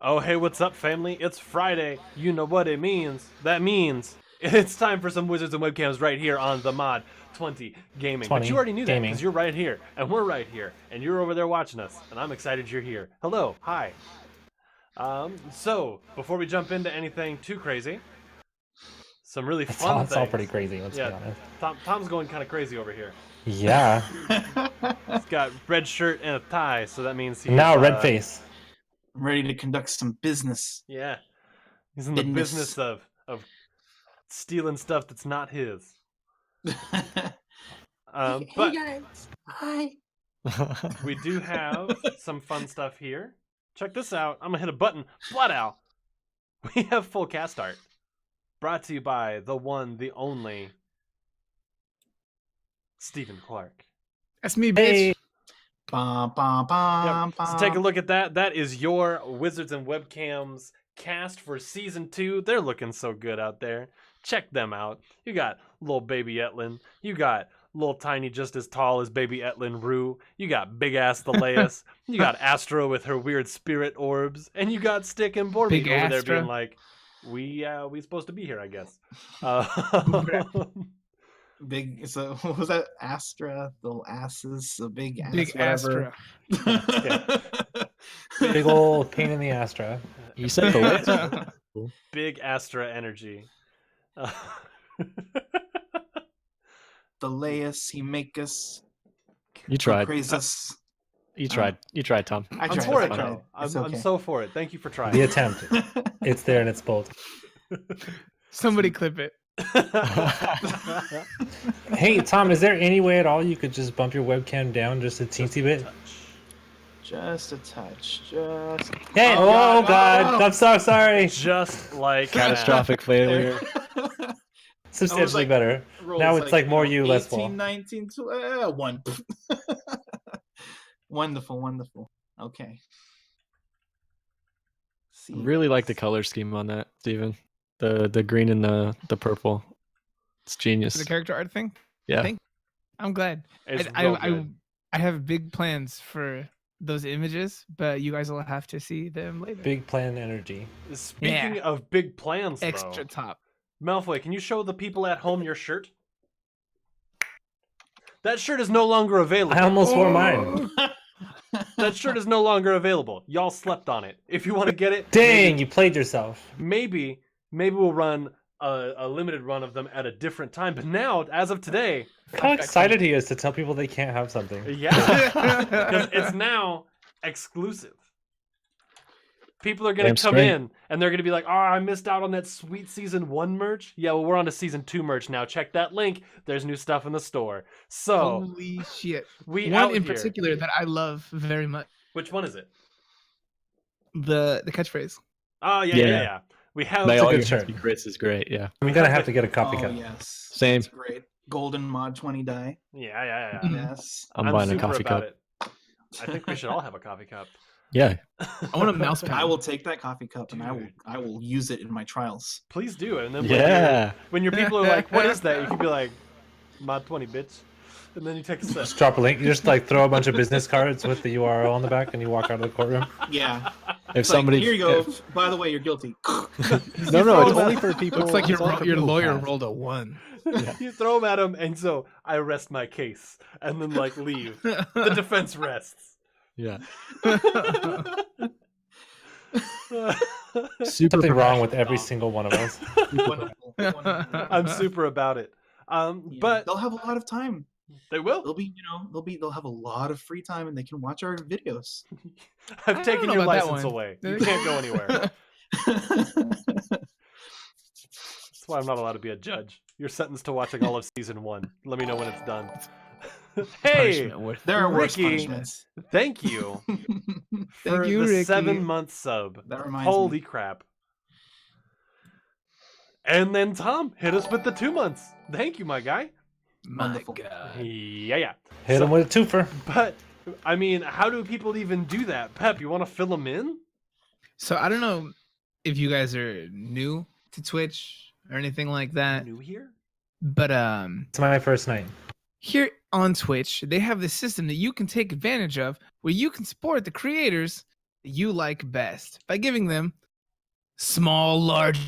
Oh, hey, what's up, family? It's Friday. You know what it means. That means it's time for some Wizards and Webcams right here on the Mod 20 Gaming. But 20 you already knew that gaming. because you're right here, and we're right here, and you're over there watching us, and I'm excited you're here. Hello, hi. So, before we jump into anything too crazy, some really fun things. It's all pretty crazy, let's be honest. Tom's going kind of crazy over here. Yeah. He's got red shirt and a tie, so that means he's... Now red face. I'm ready to conduct some business. Yeah. He's in the business of stealing stuff that's not his. Hey But guys, hi. we do have some fun stuff here. Check this out. I'm gonna hit a button. Blood out. We have full cast art. Brought to you by the one, the only Stephen Clark. That's me, bitch. Hey. Bum, bum, bum, Yep. So take a look at that. That is your Wizards and Webcams cast for season 2. They're looking so good out there. Check them out. You got little baby Etlin. You got little tiny, just as tall as baby Etlin Rue. You got big ass Thaleas. You got Astra with her weird spirit orbs, and you got Stick and Borby Big over there Astra. being like, "We supposed to be here, I guess." Big. So what was that? Astra, little asses, a big ass. Big whatever. Astra. Big old pain in the Astra. You said the words. Big Astra energy. The layus, he make us. You tried. Praise us. You tried. You tried, Tom. I I'm tried. for I it, tried. though. It's I'm okay. so for it. Thank you for trying. The attempt. It's there and it's bold. Somebody clip it. Hey, Tom, is there any way at all you could just bump your webcam down just a teensy bit? Just a touch. Just. Hey, oh God, I'm so sorry. Just like that. Catastrophic failure. Substantially like, better. Now it's like more you, less 18, wall. 19, 1. Wonderful, wonderful. Okay. See. Really like the color scheme on that, Steven. The green and the purple. It's genius. The character art thing. Yeah. Thank- I'm glad. It's I, real I, good. I have big plans for those images, but you guys will have to see them later. Big plan energy. Speaking Yeah. of big plans, though, Extra top. Malfoy, can you show the people at home your shirt? That shirt is no longer available. I almost wore mine. That shirt is no longer available. Y'all slept on it. If you want to get it, Dang, you played yourself. maybe we'll run a limited run of them at a different time. But now, as of today, How excited he is to tell people they can't have something. yeah, because it's now exclusive. People are gonna Damn come straight. in and they're gonna be like, "Oh, I missed out on that sweet season 1 merch." Yeah, well, we're on to season 2 merch now. Check that link. There's new stuff in the store. So Holy shit! we One out in here. particular that I love very much. Which one is it? The catchphrase. Oh yeah. Yeah. We have By a all good your shirt. secrets is great. Yeah. I'm gonna have to get a Oh, copycat. yes. Same. That's great. Golden mod 20 die. yeah. Mhm. Yes. I'm buying a super coffee about cup. it. I think we should all have a coffee cup. Yeah. I want a mouse pad. I will take that coffee cup and Dude. I will use it in my trials. Please do it. And then Yeah. when your people are like, "What is that?" You can be like, "Mod 20, bitch," and then you take a sip. Just drop a link. You just like throw a bunch of business cards with the URL on the back, and you walk out of the courtroom. Yeah. If It's like, somebody here you go. By the way, you're guilty. No, it's throw only that- for people. Looks like it's only for your people who lawyer pass. rolled a 1. You throw them at him, and so I rest my case, and then like leave. The defense rests. Yeah. Super Something wrong with professional, every Tom. single one of us. Wonderful. Wonderful. I'm super about it. Yeah, But they'll have a lot of time. they will. They'll be, they'll have a lot of free time and they can watch our videos. I've I taken don't know your about that license one. away. You can't go anywhere. That's why I'm not allowed to be a judge. You're sentenced to watching all of season 1. Let me know when it's done. Hey, Punishment worth- There are worse Ricky. punishments. thank you for you, the Ricky. 7-month sub. That reminds Holy me. crap. And then Tom hit us with the 2 months. Thank you, my guy. My Wonderful. God. Yeah. Hit So- him with a twofer. But, I mean, how do people even do that? Pep, you want to fill them in? So I don't know if you guys are new to Twitch or anything like that, New here? but It's my first night. here on Twitch, they have this system that you can take advantage of where you can support the creators you like best by giving them small, large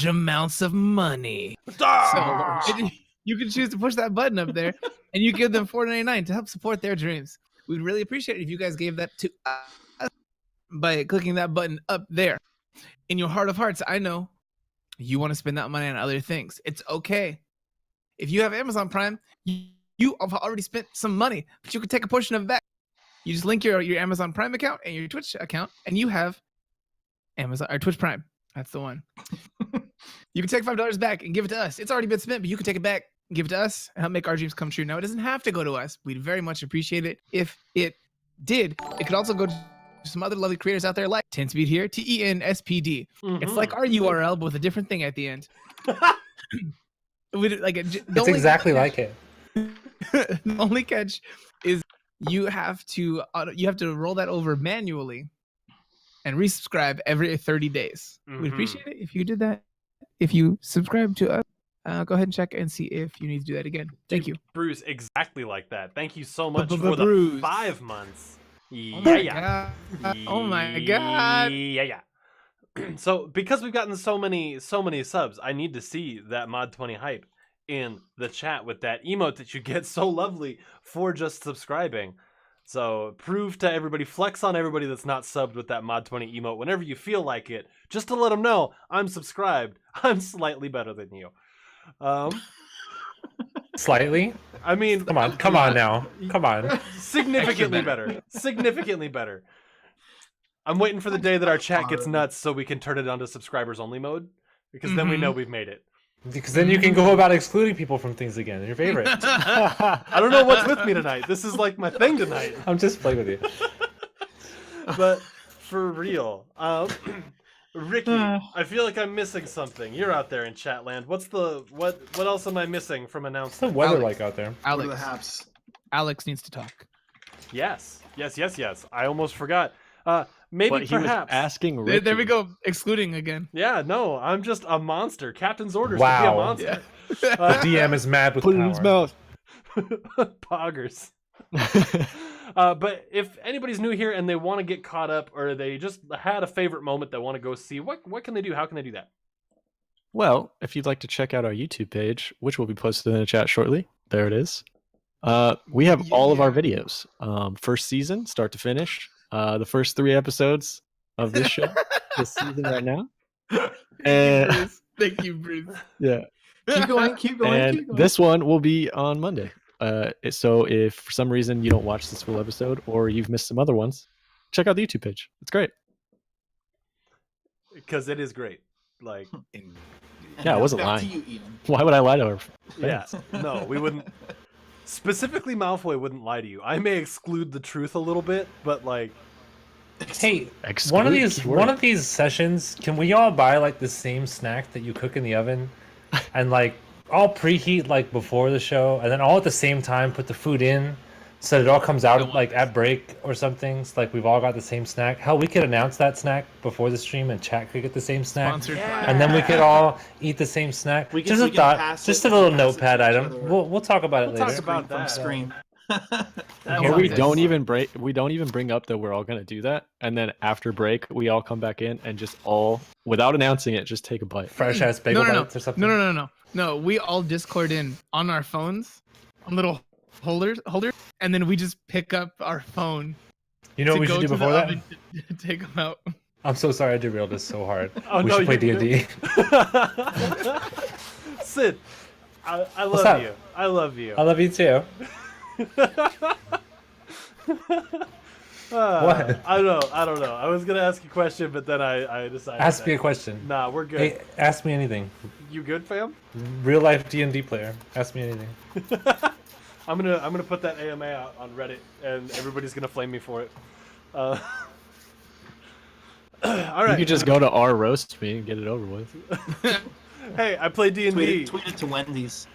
amounts of money. So you can choose to push that button up there, and you give them $4.99 to help support their dreams. We'd really appreciate it if you guys gave that to us by clicking that button up there. In your heart of hearts, I know you want to spend that money on other things. It's okay. If you have Amazon Prime, you have already spent some money, but you can take a portion of it back. You just link your Amazon Prime account and your Twitch account, and you have Amazon or Twitch Prime. That's the one. You can take $5 back and give it to us. It's already been spent, but you can take it back, give it to us, and help make our dreams come true. Now, it doesn't have to go to us. We'd very much appreciate it if it did. It could also go to some other lovely creators out there like Tenspeed here, TENSPD. It's like our URL, but with a different thing at the end. It's exactly like it. The only catch is you have to roll that over manually and resubscribe every 30 days. We'd appreciate it if you did that. If you subscribe to us, go ahead and check and see if you need to do that again. Thank you, Bruce. Exactly like that. Thank you so much for Bruce. the 5 months. Oh my god. Yeah. So because we've gotten so many subs, I need to see that Mod 20 hype in the chat with that emote that you get so lovely for just subscribing. So prove to everybody, flex on everybody that's not subbed with that Mod 20 emote whenever you feel like it, just to let them know I'm subscribed. I'm slightly better than you. Slightly? I mean, come on now. Come on. Significantly better. Significantly better. I'm waiting for the day that our chat gets nuts so we can turn it onto subscribers only mode, because then we know we've made it. Because then you can go about excluding people from things again. Your favorite. I don't know what's with me tonight. This is like my thing tonight. I'm just playing with you. But for real, Ricky, I feel like I'm missing something. You're out there in chat land. What else am I missing from What's the announcement? weather like out there? What are the haps? Alex needs to talk. Yes. I almost forgot. Maybe But he was perhaps asking Ricky. There we go. Excluding again. Yeah, no, I'm just a monster. Captain's orders to be a Wow. monster. The DM is mad with Put it power. in his mouth. Poggers. But if anybody's new here and they want to get caught up, or they just had a favorite moment they want to go see, what can they do? How can they do that? Well, if you'd like to check out our YouTube page, which will be posted in the chat shortly, there it is. We have all of our videos. First season, start to finish. The first 3 episodes of this show, this season right now. And Thank you, Bruce. yeah, Keep going. and this one will be on Monday. So if for some reason you don't watch this full episode or you've missed some other ones, check out the YouTube page. It's great. Because it is great. Like, Yeah, I wasn't Back to lying. you, Ian. Why would I lie to her? yeah, no, we wouldn't. Specifically, Malfoy wouldn't lie to you. I may exclude the truth a little bit, but like, Hey, Exclude one of keyword. these sessions, can we all buy like the same snack that you cook in the oven, and like all preheat like before the show, and then all at the same time put the food in, so it all comes out like at break or something. So like we've all got the same snack. Hell, we could announce that snack before the stream, and chat could get the same snack, Sponsored and then we could all eat the same snack. We can- Just we a can thought, pass just it- a little pass it to notepad each item. other. We'll talk about it We'll talk later. about From that. screen. Here we don't even bring up that we're all gonna do that, and then after break we all come back in and just all, without announcing it, just take a bite. Fresh ass bagel No. bites or something. No, we all Discord in on our phones, on little holders, and then we just pick up our phone. You know what we to should go do to the before that? oven to take them out. I'm so sorry I derailed this so hard. Oh, we no, should play you D&D. Sid, I What's love up? you. I love you. I love you too. What? I don't know. I was gonna ask a question, but then I decided. Ask me a that- question. Nah, we're good. Hey, ask me anything. You good, fam? Real life D&D player. Ask me anything. I'm gonna put that AMA out on Reddit, and everybody's gonna flame me for it. All You right. could just go to our roast me and get it over with. Hey, I play D&D. Tweet it to Wendy's.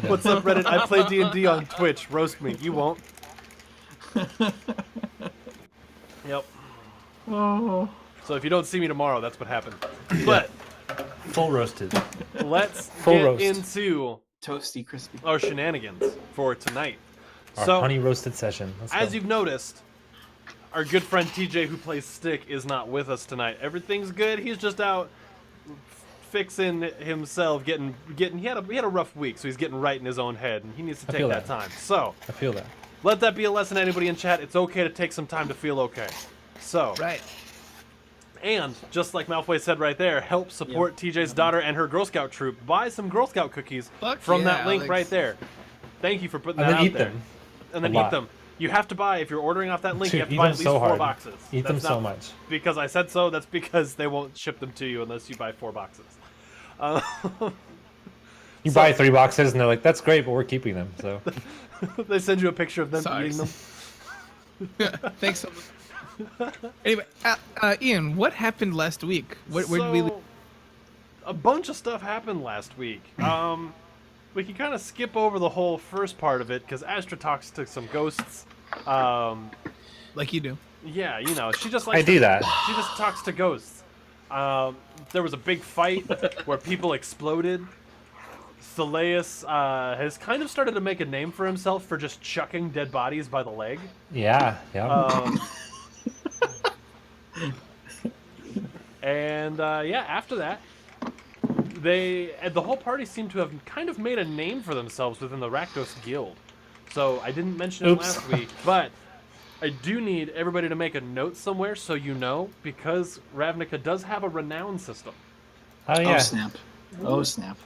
What's up, Reddit? I play D&D on Twitch. Roast me. You won't. Yep. Oh. So if you don't see me tomorrow, that's what happened. But Full roasted. let's Full get roast. into Toasty, crispy. our shenanigans for tonight. Our So, honey roasted session. Let's as go. you've noticed, our good friend TJ, who plays Stick, is not with us tonight. Everything's good. He's just out fixing himself, getting. He had a rough week, so he's getting right in his own head, and he needs to take feel that that. time. So I feel that. let that be a lesson to anybody in chat. It's okay to take some time to feel okay. So Right. and just like Malfoy said right there, help support TJ's daughter and her Girl Scout troop. Buy some Girl Scout cookies Fuck from yeah, that link Alex. right there. Thank you for putting And that then out eat there. them. And then A eat lot. them. You have to buy, if you're ordering off that link, you Dude, have to eat buy them at least so 4 hard. boxes. Eat them That's so not much. because I said so. That's because they won't ship them to you unless you buy 4 boxes. You buy 3 boxes and they're like, "That's great, but we're keeping them." So They send you a picture of them Sorry. eating them. Thanks so much. Anyway, Ian, what happened last week? Where did we? So, a bunch of stuff happened last week. We can kind of skip over the whole first part of it because Astra talks to some ghosts. Like you do. Yeah, you know, she just likes I do that. She just talks to ghosts. There was a big fight where people exploded. Thaleus has kind of started to make a name for himself for just chucking dead bodies by the leg. Yeah. And after that, the whole party seemed to have kind of made a name for themselves within the Rakdos Guild. So I didn't mention it Oops. last week, but I do need everybody to make a note somewhere so you know, because Ravnica does have a renown system. Oh yeah. Oh snap! Oh snap!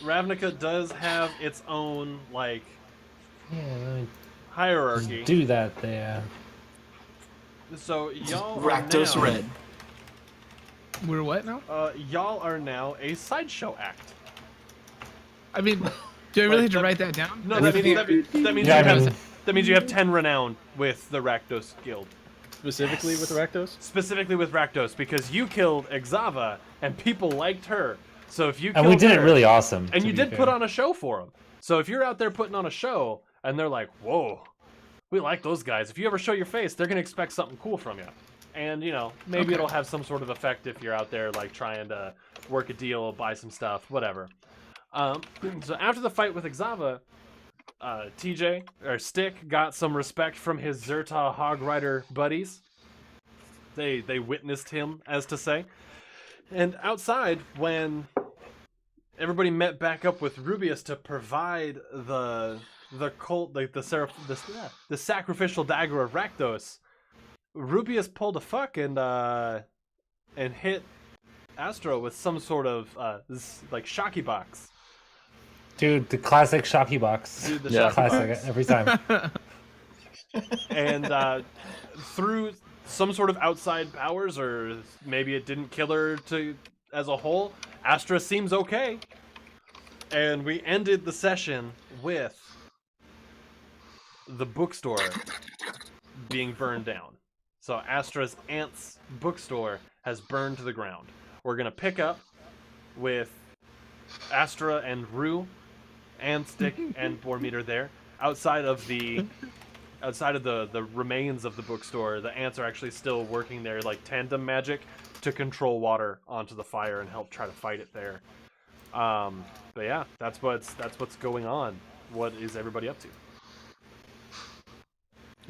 Ravnica does have its own, like, Yeah, let me hierarchy. do that there. So y'all Rakdos are now, Red. We're what now? y'all are now a sideshow act. I mean, do I really have to that- write that down? No, That's that means Yeah, you I have mean- that means you have 10 renown with the Rakdos Guild. Specifically with the Rakdos? Specifically with Rakdos, because you killed Exava and people liked her. So if you And we killed did it her- really awesome. and to you be did fair. put on a show for them. So if you're out there putting on a show and they're like, "Whoa, we like those guys," if you ever show your face, they're gonna expect something cool from you. And you know, maybe Okay. it'll have some sort of effect if you're out there like trying to work a deal, buy some stuff, whatever. So after the fight with Exava, TJ or Stick got some respect from his Zerta Hog Rider buddies. They witnessed him, as to say. And outside, when everybody met back up with Rubius to provide the cult, like the sacrificial dagger of Rakdos, Rubius pulled a fuck and hit Astro with some sort of like shocky box. Dude, the classic Shocky box. Dude, the Yeah. shocky Classic box. every time. And through some sort of outside powers, or maybe it didn't kill her as a whole, Astra seems okay. And we ended the session with the bookstore being burned down. So Astra's aunt's bookstore has burned to the ground. We're gonna pick up with Astra and Rue and Stick and Bormeter there. Outside of the remains of the bookstore, the ants are actually still working their like tandem magic to control water onto the fire and help try to fight it there. But yeah, that's what's going on. What is everybody up to?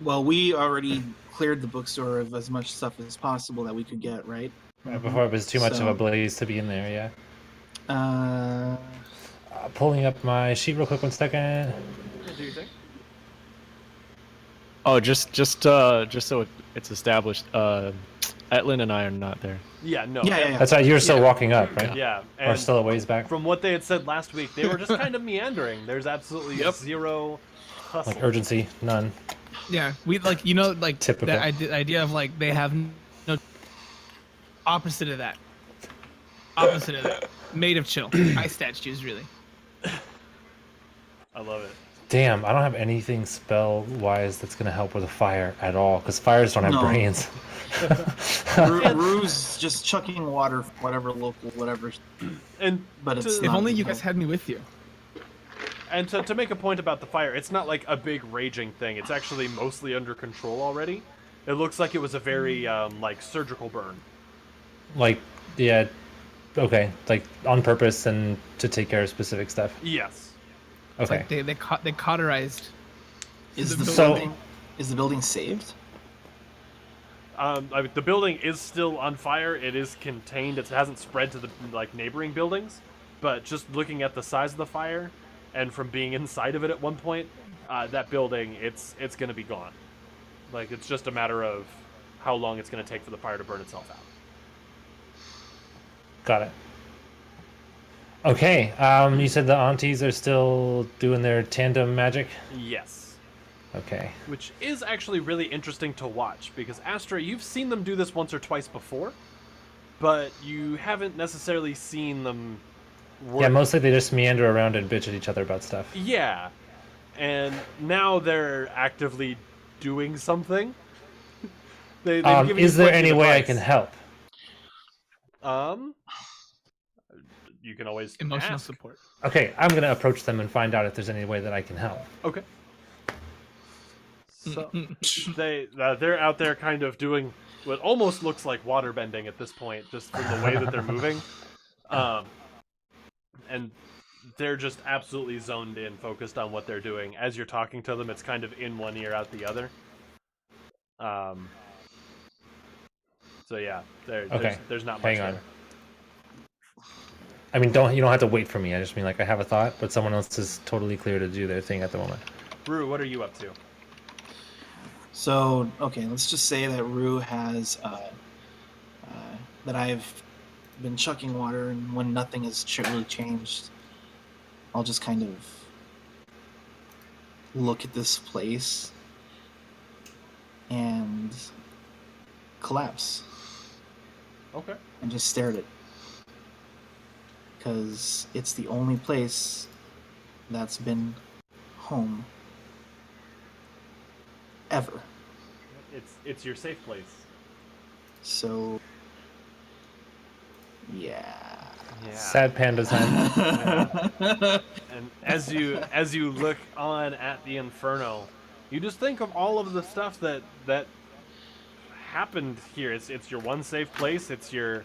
Well, we already cleared the bookstore of as much stuff as possible that we could get, right? Right before it was too much of So- a blaze to be in there, yeah. Uh, Pulling up my sheet real quick, 1 second. What do you think? Oh, just so it's established, Etlin and I are not there. Yeah, no. yeah. That's right, you're still Yeah. walking up, right? Yeah, Or and still a ways back? from what they had said last week, they were just kind of meandering. There's absolutely Yep. zero hustle. Like urgency, none. Yeah, we like like Typical. the idea of like they have no opposite of that. Opposite of that. Made of chill. Ice statues, really. I love it. Damn, I don't have anything spell-wise that's gonna help with a fire at all, because fires don't have No. brains. Rue's just chucking water, whatever local, whatever. And But it's To- If not only you gonna guys had me with you. And to make a point about the fire, it's not like a big raging thing. It's actually mostly under control already. It looks like it was a very like surgical burn. Like, yeah, okay, like on purpose and to take care of specific stuff. Yes. It's Okay. like they cauterized. Is the So- building is the building saved? The building is still on fire. It is contained. It hasn't spread to the neighboring buildings, but just looking at the size of the fire, and from being inside of it at one point, that building it's going to be gone. Like, it's just a matter of how long it's going to take for the fire to burn itself out. Got it. Okay. You said the aunties are still doing their tandem magic? Yes. Okay. Which is actually really interesting to watch, because Astra, you've seen them do this once or twice before, but you haven't necessarily seen them work. Yeah, mostly they just meander around and bitch at each other about stuff. Yeah. And now they're actively doing something. They've given is you there plenty any of way I advice. can help? You can always Emotional ask. support. Okay, I'm going to approach them and find out if there's any way that I can help. Okay. So they're out there kind of doing what almost looks like water bending at this point, just from the way that they're moving. And they're just absolutely zoned in, focused on what they're doing. As you're talking to them, it's kind of in one ear, out the other. So yeah, there's not much Hang on. there. I mean, you don't have to wait for me. I just mean, like, I have a thought, but someone else is totally clear to do their thing at the moment. Brew, what are you up to? So, okay, let's just say that Rue has, that I've been chucking water, and when nothing has really changed, I'll just kind of look at this place and collapse Okay. and just stare at it. Because it's the only place that's been home ever. It's your safe place. So, yeah. Sad panda time. And as you look on at the inferno, you just think of all of the stuff that happened here. It's your one safe place. It's your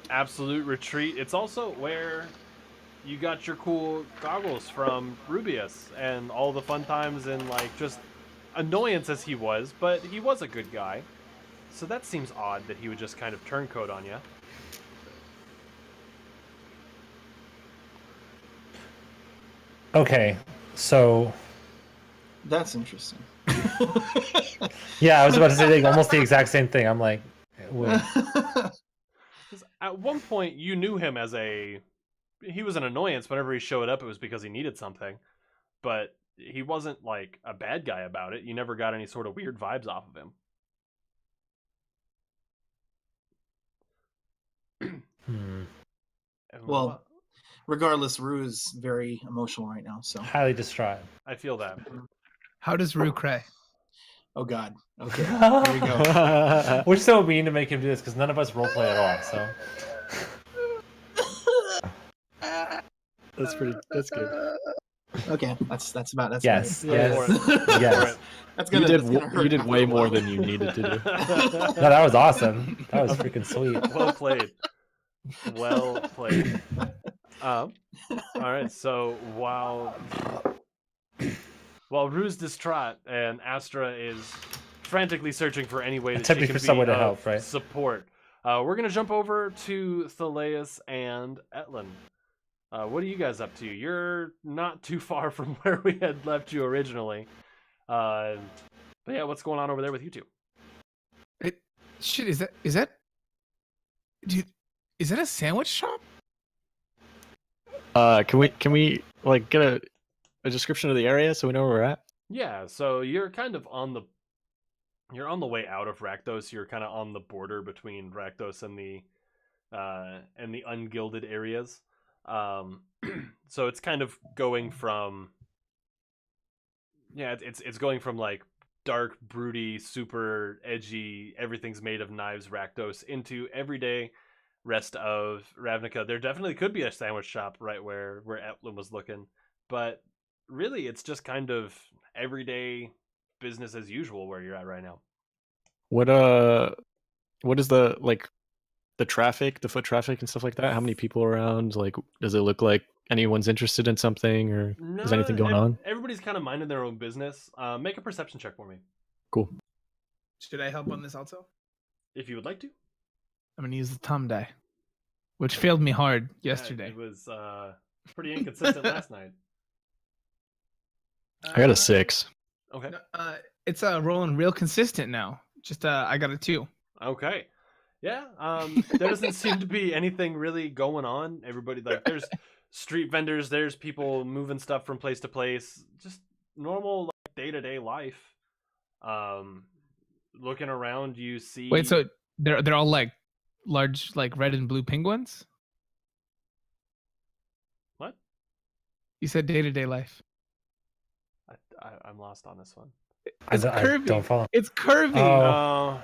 absolute retreat. It's also where you got your cool goggles from Rubius, and all the fun times, and just annoyance as he was, but he was a good guy. So that seems odd that he would just kind of turncoat on you. Okay, so That's interesting. yeah, I was about to say almost the exact same thing. I'm like, wait. 'Cause at one point, you knew him as he was an annoyance. Whenever he showed up, it was because he needed something. But he wasn't like a bad guy about it. You never got any sort of weird vibes off of him. And Well, regardless, Rue is very emotional right now, so. Highly distraught. I feel that. How does Rue cry? Oh, God. Okay, here we go. We're so mean to make him do this because none of us roleplay at all. So That's good. Okay, that's about yes, about it. yes, For it. yes. That's You gonna, did that's gonna hurt you did after way a more while. than you needed to do. No, that was awesome. That was freaking sweet. Well played. Well played. All right. So while Rue's distraught and Astra is frantically searching for any way that she Attempting can for someone be to of help, right? support, we're gonna jump over to Thaleus and Etlin. What are you guys up to? You're not too far from where we had left you originally. But yeah, what's going on over there with you two? Shit, is that dude, is that a sandwich shop? Can we like get a description of the area so we know where we're at? Yeah, so you're kind of on the way out of Rakdos. You're kind of on the border between Rakdos and the ungilded areas. So it's kind of going from it's going from like dark, broody, super edgy, everything's made of knives Rakdos into everyday rest of Ravnica. There definitely could be a sandwich shop right where Etlin was looking, but really it's just kind of everyday business as usual where you're at right now. What is the traffic, the foot traffic and stuff like that? How many people around? Like, does it look like anyone's interested in something, or is anything going on? Everybody's kind of minding their own business. Make a perception check for me. Cool. Should I help on this also? If you would like to. I'm gonna use the Tom die, which failed me hard Yeah, yesterday. it was pretty inconsistent last night. I got a 6. Okay. It's rolling real consistent now. Just I got a 2. Okay. Yeah. There doesn't seem to be anything really going on. Everybody there's street vendors, there's people moving stuff from place to place. Just normal day-to-day life. Looking around, you see. Wait, so they're all like large, like red and blue penguins? What? You said day-to-day life. I'm lost on this one. It's curvy. Don't follow. It's curvy. Oh.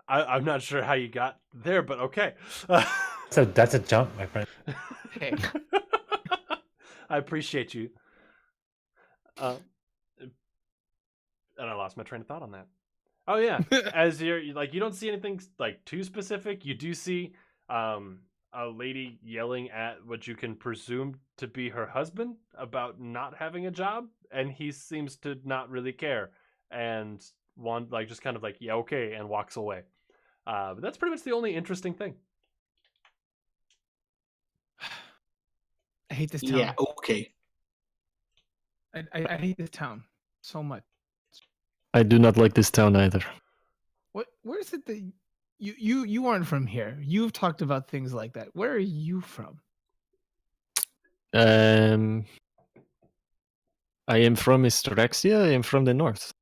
I'm not sure how you got there, but okay. So that's a jump, my friend. Hey. I appreciate you. And I lost my train of thought on that. Oh yeah, as you don't see anything like too specific. You do see a lady yelling at what you can presume to be her husband about not having a job, and he seems to not really care and just kind of yeah, okay, and walks away. But that's pretty much the only interesting thing. I hate this town. Yeah, okay. I hate this town so much. I do not like this town either. Where is it that you aren't from here? You've talked about things like that. Where are you from? I am from Estrexia. I am from the north.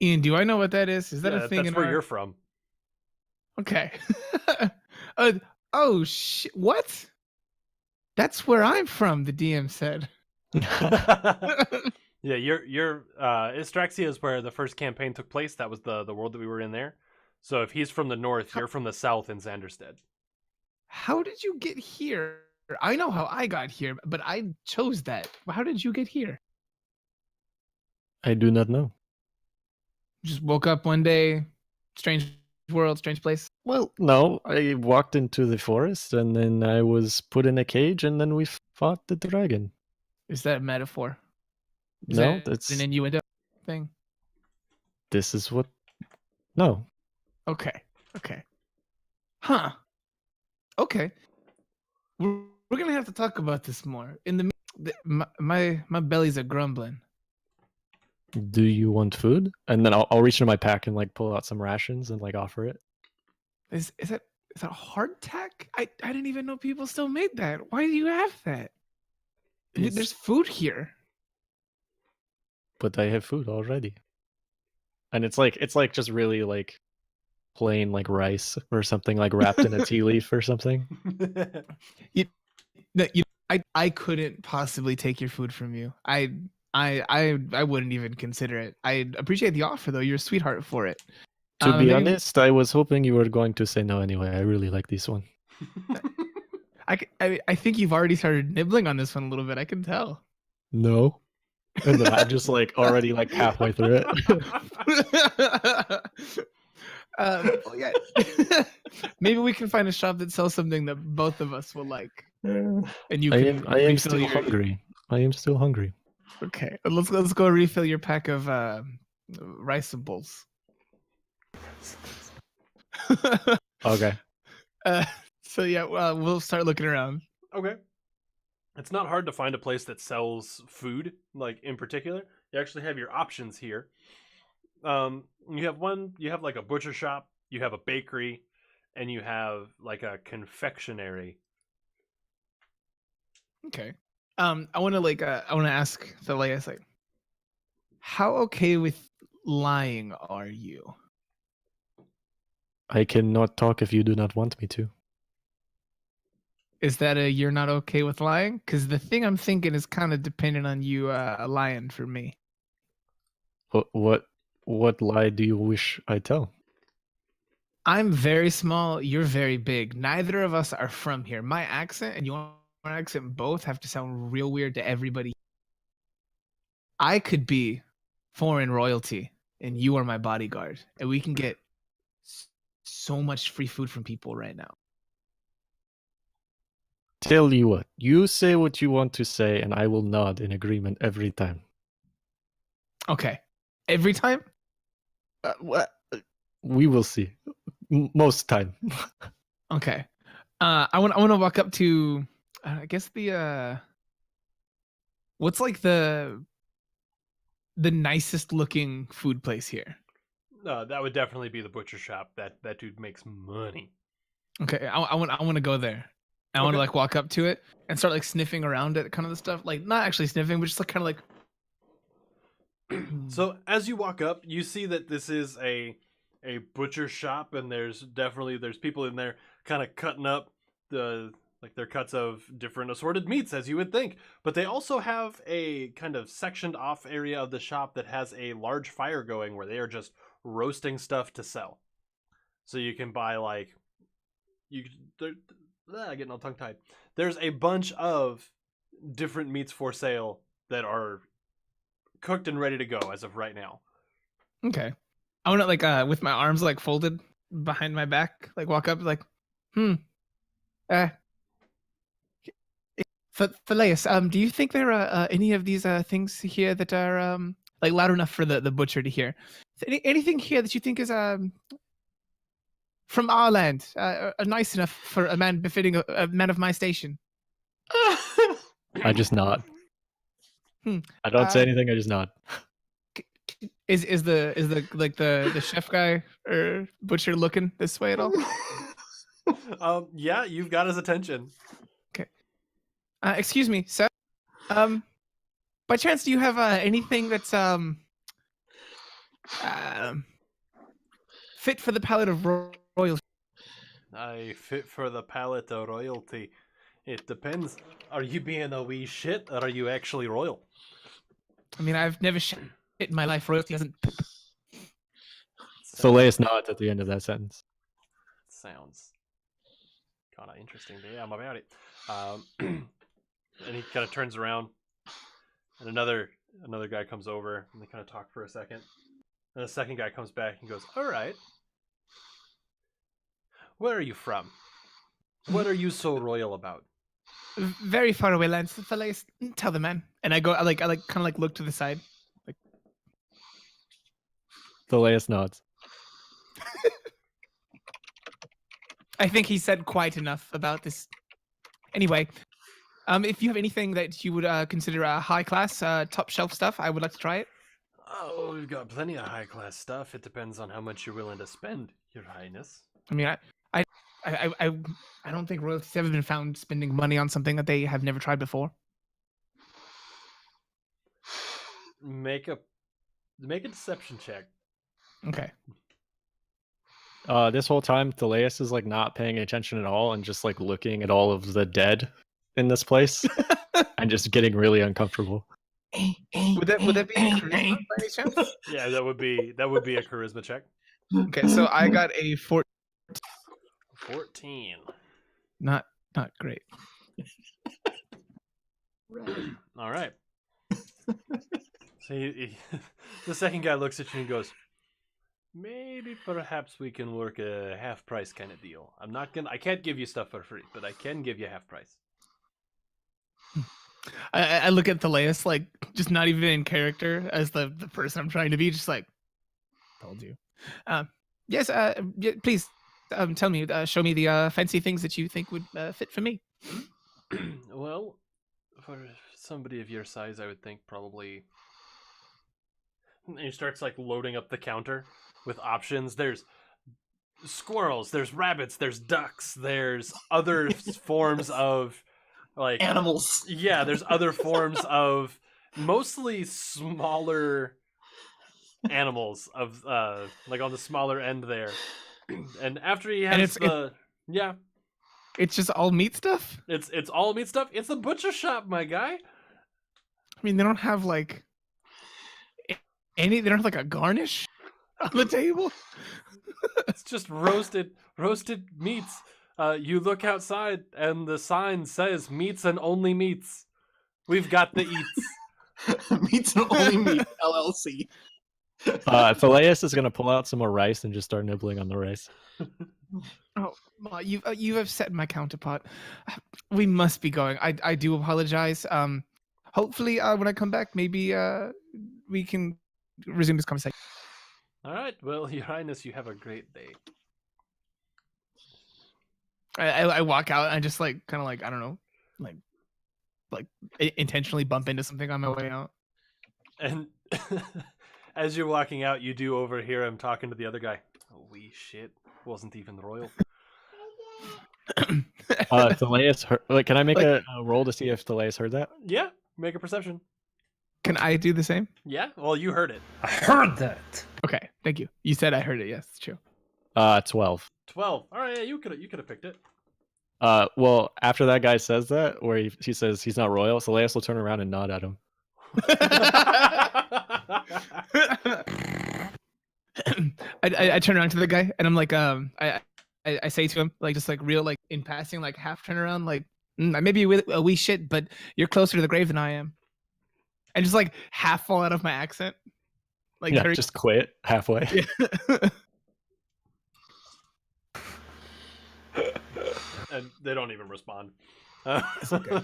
Ian, do I know what that is? Is that a thing? That's where you're from. Okay. Oh shit! What? That's where I'm from. The DM said. Yeah, you're Estraxia is where the first campaign took place. That was the world that we were in there. So if he's from the north, you're from the south in Xanderstead. How did you get here? I know how I got here, but I chose that. How did you get here? I do not know. Just woke up one day, strange world, strange place. Well, no, I walked into the forest and then I was put in a cage and then we fought the dragon. Is that a metaphor? Is No, that that's an innuendo thing. this is what. No, Okay. Huh. Okay. We're gonna have to talk about this more. In my belly's a grumbling. do you want food? And then I'll reach into my pack and pull out some rations and offer it. Is that hardtack? I didn't even know people still made that. Why do you have that? There's food here. But I have food already. And it's just really plain rice or something wrapped in a tea leaf or something. I couldn't possibly take your food from you. I wouldn't even consider it. I appreciate the offer though. You're a sweetheart for it. To be honest, I was hoping you were going to say no anyway. I really like this one. I think you've already started nibbling on this one a little bit. I can tell. No. And then I'm just already halfway through it. Well, yeah. Maybe we can find a shop that sells something that both of us will like. And you can I am still hungry. I am still hungry. Okay, let's go refill your pack of riceables. Okay. So yeah, we'll start looking around. Okay. It's not hard to find a place that sells food, in particular. You actually have your options here. You have a butcher shop, you have a bakery, and you have a confectionery. Okay. I want to ask the ladies how okay with lying are you? I cannot talk if you do not want me to. Is that you're not okay with lying? Because the thing I'm thinking is kind of dependent on you lying for me. What lie do you wish I tell? I'm very small. You're very big. Neither of us are from here. My accent and your accent both have to sound real weird to everybody. I could be foreign royalty, and you are my bodyguard, and we can get so much free food from people right now. Tell you what, you say what you want to say, and I will nod in agreement every time. Okay. Every time? What? We will see. Most time. Okay. I want to walk up to, I guess what's like the nicest looking food place here? That would definitely be the butcher shop. That dude makes money. Okay, I want to go there. I want to Okay. like walk up to it and start like sniffing around it, kind of the stuff. Like not actually sniffing, but just like kind of like. So as you walk up, you see that this is a butcher shop, and there's people in there kind of cutting up their cuts of different assorted meats, as you would think. But they also have a kind of sectioned off area of the shop that has a large fire going where they are just roasting stuff to sell. So you can buy getting all tongue tied. There's a bunch of different meats for sale that are cooked and ready to go as of right now. Okay, I want to like with my arms like folded behind my back, like walk up like, Phileas, do you think there are any of these things here that are like loud enough for the butcher to hear? Anything here that you think is from our land, nice enough for a man befitting a man of my station? I just nod. I don't say anything. I just nod. Is the like the chef guy or butcher looking this way at all? Yeah, you've got his attention. Okay. Excuse me, sir. By chance, do you have anything that's fit for the palate of royal? I fit for the palate of royalty. It depends. Are you being a wee shit, or are you actually royal? I mean, I've never shit in my life. Royalty hasn't. Phileas nods at the end of that sentence. Sounds kind of interesting. But yeah, I'm about it. And he kind of turns around, and another guy comes over, and they kind of talk for a second. And the second guy comes back and goes, "All right, where are you from? What are you so royal about?" Very far away lands. Phileas, tell the man. And I kind of like look to the side. Like Phileas nods. I think he said quite enough about this. Anyway, if you have anything that you would consider high class, top shelf stuff, I would like to try it. Oh, we've got plenty of high class stuff. It depends on how much you're willing to spend, Your Highness. I mean, I don't think royalty's ever been found spending money on something that they have never tried before. Make a deception check. Okay. This whole time, Phileas is like not paying attention at all and just like looking at all of the dead in this place and just getting really uncomfortable. Would that be charisma by any chance? Yeah, that would be a charisma check. Okay, so I got a 14. Not great. All right. So the second guy looks at you and goes, "Maybe perhaps we can work a half price kind of deal. I can't give you stuff for free, but I can give you half price." I look at Thelaeus like just not even in character as the person I'm trying to be, just like told you. Yes, please tell me, show me the fancy things that you think would fit for me. Well, for somebody of your size, I would think probably. And he starts like loading up the counter with options. There's squirrels, there's rabbits, there's ducks, there's other forms of like Animals. Yeah, there's other forms of mostly smaller animals of like on the smaller end there. And after he has It's just all meat stuff? it's all meat stuff. It's a butcher shop, my guy. I mean, they don't have like they don't have like a garnish on the table. It's just roasted meats. You look outside and the sign says meats and only meats. We've got the eats. Meats and only meat LLC. Phileas is gonna pull out some more rice and just start nibbling on the rice. Oh, you have set my counterpart. We must be going. I do apologize. Hopefully, when I come back, maybe we can resume this conversation. All right. Well, Your Highness, you have a great day. I walk out and I just like kind of like I don't know, like intentionally bump into something on my way out. And as you're walking out, you do overhear him talking to the other guy. Holy shit! Wasn't even royal. Thelaeus heard, can I make a roll to see if Thelaeus heard that? Yeah. Make a perception. Can I do the same? Yeah. Well, you heard it. I heard that. Okay, thank you. You said I heard it. Yes, it's true. 12. 12. All right. Yeah, you could have picked it. Well, after that guy says that, where he says he's not royal, Thelaeus will turn around and nod at him. I turn around to the guy and I'm like, I say to him, like, just like real, like in passing, like half turn around, like, I may be a wee shit, but you're closer to the grave than I am. And just like half fall out of my accent. Like, Yeah, just quit halfway. Yeah. And they don't even respond. It's okay.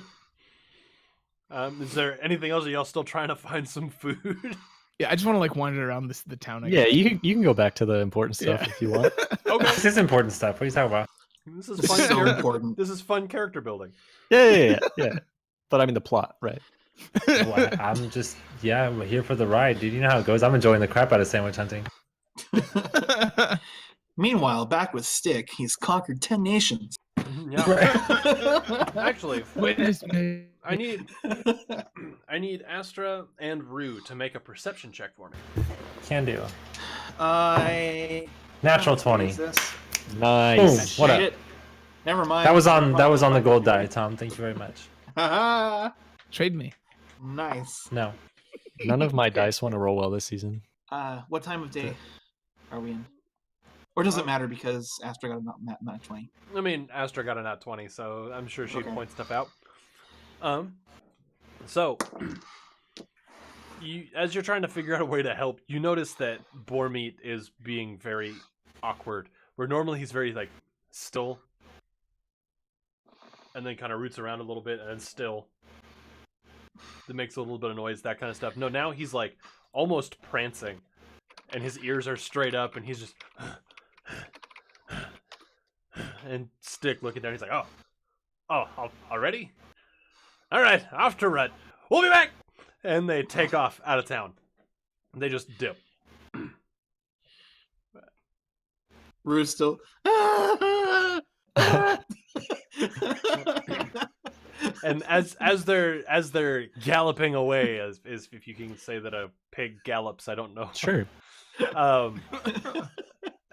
Is there anything else? Are y'all still trying to find some food? Yeah, I just want to like wander around the town. I Yeah, guess. you can go back to the important stuff if you want. Okay. This is important stuff. What are you talking about? This is This fun. is so important. This is fun character building. Yeah. But I mean the plot, right? Well, I'm just, I'm here for the ride, dude. You know how it goes. I'm enjoying the crap out of sandwich hunting. Meanwhile, back with Stick, he's conquered 10 nations. Yeah. Actually, Witness me. I need Astra and Rue to make a perception check for me. Can do. I Natural What 20. is this? Nice. What up? Shit. Never mind. That was on the gold die, Tom. Thank you very much. Haha. Trade me. Nice. No. None of my dice want to roll well this season. What time of day are we in? Or does it matter because Astra got a nat 20? I mean, Astra got a nat 20, so I'm sure she'd Okay. point stuff out. So as you're trying to figure out a way to help, you notice that Boar Meat is being very awkward. Where normally he's very like still, and then kind of roots around a little bit, and then still. That makes a little bit of noise, that kind of stuff. No, now he's like almost prancing, and his ears are straight up, and he's just. And Stick looking down, he's like, oh, already? All right, off to Rut. We'll be back. And they take off out of town. They just dip. Rue's still. And as they're galloping away, as if you can say that a pig gallops, I don't know. Sure.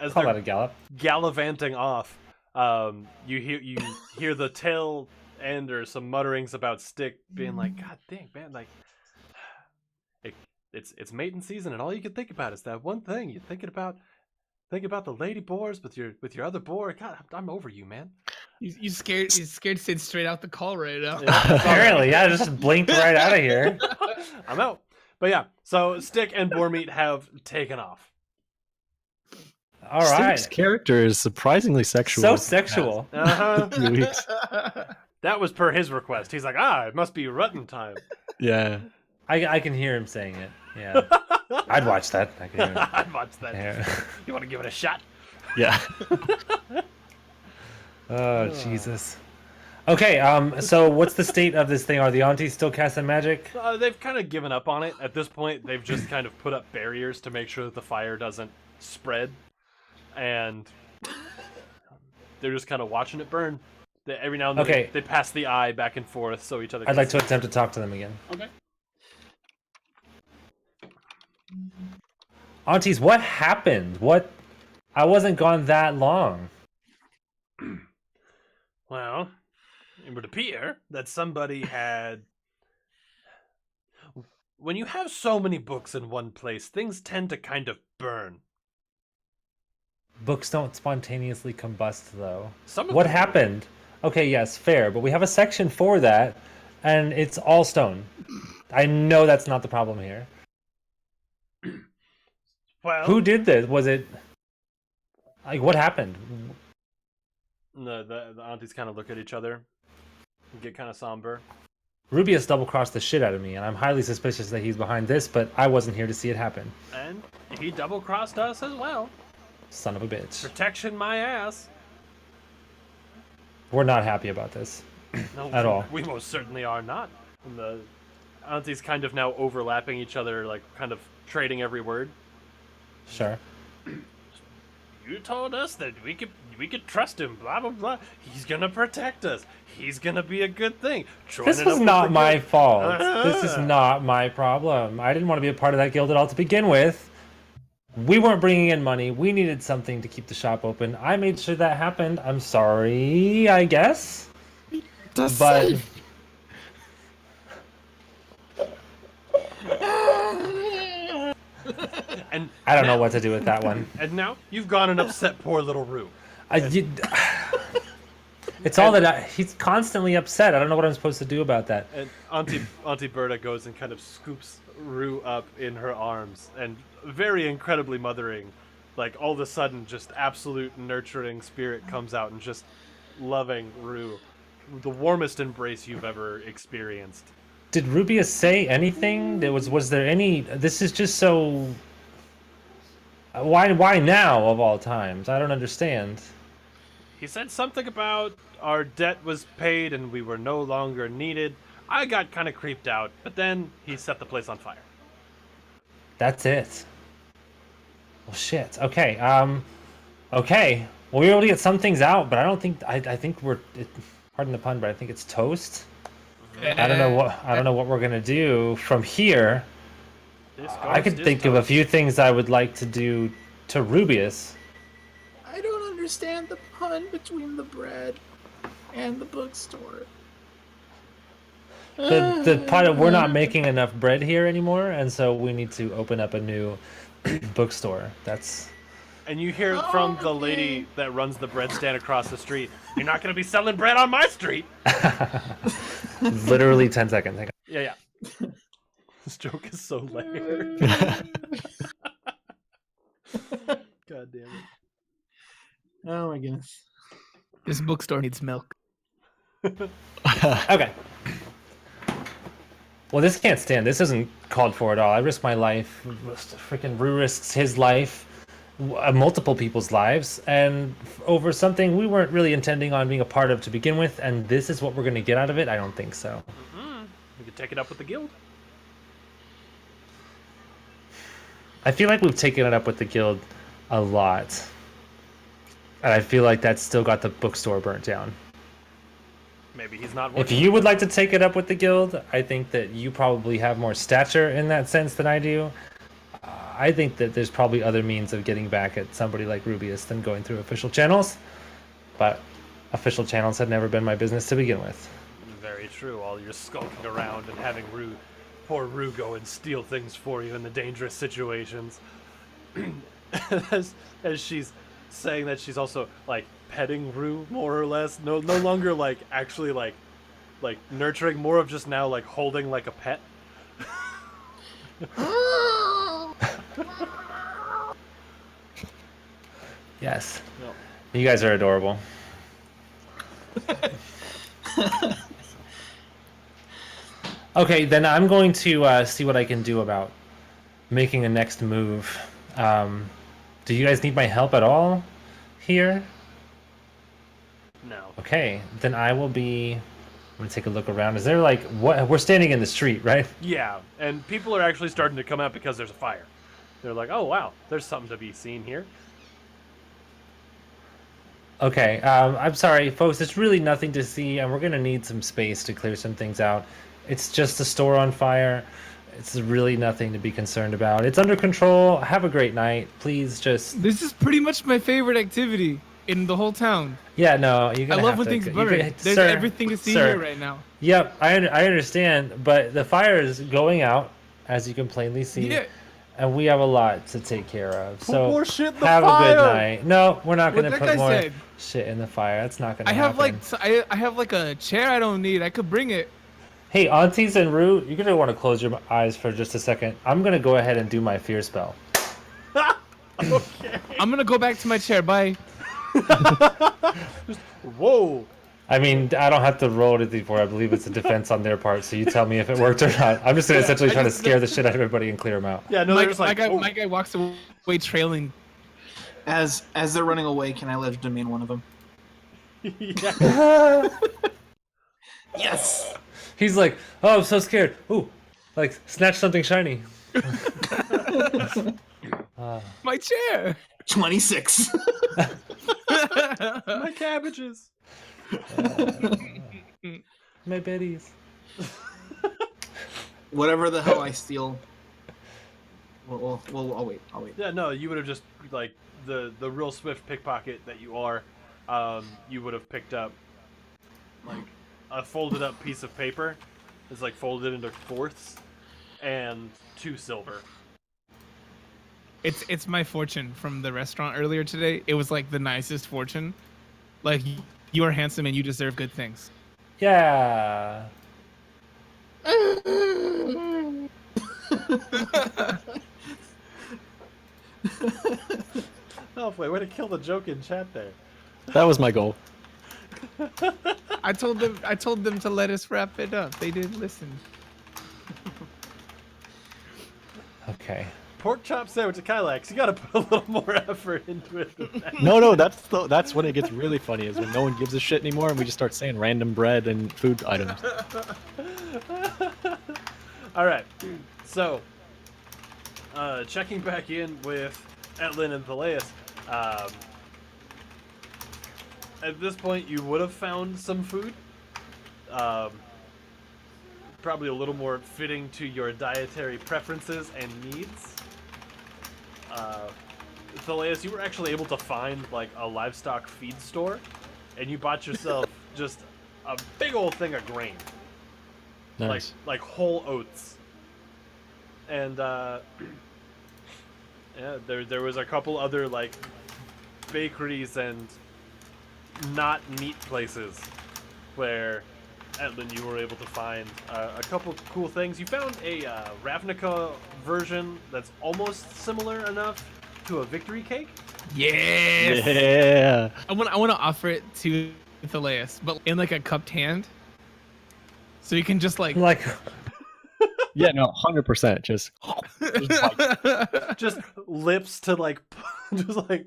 As Call they're that a gallop. gallivanting off, you hear the tail end or some mutterings about Stick being like, God dang, man, like it's mating season, and all you can think about is that one thing. You're thinking about the lady boars with your other boar. God, I'm over you, man. You scared Sid straight out the call right now. Apparently, yeah, just blinked right out of here. I'm out. But yeah, so Stick and Boar Meat have taken off. All right. Stick's character is surprisingly sexual. So sexual. Uh-huh. 3 weeks. That was per his request. He's like, it must be rutting time. Yeah. I can hear him saying it. Yeah. I'd watch that. I can hear him. I'd watch that. Yeah. You want to give it a shot? Yeah. Oh, Jesus. Okay, so what's the state of this thing? Are the aunties still casting magic? They've kind of given up on it. At this point, they've just kind of put up barriers to make sure that the fire doesn't spread. And they're just kind of watching it burn. Every now and then Okay. they pass the eye back and forth so each other can I'd like to see. attempt to talk to them again. Okay. Aunties, what happened? What? I wasn't gone that long. Well, it would appear that somebody had... When you have so many books in one place, things tend to kind of burn. Books don't spontaneously combust, though. Some of What them- happened? Okay, yes, fair, but we have a section for that, and it's all stone. I know that's not the problem here. Well, Who did this? Was it... Like, what happened? The aunties kind of look at each other and get kind of somber. Rubius double-crossed the shit out of me, and I'm highly suspicious that he's behind this, but I wasn't here to see it happen. And he double-crossed us as well. Son of a bitch. Protection my ass. We're not happy about this. No, At all. We most certainly are not. And the aunties kind of now overlapping each other, like kind of trading every word. Sure. You told us that we could trust him. Blah blah blah. He's gonna protect us. He's gonna be a good thing. This was not my fault. This is not my problem. I didn't want to be a part of that guild at all to begin with. We weren't bringing in money. We needed something to keep the shop open. I made sure that happened. I'm sorry, I guess. But And I don't know what to do with that one. And now you've gone and upset poor little Rue. It's all that he's constantly upset. I don't know what I'm supposed to do about that. And Auntie Berta goes and kind of scoops Rue up in her arms and very incredibly mothering. Like all of a sudden, just absolute nurturing spirit comes out and just loving Rue. The warmest embrace you've ever experienced. Did Rubius say anything? Was there any? This is just so. Why now of all times? I don't understand. He said something about our debt was paid and we were no longer needed. I got kind of creeped out, but then he set the place on fire. That's it. Well, shit. Okay. Okay. Well, we were able to get some things out, but I don't think. I think we're. Pardon the pun, but I think it's toast. I don't know what we're gonna do from here. I could think of a few things I would like to do to Rubius. I don't understand the pun between the bread and the bookstore. The part of we're not making enough bread here anymore, and so we need to open up a new bookstore. That's. And you hear from the lady that runs the bread stand across the street, "You're not going to be selling bread on my street." Literally 10 seconds. Hang on. Yeah. This joke is so layered. God damn it. Oh my goodness. This bookstore needs milk. Okay. Well, this can't stand. This isn't called for at all. I risk my life. Freaking Rue risks his life. Multiple people's lives, and over something we weren't really intending on being a part of to begin with, and this is what we're going to get out of it? I don't think so. We could take it up with the guild. I feel like we've taken it up with the guild a lot, and I feel like that's still got the bookstore burnt down. Maybe he's not If you would like to take it up with the guild, I think that you probably have more stature in that sense than I do. I think that there's probably other means of getting back at somebody like Rubius than going through official channels, but official channels had never been my business to begin with. Very true. All you're skulking around and having poor Rue go and steal things for you in the dangerous situations. as she's saying that, she's also like petting Rue more or less. No longer like actually like nurturing, more of just now like holding like a pet. Yes. No. You guys are adorable. Okay, then I'm going to see what I can do about making a next move. Do you guys need my help at all here? No. Okay, then I will be... I'm going to take a look around. Is there like... what? We're standing in the street, right? Yeah, and people are actually starting to come out because there's a fire. They're like, oh wow, there's something to be seen here. Okay, I'm sorry, folks. It's really nothing to see, and we're going to need some space to clear some things out. It's just a store on fire. It's really nothing to be concerned about. It's under control. Have a great night. Please just... This is pretty much my favorite activity in the whole town. Yeah, no, you're I gonna love have when to... things burn. There's Sir, everything to see sir. here right now. Yep, I understand, but the fire is going out, as you can plainly see. Yeah. And we have a lot to take care of. So more shit in the have fire. a good night. No, we're not What going to that put guy more said. shit in the fire. That's not going to I happen. have I have like a chair I don't need. I could bring it. Hey, Aunties and Rue, you're going to want to close your eyes for just a second. I'm going to go ahead and do my fear spell. Okay. I'm gonna go back to my chair. Bye. Whoa. I mean, I don't have to roll anything for it. I believe it's a defense on their part, so you tell me if it worked or not. I'm just gonna essentially try to scare the shit out of everybody and clear them out. Yeah, no, my, they're just like, my guy walks away trailing. As they're running away, can I legerdemain one of them? yeah. Yes. He's like, oh, I'm so scared. Ooh, like snatch something shiny. My chair. 26. My cabbages. My betties. Whatever the hell I steal. Well, I'll wait. Yeah, no, you would have just like the real swift pickpocket that you are. You would have picked up like a folded up piece of paper. It's like folded into fourths, and 2 silver. It's my fortune from the restaurant earlier today. It was like the nicest fortune. Like, you are handsome and you deserve good things. Yeah. Oh, wait, way to kill the joke in chat there. That was my goal. I told them to let us wrap it up. They didn't listen. Okay. Pork chop sandwich at Kylax. You gotta put a little more effort into it than that. No, that's when it gets really funny, is when no one gives a shit anymore and we just start saying random bread and food items. All right, so checking back in with Etlin and Thaleas. At this point, you would have found some food. Probably a little more fitting to your dietary preferences and needs. Thaleas, you were actually able to find like a livestock feed store, and you bought yourself just a big old thing of grain. Nice. Like whole oats. And yeah, there was a couple other like bakeries and not meat places where Etlin you were able to find a couple cool things. You found a Ravnica version that's almost similar enough to a victory cake. Yes. Yeah. I want to offer it to Thaleas, but in like a cupped hand, so you can just like Yeah, no, 100%. Just Just lips to like, just like.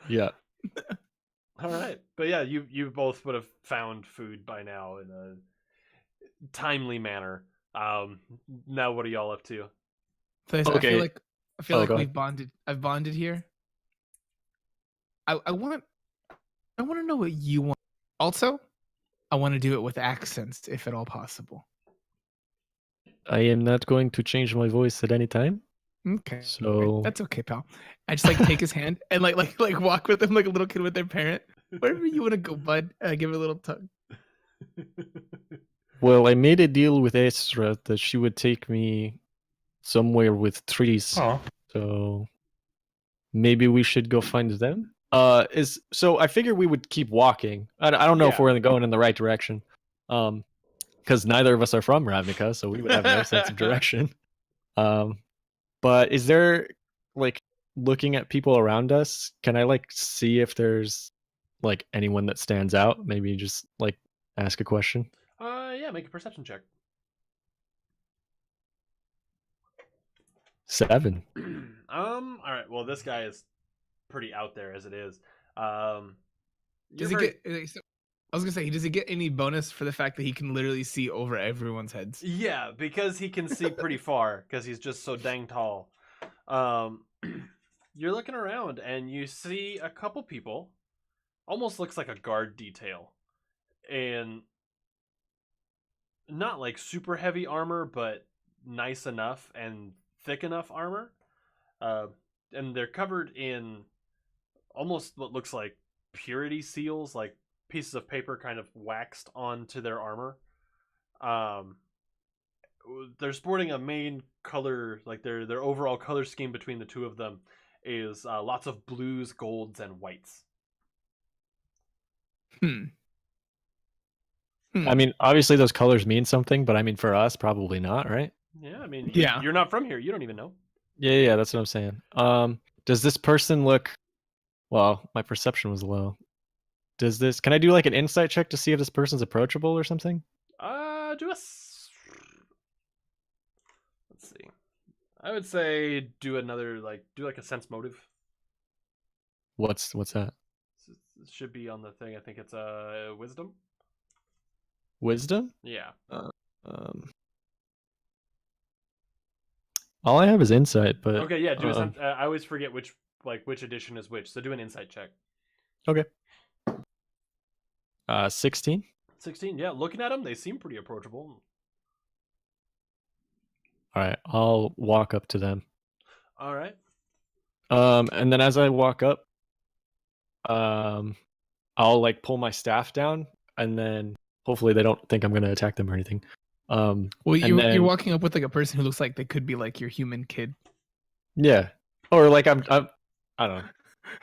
yeah. All right, but yeah, you both would have found food by now in a timely manner. Now what are y'all up to? Thaleas, Okay. I feel like go we've ahead. bonded. I've bonded here. I want to know what you want. Also, I want to do it with accents, if at all possible. I am not going to change my voice at any time. Okay. So That's okay, pal. I just like take his hand and like walk with him like a little kid with their parent. Wherever you want to go, bud. Give it a little tug. well, I made a deal with Estra that she would take me somewhere with trees. Oh. So maybe we should go find them. So I figured we would keep walking. I don't know if Yeah. we're going in the right direction. Because neither of us are from Ravnica, so we would have no sense of direction. But is there, like, looking at people around us, can I like see if there's like anyone that stands out? Maybe just like ask a question. Yeah, make a perception check. 7. All right. Well, this guy is pretty out there as it is. Does he get? I was gonna say, does he get any bonus for the fact that he can literally see over everyone's heads? Yeah, because he can see pretty far because he's just so dang tall. You're looking around and you see a couple people. Almost looks like a guard detail, and not like super heavy armor, but nice enough and thick enough armor. And they're covered in almost what looks like purity seals, like pieces of paper kind of waxed onto their armor. They're sporting a main color, like their overall color scheme between the two of them is lots of blues, golds, and whites. I mean, obviously those colors mean something, but I mean for us, probably not, right? Yeah, I mean, Yeah. you're not from here. You don't even know. Yeah, that's what I'm saying. Does this person look? Well, my perception was low. Does this? Can I do like an insight check to see if this person's approachable or something? Let's see. I would say do another do like a sense motive. What's that? It should be on the thing. I think it's wisdom. Wisdom? Yeah. All I have is insight, but Okay, yeah. Do a I always forget which edition is which. So do an insight check. okay. 16. 16. Yeah. Looking at them, they seem pretty approachable. All right, I'll walk up to them. All right. And then as I walk up, I'll like pull my staff down, and then hopefully they don't think I'm gonna attack them or anything. Well, you're walking up with like a person who looks like they could be like your human kid. Yeah, or like I'm I don't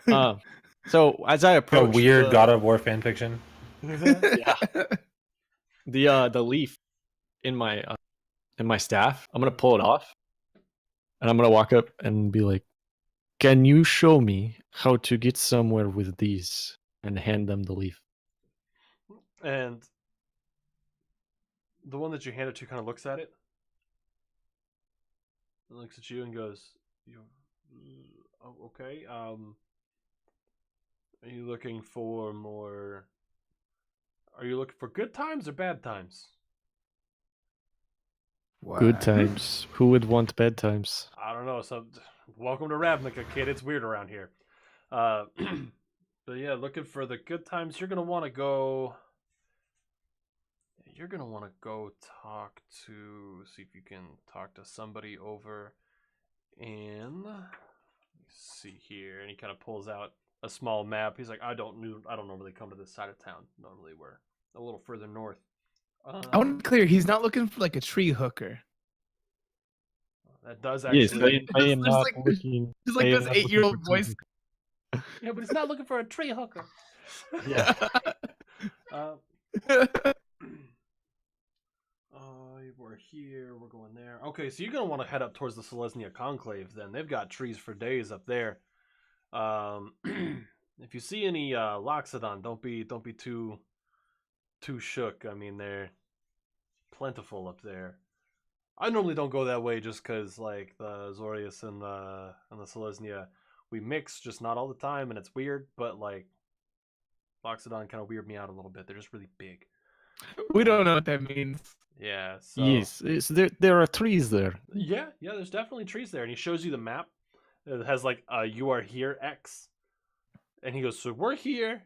know. So as I A approach, weird God of War fan fiction. yeah, the leaf in my staff, I'm gonna pull it off, and I'm gonna walk up and be like, "Can you show me how to get somewhere with these?" And hand them the leaf. And the one that you hand it to kind of looks at it. Looks at you and goes, "Oh, okay. Are you looking for more? Are you looking for good times or bad times?" Good times. Who would want bad times? I don't know. So, welcome to Ravnica, kid. It's weird around here. But yeah, looking for the good times. You're gonna want to go. You're gonna want to go talk to. See if you can talk to somebody over in. Let me see here, and he kind of pulls out a small map. He's like, I don't normally come to this side of town. Normally, we're a little further north. I want to be clear. He's not looking for like a tree hooker. That does actually. Yes, I am There's not like- looking. It's like I am this not 8-year-old looking for voice. something. Yeah, but he's not looking for a tree hooker. Yeah. We're here. We're going there. Okay, so you're gonna want to head up towards the Selesnya Conclave. Then they've got trees for days up there. If you see any Loxodon, don't be too shook. I mean, they're plentiful up there. I normally don't go that way just because like the Zorius and the Selesnya, we mix, just not all the time, and it's weird. But like Loxodon kind of weird me out a little bit. They're just really big. We don't know what that means. Yeah. So, Yes, there are trees there. Yeah. There's definitely trees there, and he shows you the map. It has like "You are here" X, and he goes, "So we're here.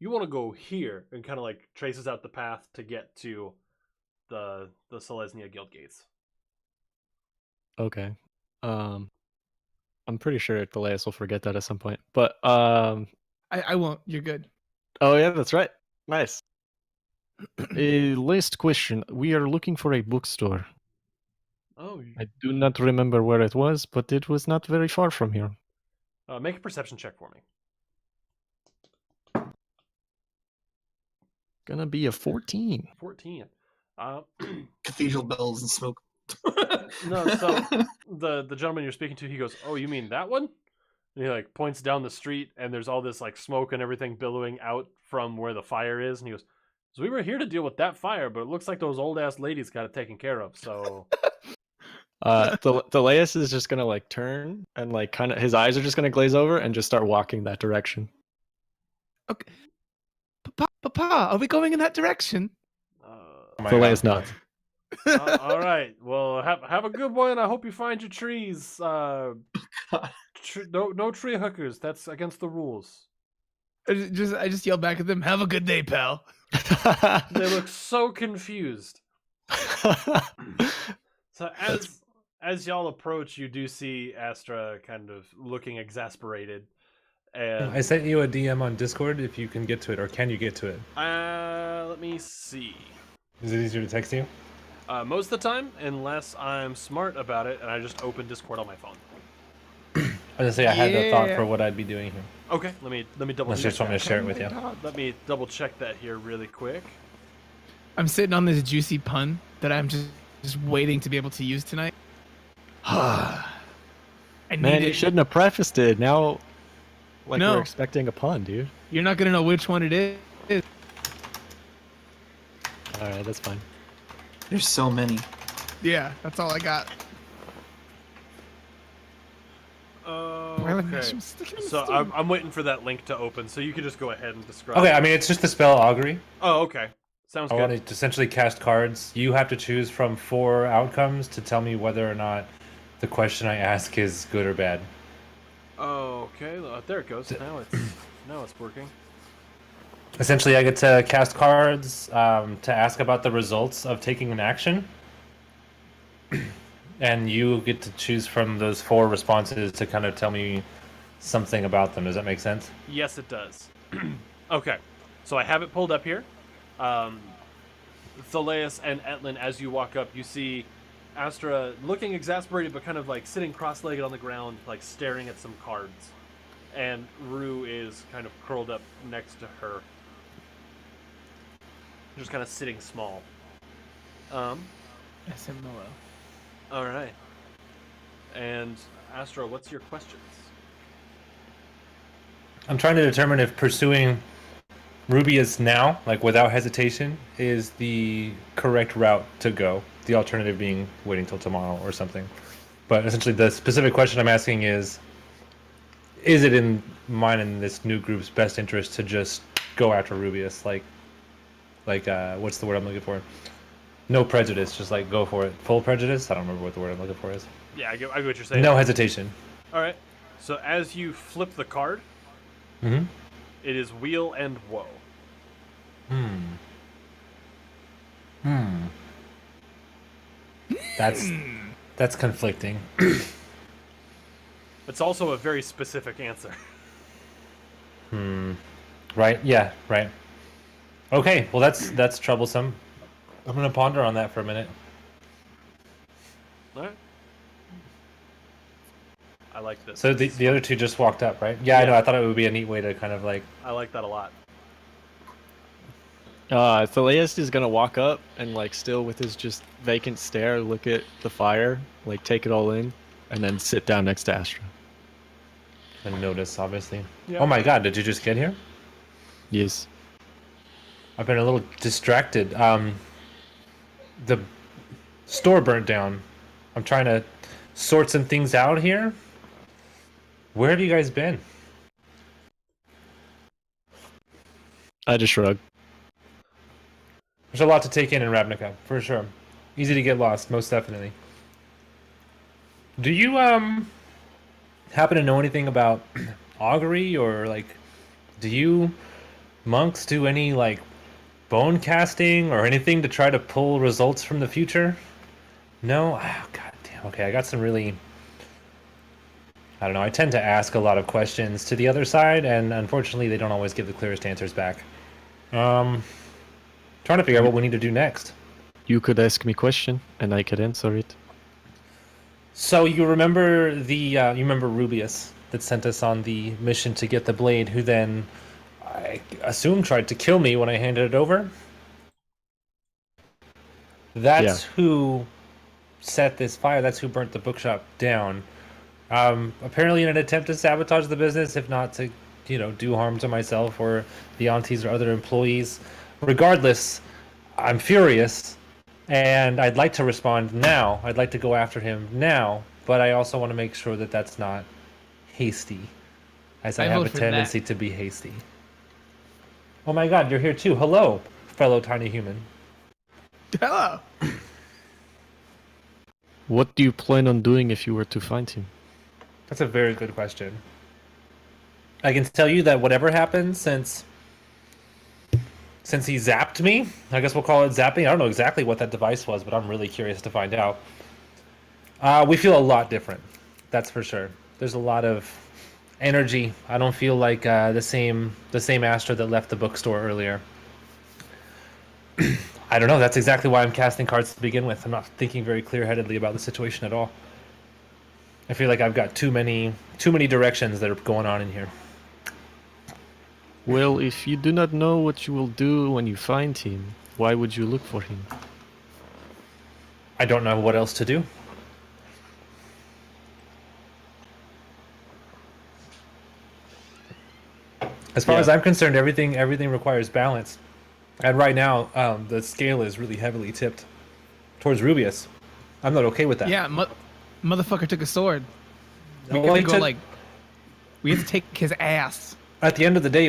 You want to go here," and kind of like traces out the path to get to the Selesnya Guild gates. Okay. I'm pretty sure Thaleas will forget that at some point. But I won't. You're good. oh yeah, that's right. Nice. Last question. We are looking for a bookstore. Oh. I do not remember where it was, but it was not very far from here. Make a perception check for me. Gonna be a 14. 14. Cathedral bells and smoke. No, so the gentleman you're speaking to, he goes, "Oh, you mean that one?" And he like points down the street, and there's all this like smoke and everything billowing out from where the fire is, and he goes, "So we were here to deal with that fire, but it looks like those old ass ladies got it taken care of." So Thaleas is just gonna like turn and like kind of his eyes are just gonna glaze over and just start walking that direction. Okay. Papa, are we going in that direction? Thaleas nods. All right. Well, have a good one. I hope you find your trees. No tree hookers. That's against the rules. I just yell back at them. Have a good day, pal. They look so confused. So as y'all approach, you do see Astra kind of looking exasperated. And I sent you a DM on Discord if you can get to it, or can you get to it? let me see. Is it easier to text you? Most of the time, unless I'm smart about it and I just open Discord on my phone. I was gonna say I had the thought for what I'd be doing here. Okay, let me double Unless you just want me to share it with you. Let me double check that here really quick. I'm sitting on this juicy pun that I'm just waiting to be able to use tonight. I need Man, you it. shouldn't have prefaced it. Now Like No. we're expecting a pun, dude. You're not gonna know which one it is. All right, that's fine. There's so many. Yeah, that's all I got. Okay. So I'm waiting for that link to open, so you can just go ahead and describe. Okay, I mean it's just the spell augury. Oh, okay. Sounds I good. want to essentially cast cards. You have to choose from 4 outcomes to tell me whether or not the question I ask is good or bad. Okay, there it goes. Now it's working. Essentially, I get to cast cards to ask about the results of taking an action. And you get to choose from those 4 responses to kind of tell me something about them. Does that make sense? Yes, it does. Okay, so I have it pulled up here. Thaleus and Etlin, as you walk up, you see Astra looking exasperated, but kind of like sitting cross-legged on the ground, like staring at some cards. And Rue is kind of curled up next to her, just kind of sitting small. SMLO. All right. And Astra, what's your questions? I'm trying to determine if pursuing Rubius now, like without hesitation, is the correct route to go. The alternative being waiting till tomorrow or something. But essentially, the specific question I'm asking is it in mine and this new group's best interest to just go after Rubius? Like, what's the word I'm looking for? No prejudice, just like go for it. Full prejudice? I don't remember what the word I'm looking for is. Yeah, I get what you're saying. No hesitation. All right. So as you flip the card, Mm-hmm. it is wheel and woe. That's conflicting. It's also a very specific answer. Right? Yeah, right. Okay, well that's troublesome. I'm gonna ponder on that for a minute. All right. I like this. So the other 2 just walked up, right? Yeah, I know. I thought it would be a neat way to kind of like. I like that a lot. Thaleus is gonna walk up and like still with his just vacant stare look at the fire, like take it all in, and then sit down next to Astra. And notice, obviously. Yeah. Oh my God! Did you just get here? Yes. I've been a little distracted. The store burnt down. I'm trying to sort some things out here. Where have you guys been? I just shrug. There's a lot to take in Ravnica, for sure. Easy to get lost, most definitely. Do you happen to know anything about augury, or like, do you monks do any like bone casting or anything to try to pull results from the future? No? Oh, God damn. Okay, I got some really... I don't know, I tend to ask a lot of questions to the other side, and unfortunately they don't always give the clearest answers back. Trying to figure out what we need to do next. You could ask me question, and I could answer it. So you remember you remember Rubius that sent us on the mission to get the blade, who then, I assume, tried to kill me when I handed it over? That's who set this fire. That's who burnt the bookshop down. Apparently in an attempt to sabotage the business, if not to, do harm to myself or the aunties or other employees. Regardless, I'm furious, and I'd like to respond now. I'd like to go after him now, but I also want to make sure that that's not hasty, as I have vote a for tendency to be hasty. Oh my God, you're here too. Hello, fellow tiny human. Hello. What do you plan on doing if you were to find him? That's a very good question. I can tell you that whatever happens since he zapped me, I guess we'll call it zapping. I don't know exactly what that device was, but I'm really curious to find out. We feel a lot different. That's for sure. There's a lot of energy. I don't feel like the same Astra that left the bookstore earlier. I don't know. That's exactly why I'm casting cards to begin with. I'm not thinking very clear-headedly about the situation at all. I feel like I've got too many directions that are going on in here. Well, if you do not know what you will do when you find him, why would you look for him? I don't know what else to do. As far Yeah. as I'm concerned, everything requires balance, and right now the scale is really heavily tipped towards Rubius. I'm not okay with that. Yeah, motherfucker took a sword. We Well, have he to go took- like, we have to take his ass. At the end of the day,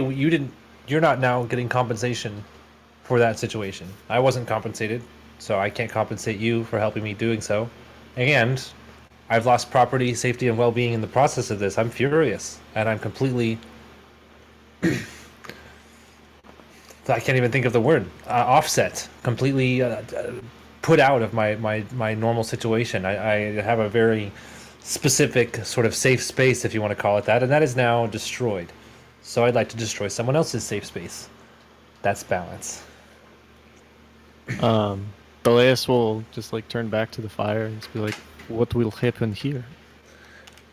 you're not now getting compensation for that situation. I wasn't compensated, so I can't compensate you for helping me doing so. And I've lost property, safety, and well-being in the process of this. I'm furious, and I'm completely I can't even think of the word. Offset, completely put out of my normal situation. I have a very specific sort of safe space, if you want to call it that, and that is now destroyed. So I'd like to destroy someone else's safe space. That's balance. Beleus will just like turn back to the fire and just be like, "What will happen here?"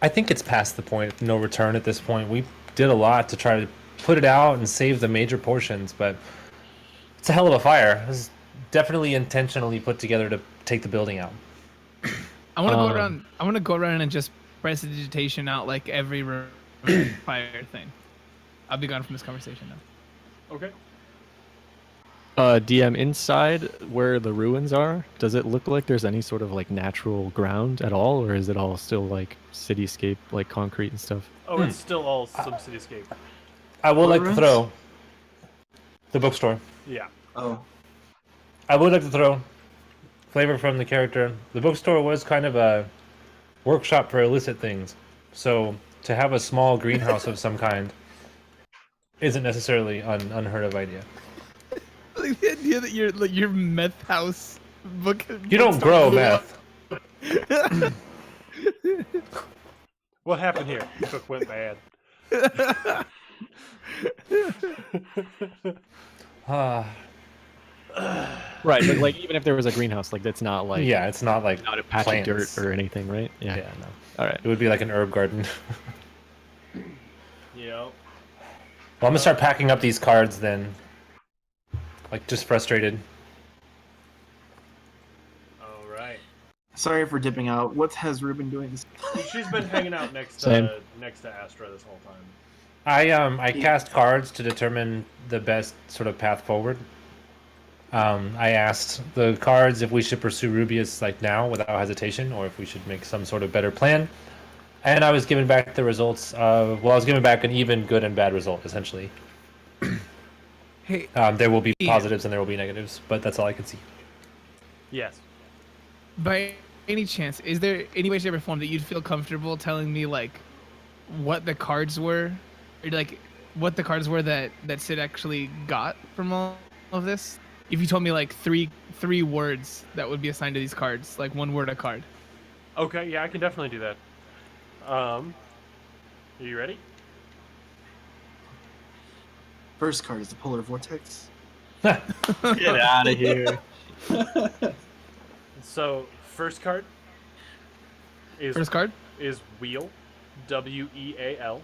I think it's past the point of no return at this point. We did a lot to try to put it out and save the major portions, but it's a hell of a fire. It was definitely intentionally put together to take the building out. I want to go around. I want to go around and just press the digitation out like every fire thing. I'll be gone from this conversation now. Okay. DM, inside where the ruins are, does it look like there's any sort of like natural ground at all, or is it all still like cityscape, like concrete and stuff? Oh, it's still all some cityscape. I would like to Ruins? throw the bookstore. Yeah. Oh, I would like to throw flavor from the character. The bookstore was kind of a workshop for illicit things, so to have a small greenhouse of some kind isn't necessarily an unheard of idea. Like the idea that your meth house book. You don't grow meth. What happened here? Cook went bad. Right, but like even if there was a greenhouse, like that's not like Yeah, it's not like not a patch plants. of dirt or anything, right? Yeah. Yeah, no. All right. It would be like an herb garden. You know. Well, I'm gonna start packing up these cards then. Like, just frustrated. All right. sorry for dipping out. What has Ruben doing? She's been hanging out next Same. to Astra this whole time. I cast cards to determine the best sort of path forward. I asked the cards if we should pursue Rubius like now without hesitation, or if we should make some sort of better plan. And I was given back the results of, well, I was given back an even good and bad result, essentially. Hey, There will be Yeah. positives and there will be negatives, but that's all I can see. Yes. by any chance, is there any way, shape, or form that you'd feel comfortable telling me like what the cards were, or like what the cards were that Sid actually got from all of this? If you told me like three words that would be assigned to these cards, like one word a card. Okay. Yeah, I can definitely do that. Are you ready? First card is the polar vortex. Get out of here. So first card is First card. wheel, WEAL.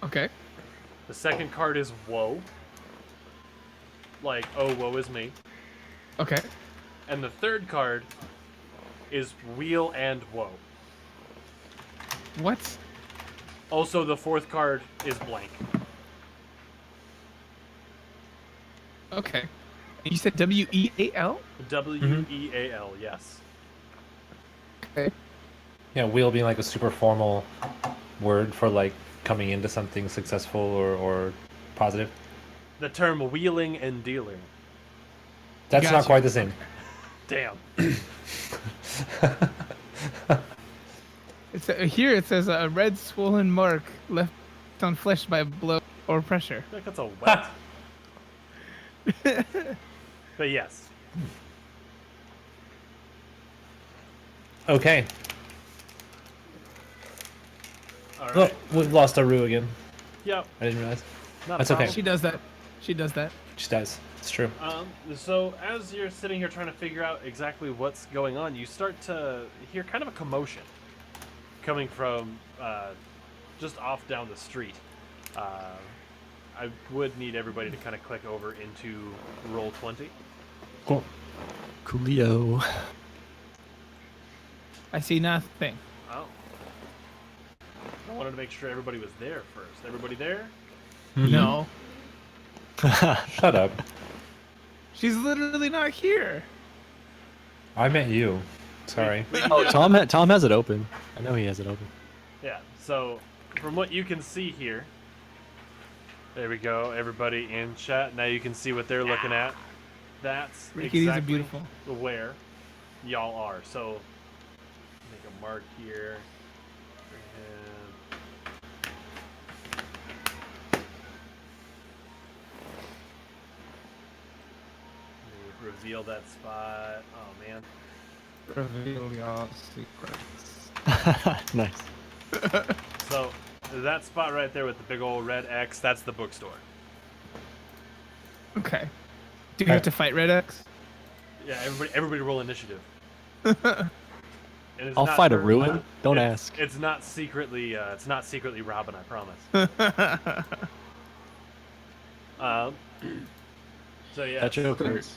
Okay. The second card is woe, like oh woe is me. Okay. And the third card is wheel and woe. What? Also, the fourth card is blank. Okay. You said WEAL? WEAL, yes. Okay. Yeah, wheel being like a super formal word for like coming into something successful or positive. The term wheeling and dealing. That's not Gotcha. quite the same. Damn. It's here. It says a red swollen mark left on flesh by blow or pressure. I think that's a wet. But yes. Okay. All Oh, right. we've lost our Rue again. Yep. I didn't realize. Not a That's okay. problem. She does that. She does that. She does. It's true. So as you're sitting here trying to figure out exactly what's going on, you start to hear kind of a commotion coming from just off down the street. I would need everybody to kind of click over into roll 20. Cool. Coolio. I see nothing. Oh. I wanted to make sure everybody was there first. Everybody there? No. Shut up. She's literally not here. I meant you. Sorry. Oh, Tom has it open. I know he has it open. Yeah, so from what you can see here, there we go, everybody in chat. Now you can see what they're looking at. That's Ricky, these are exactly beautiful. where y'all are. So make a mark here. Reveal that spot. Oh man. Reveal your secrets. Nice. So that spot right there with the big old red X, that's the bookstore. Okay. Do you have to fight Red X? Yeah, everybody roll initiative. And it's I'll not fight a for- ruin. Don't it's- ask. It's not secretly Robin, I promise. So yeah. That joke hurt.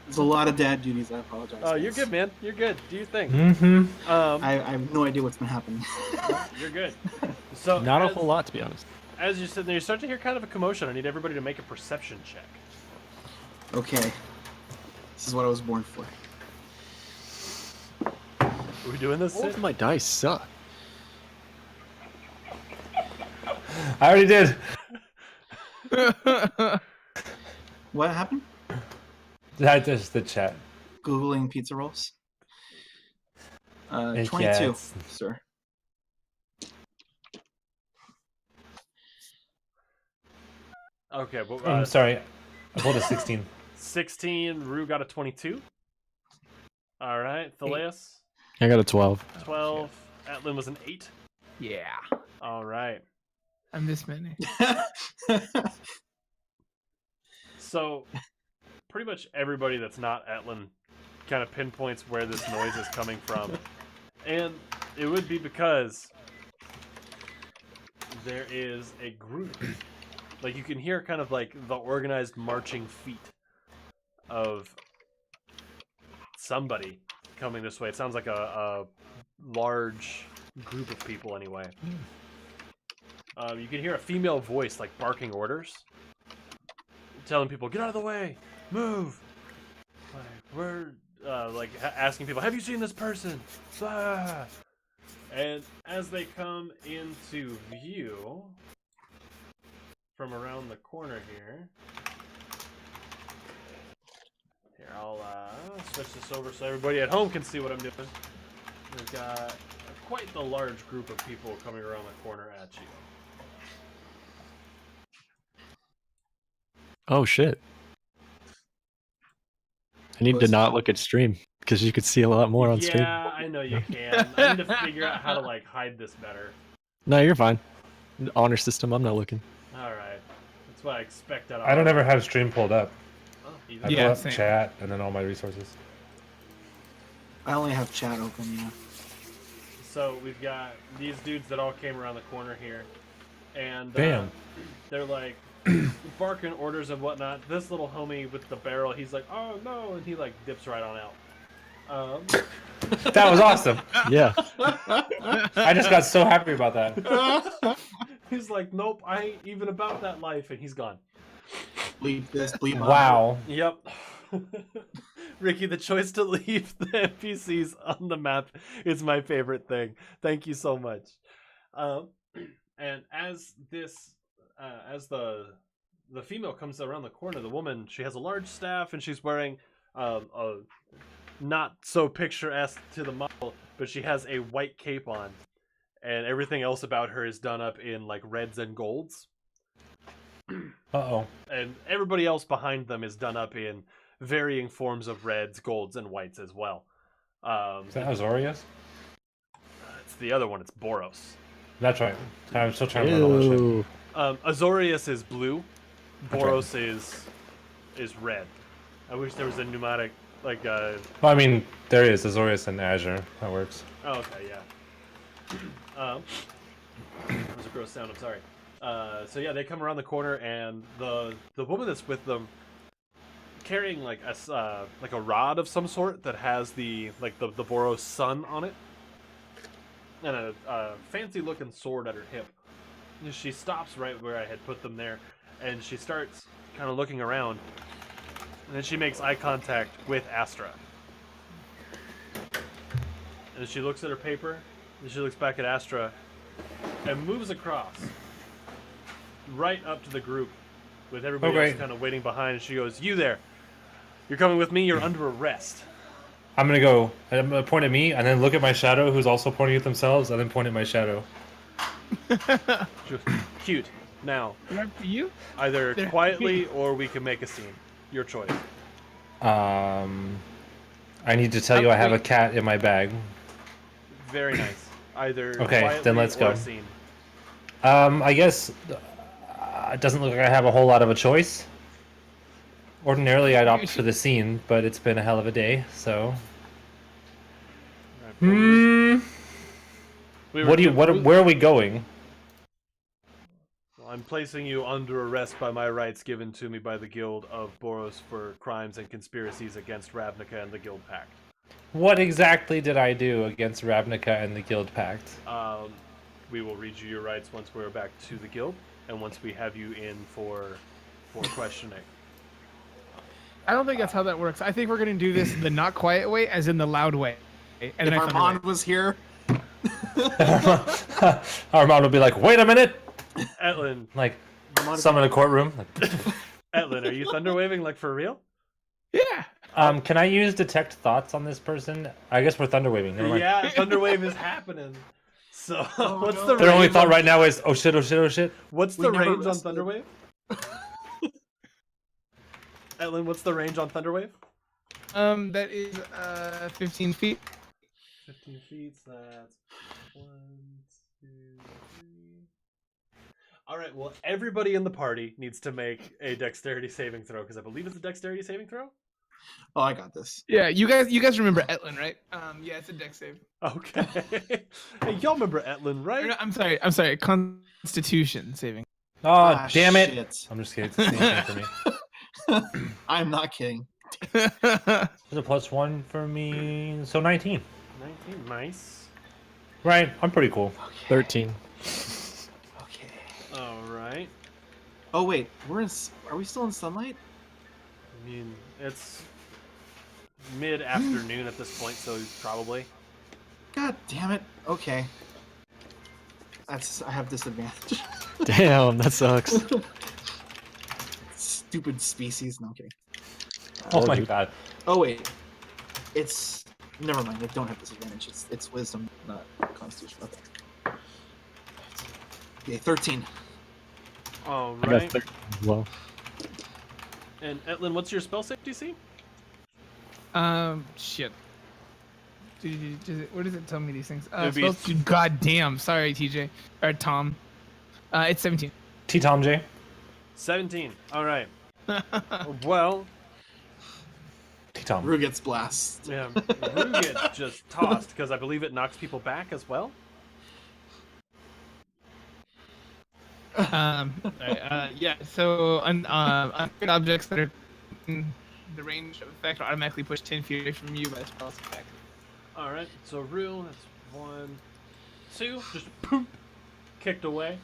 There's a lot of dad duties. I apologize. Oh, you're guys. good, man. You're good. Do your thing. Mm-hmm. I have no idea what's been happening. You're good. So Not a as- whole lot, to be honest. As you're sitting there, you start to hear kind of a commotion. I need everybody to make a perception check. Okay. This is what I was born for. Are we doing this? Both Sid? of my dice suck. I already did. What happened? That just the chat. Googling pizza rolls. Yeah, 22, it's- sir. Okay, well, I'm sorry. I pulled a 16. 16. Rue got a 22. All right, Thaleus, I got a 12. 12. Atlin was an 8. Yeah. All right. I'm this many. So, pretty much everybody that's not Atlin kind of pinpoints where this noise is coming from. And it would be because there is a group. Like, you can hear kind of like the organized marching feet of somebody coming this way. It sounds like a large group of people anyway. You can hear a female voice like barking orders, telling people, "Get out of the way, move." Like, we're asking people, "Have you seen this person?" Ah. And as they come into view from around the corner here, I'll switch this over so everybody at home can see what I'm doing. We've got quite the large group of people coming around the corner at you. Oh, shit. I need to not look at stream because you could see a lot more on stream. Yeah, I know you can. I need to figure out how to like hide this better. No, you're fine. Honor system, I'm not looking. All right, that's what I expect out of. I don't ever have stream pulled up. Oh, I even- Yeah, pull up same. chat and then all my resources. I only have chat open, yeah. So we've got these dudes that all came around the corner here, and Bam. they're like barking orders and whatnot. This little homie with the barrel, he's like, "Oh no!" and he like dips right on out. That was awesome. Yeah. I just got so happy about that. He's like, "Nope, I ain't even about that life," and he's gone. Bleep this, bleep that. Wow. Yep. Ricky, the choice to leave the NPCs on the map is my favorite thing. Thank you so much. And as this, as the female comes around the corner, the woman, she has a large staff and she's wearing a not so picturesque to the model, but she has a white cape on, and everything else about her is done up in like reds and golds. Uh-oh. And everybody else behind them is done up in varying forms of reds, golds, and whites as well. Is that Azorius? It's the other one. It's Boros. That's right. I'm still trying to learn all that shit. Ew. Azorius is blue. Okay. Boros is red. I wish there was a pneumatic like. Well, I mean, there is Azorius and Azure. That works. Oh, okay, yeah. That was a gross sound. I'm sorry. So yeah, they come around the corner, and the woman that's with them, carrying like a rod of some sort that has the Boros sun on it, and a fancy looking sword at her hip. She stops right where I had put them there, and she starts kind of looking around, and then she makes eye contact with Astra. And she looks at her paper, and she looks back at Astra, and moves across, right up to the group, with everybody else kind of waiting behind, and she goes, "You there, you're coming with me, you're under arrest." I'm going to point at me, and then look at my shadow, who's also pointing at themselves, and then point at my shadow. Cute. Now, For you? either They're quietly or we can make a scene. Your choice. I need to tell you I have a cat in my bag. Very nice. Either Okay, quietly then let's or go. a scene. I guess it doesn't look like I have a whole lot of a choice. Ordinarily, I'd opt for the scene, but it's been a hell of a day, so... Alright, Where are we going? Well, I'm placing you under arrest by my rights given to me by the Guild of Boros for crimes and conspiracies against Ravnica and the Guild Pact. What exactly did I do against Ravnica and the Guild Pact? We will read you your rights once we're back to the Guild, and once we have you in for questioning. I don't think that's how that works. I think we're gonna do this the not quiet way, as in the loud way. And If then Armand was here, Armand will be like, wait a minute! Etlin, Like, summon a courtroom. Like, Etlin, are you thunder waving like for real? Yeah. can I use detect thoughts on this person? I guess we're thunder waving. Never mind. Yeah, thunderwave is happening. So, what's no. the Their only range thought on- right now is, oh shit, oh shit, oh shit. What's We the never range on rested. thunderwave? Etlin, what's the range on thunderwave? That is 15 feet. 15 feet, so that's 1, 2, 3. Alright, well, everybody in the party needs to make a dexterity saving throw, because I believe it's a dexterity saving throw? oh, I got this. Yeah, you guys remember Etlin, right? Yeah, it's a dex save. Okay. Hey, y'all remember Etlin, Or right? no, I'm sorry, Constitution saving. Oh, damn it. Shit. I'm just kidding. It's the same thing for me. I'm not kidding. There's a +1 for me. So 19. 19, nice. Right, I'm pretty cool. 13. Okay. Alright. Oh wait, are we still in sunlight? I mean, it's mid-afternoon at this point, so probably. God damn it. Okay. I have disadvantage. Damn, that sucks. Stupid species. No, I'm kidding. Oh my god. Oh wait, it's never mind. I don't have disadvantage. It's wisdom, not constitution. Okay. Okay, 13. I got Alright. 13 as well. And Etlin, what's your spell save DC? Shit. Where does it tell me these things? It'd be- Spells to goddamn. Sorry, TJ or Tom. It's 17. T. Tom J. 17. Alright. Well, T. Tom. Rue gets blast. yeah, Rue gets just tossed, because I believe it knocks people back as well. Yeah. So unfit objects that are in the range of effect are automatically pushed 10 feet away from you by the spell's effect. Alright, so Rue, that's 1, 2, just poop, kicked away.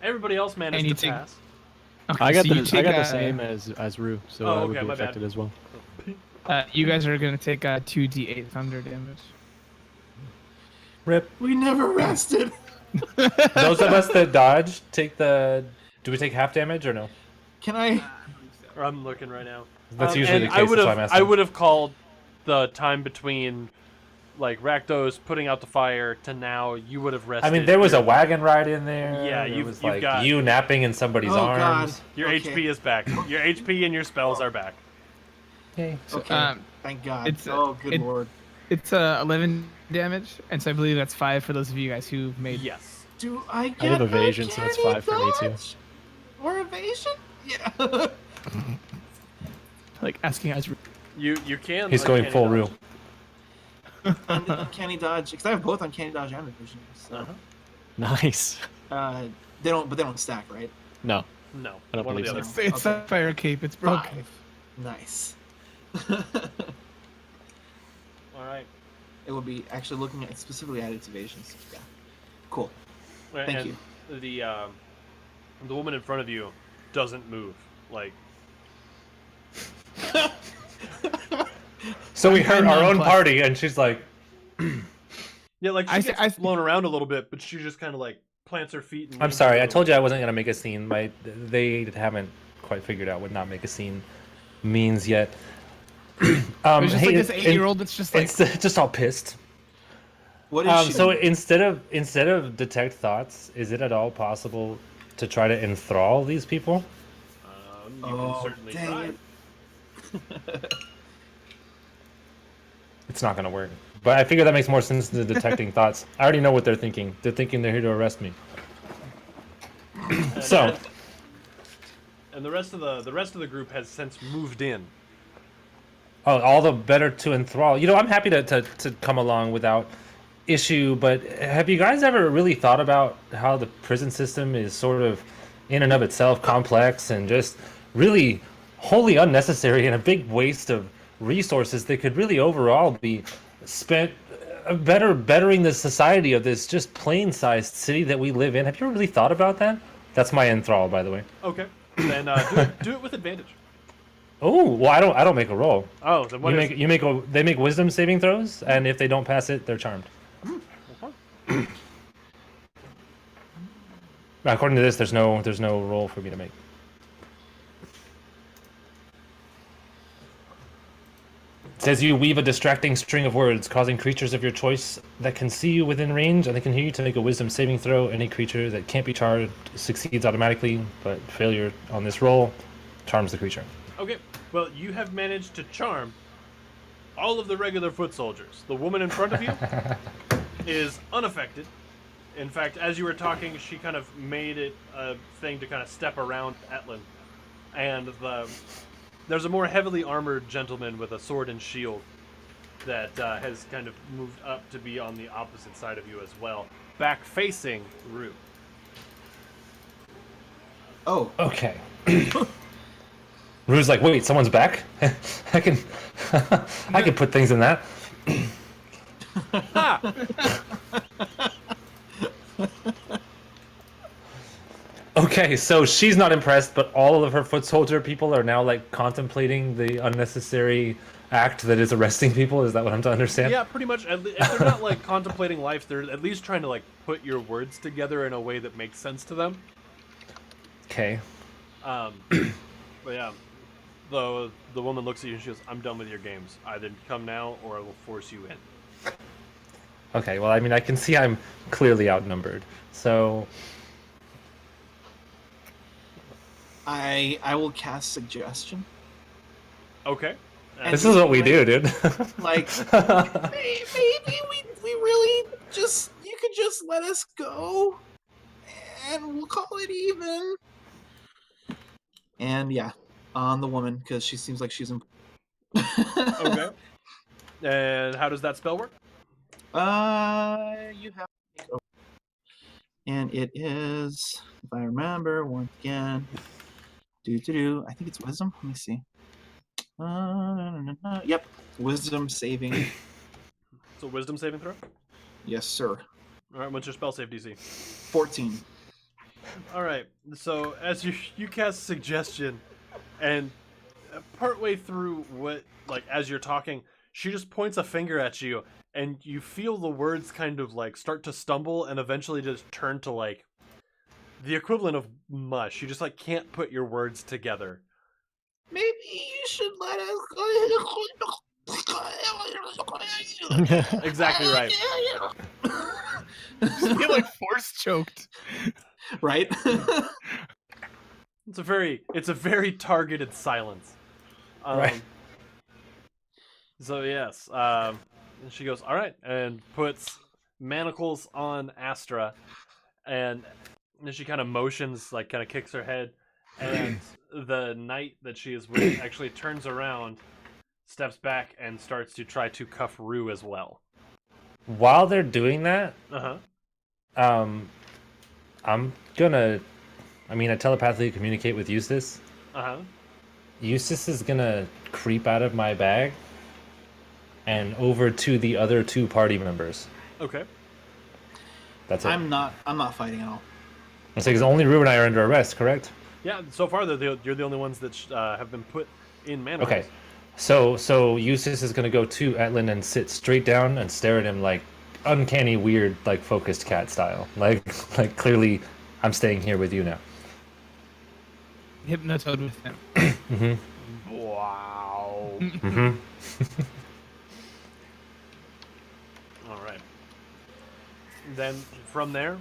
Everybody else managed And you to take- pass. Okay, I got so you the take, the same as Rue, so Oh, I would okay, be my bad. affected as well. You guys are gonna take 2d8 thunder damage. Rip. We never rested. Those of us that dodge take the... Do we take half damage or no? Can I? Or I'm looking right now. That's usually and the case, that's why I'm asking. I would have called the time between, like, Rakdos putting out the fire to now. You would have rested. I mean, there was a wagon ride in there. Yeah, there you've was like got- you napping in somebody's Oh, God. arms. Your Okay. HP is back. Your HP and your spells are back. Yay. Okay. Thank God. it's, oh, good it- lord. It's 11 damage, and so I believe that's 5 for those of you guys who made. Yes. Do I get I have a evasion, so that's candy 5 for me too. dodge? Or evasion? Yeah. Like asking us. You can. He's going uncanny full dodge. Rue. Uncanny dodge, because I have both uncanny dodge and evasion. So, Uh-huh. Nice. they don't stack, right? No. No, I don't one or believe the so. other. It's Okay. a fire cape. It's broken. 5. Nice. All right. It would be actually looking at specifically at its evasions. Yeah. Cool. And Thank you. The The woman in front of you doesn't move. Like, So we heard I'm our own nonplussed. party, and she's like, yeah, like she I gets see- blown around a little bit, but she just kind of like plants her feet. And "I'm leans sorry, over I the told you I window. wasn't gonna make a scene. They haven't quite figured out what not make a scene means yet." There's just hey, like this it- 8-year-old that's just like, it's just all pissed. What is she? So instead of detect thoughts, is it at all possible to try to enthrall these people? You Oh, can certainly dang try. it. It's not gonna work. But I figure that makes more sense than detecting thoughts. I already know what they're thinking. They're thinking they're here to arrest me. And So, and the rest of the group has since moved in. oh, all the better to enthrall. You know, I'm happy to come along without issue, but have you guys ever really thought about how the prison system is sort of in and of itself complex and just really wholly unnecessary and a big waste of resources that could really overall be spent bettering the society of this just plain-sized city that we live in? Have you ever really thought about that? That's my enthrall, by the way. Okay, then do it with advantage. Oh, well, I don't make a roll. Oh, then what is? They make wisdom saving throws, and if they don't pass it, they're charmed. According to this, there's no roll for me to make. It says you weave a distracting string of words, causing creatures of your choice that can see you within range and they can hear you to make a wisdom saving throw. Any creature that can't be charmed succeeds automatically, but failure on this roll charms the creature. Okay, well, you have managed to charm all of the regular foot soldiers. The woman in front of you is unaffected. In fact, as you were talking, she kind of made it a thing to kind of step around Etlin. And there's a more heavily armored gentleman with a sword and shield that has kind of moved up to be on the opposite side of you as well, back facing Rue. Oh, Okay. Rue's like, wait, someone's back? I can I can put things in that. Okay, so she's not impressed, but all of her foot soldier people are now like contemplating the unnecessary act that is arresting people. Is that what I'm to understand? Yeah, pretty much. If they're not like contemplating life, they're at least trying to like put your words together in a way that makes sense to them. Okay. But yeah, the woman looks at you and she goes, "I'm done with your games. Either come now or I will force you in." Okay, well, I mean, I can see I'm clearly outnumbered. So, I will cast suggestion. Okay. this is what we do, dude. Like, maybe we really just, you could just let us go, and we'll call it even. And yeah, on the woman, because she seems like she's Okay. And how does that spell work? You have to take over. And it is, if I remember, once again, I think it's wisdom. Let me see. Yep, wisdom saving. So wisdom saving throw. Yes, sir. All right. What's your spell save DC? 14. All right. So as you cast suggestion, and partway through as you're talking, she just points a finger at you, and you feel the words kind of like start to stumble, and eventually just turn to like the equivalent of mush. You just like can't put your words together. Maybe you should let us go. Exactly right. you're like force choked. Right? It's a very targeted silence. Right. So yes, and she goes, all right, and puts manacles on Astra, and then she kind of motions, like kind of kicks her head, and the knight that she is with actually turns around, steps back, and starts to try to cuff Rue as well. While they're doing that, Uh-huh. I'm gonna, I telepathically communicate with Eustace. Uh-huh. Eustace is gonna creep out of my bag and over to the other two party members. Okay. That's it. I'm not fighting at all. I say because only Rue and I are under arrest, correct? Yeah, so far you're the only ones that have been put in manacles. Okay. So Eustace is gonna go to Etlin and sit straight down and stare at him like uncanny, weird, like focused cat style. Like clearly, I'm staying here with you now. Hypnotoad with him. Wow. Mm-hmm. All right. Then from there,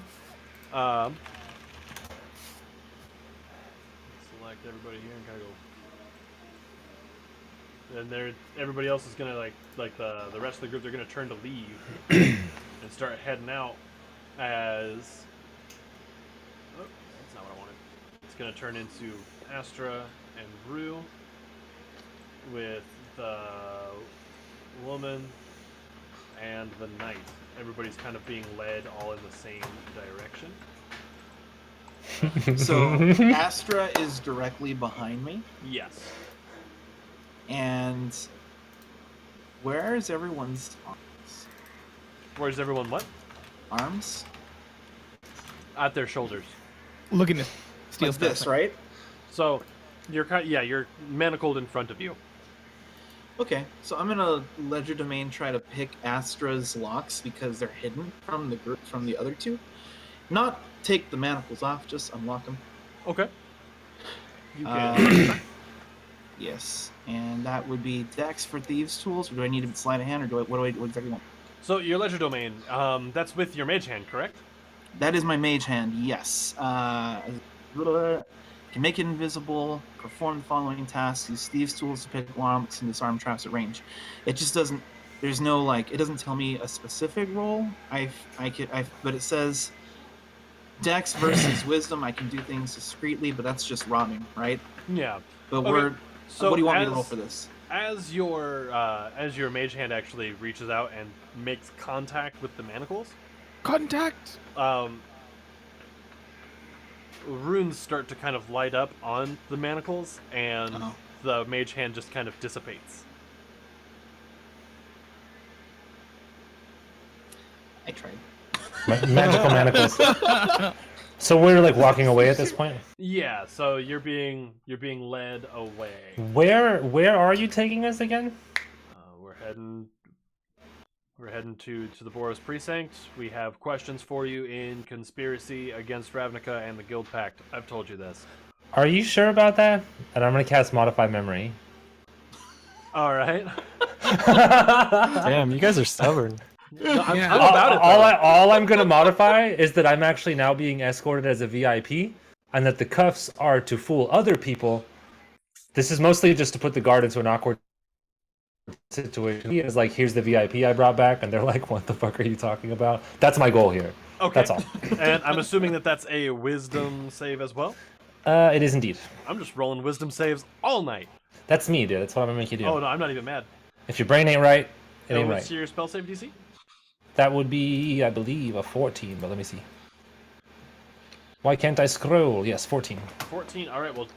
select everybody here and kind of go. And everybody else is gonna like the rest of the group. They're gonna turn to leave and start heading out. As that's not what I wanted. It's gonna turn into Astra and Rue with the woman and the knight. Everybody's kind of being led all in the same direction. So Astra is directly behind me, Yes. and where is everyone's arms? Where's everyone? What? Arms? At their shoulders. Looking to steal Like stuff. this, right? So you're you're manacled in front of you. Okay, so I'm gonna Ledger Domain try to pick Astra's locks because they're hidden from the group from the other two. Not take the manacles off, just unlock them. Okay. You can. Yes, and that would be Dex for Thieves Tools. Or do I need to slide a hand, or what exactly want? So your ledger domain, that's with your mage hand, correct? That is my mage hand. Yes. Can make it invisible. Perform the following tasks. Use Thieves Tools to pick locks and disarm traps at range. It just doesn't. There's no like. It doesn't tell me a specific role. But it says Dex versus Wisdom. I can do things discreetly, but that's just robbing, right? Yeah. But Okay, so what do you want me to roll for this? As your mage hand actually reaches out and makes contact with the manacles, Contact. runes start to kind of light up on the manacles, and Oh. the mage hand just kind of dissipates. I tried. Magical manacles. So we're like walking away at this point. Yeah, so you're being led away. Where are you taking us again? We're heading to the Boros precinct. We have questions for you in conspiracy against Ravnica and the Guild Pact. I've told you this. Are you sure about that? And I'm gonna cast Modify Memory. All right. Damn, you guys are stubborn. No, I'm Yeah. about it. all, though. all I'm gonna modify is that I'm actually now being escorted as a VIP, and that the cuffs are to fool other people. This is mostly just to put the guard into an awkward situation. He is like, here's the VIP I brought back, and they're like, what the fuck are you talking about? That's my goal here. Okay. That's all. And I'm assuming that that's a wisdom save as well. It is indeed. I'm just rolling wisdom saves all night. That's me, dude. That's what I'm gonna make you do. Oh no, I'm not even mad. If your brain ain't right, it ain't What's right. your spell save DC? That would be, I believe, a 14, but let me see. Why can't I scroll? Yes, 14. 14. All right. Well,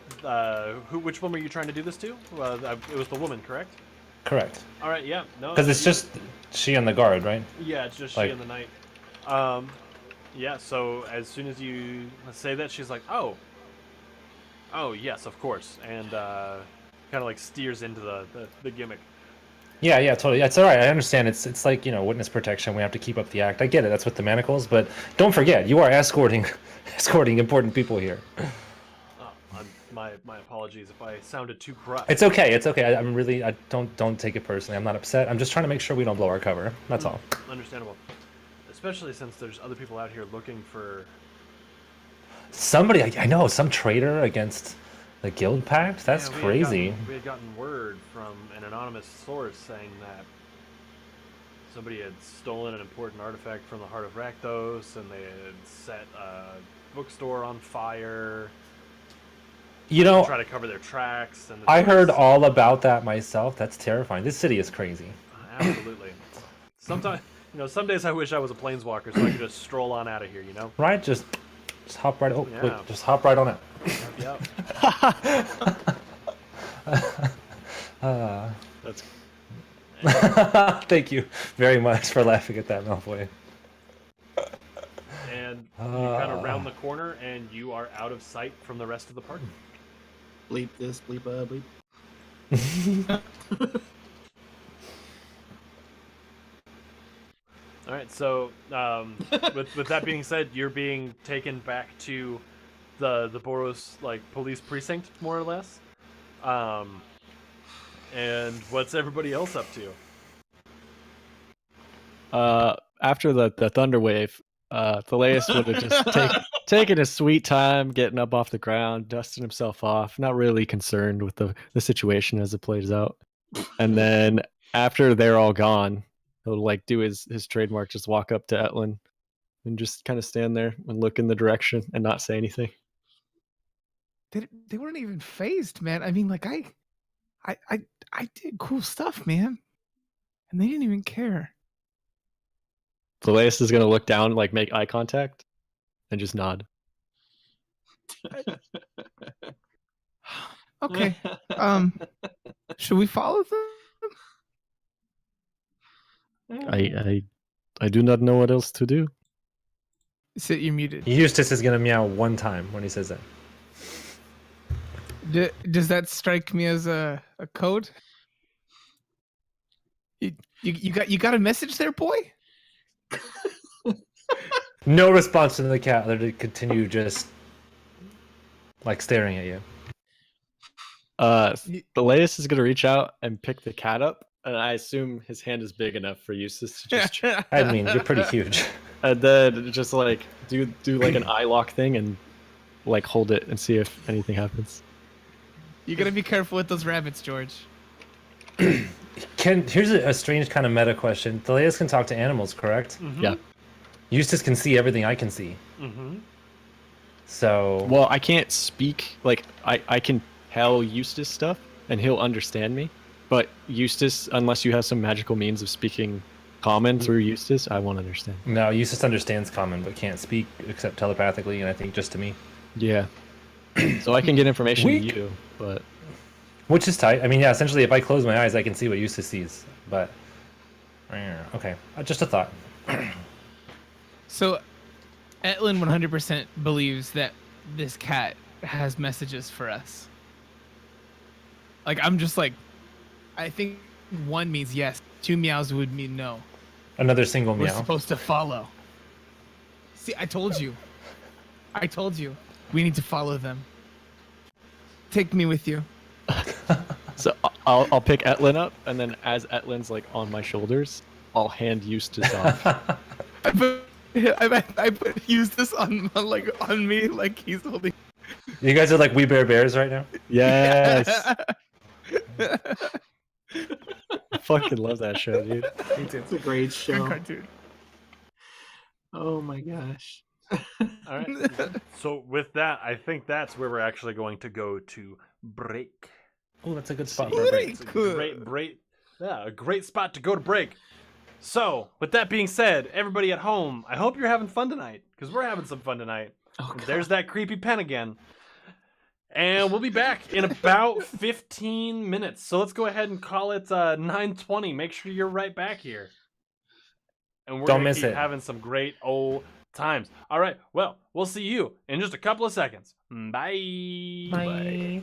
which one were you trying to do this to? It was the woman, correct? Correct. All right. Yeah. No. Because it's just she and the guard, right? Yeah, it's just like- she and the knight. Yeah. So as soon as you say that, she's like, "Oh, yes, of course," and kind of like steers into the gimmick. Yeah, totally. It's all right. I understand. It's like, witness protection. We have to keep up the act. I get it. That's with the manacles, but don't forget, you are escorting important people here. Oh, my apologies if I sounded too corrupt. It's okay. It's okay. I don't take it personally. I'm not upset. I'm just trying to make sure we don't blow our cover. That's all. Understandable, especially since there's other people out here looking for. Somebody, I know, some traitor against the Guild Pact? That's Yeah, crazy. We had gotten word from an anonymous source saying that somebody had stolen an important artifact from the heart of Rakdos, and they had set a bookstore on fire to try to cover their tracks. And I heard all about that myself. That's terrifying. This city is crazy. Absolutely. Sometimes, some days I wish I was a planeswalker so I could just stroll on out of here. Right? Just hop right. Oh, Yeah. wait, just hop right on it. Yep. That's Thank you very much for laughing at that, Malfoy. and you kind of round the corner, and you are out of sight from the rest of the party. Bleep this, bleep bleep. All right, so with that being said, you're being taken back to the Boros like police precinct, more or less. And what's everybody else up to? After the thunder wave, Thelaeus would have just taken his sweet time getting up off the ground, dusting himself off, not really concerned with the situation as it plays out. And then after they're all gone, he'll like do his trademark, just walk up to Etlin and just kind of stand there and look in the direction and not say anything. They weren't even phased, man. I mean, like I did cool stuff, man, and they didn't even care. Thelaeus is gonna look down, like make eye contact, and just nod. Okay. Should we follow them? I do not know what else to do. Sit, you're muted. Eustace is gonna meow one time when he says that. Does that strike me as a code? You got a message there, boy? No response to the cat. They continue just like staring at you. Thelaeus is gonna reach out and pick the cat up, and I assume his hand is big enough for Eustace to just. I mean, you're pretty huge. And then just like do like an eye lock thing and like hold it and see if anything happens. You gotta be careful with those rabbits, George. Here's a strange kind of meta question. Thelaeus can talk to animals, correct? Mm-hmm. Yeah. Eustace can see everything I can see. Mm-hmm. So Well, I can't speak. Like I can tell Eustace stuff and he'll understand me. But Eustace, unless you have some magical means of speaking common through Eustace, I won't understand. no, Eustace understands common but can't speak except telepathically, and I think just to me. Yeah. So I can get information Weak. to you, but Which is tight. I mean, yeah, essentially, if I close my eyes, I can see what Eustace sees. But okay, just a thought. So, Etlin 100% believes that this cat has messages for us. Like, I'm just like, I think 1 means yes, 2 meows would mean no. Another single We're meow. supposed to follow. See, I told you. We need to follow them. Take me with you. so I'll pick Etlin up, and then as Etlin's like on my shoulders, I'll hand Eustace off. I put Eustace on me like he's holding. You guys are like We Bear Bears right now. Yes. I fucking love that show, dude. It's a great show. Cartoon. Oh my gosh. All right. So with that, I think that's where we're actually going to go to break. Oh, that's a good spot for a break. It's a great spot to go to break. So, with that being said, everybody at home, I hope you're having fun tonight, because we're having some fun tonight. Oh, God. There's that creepy pen again. And we'll be back in about 15 minutes. So let's go ahead and call it 9:20. Make sure you're right back here. And we're Don't gonna miss keep it. having some great old times. All right. Well, we'll see you in just a couple of seconds. Bye. Bye.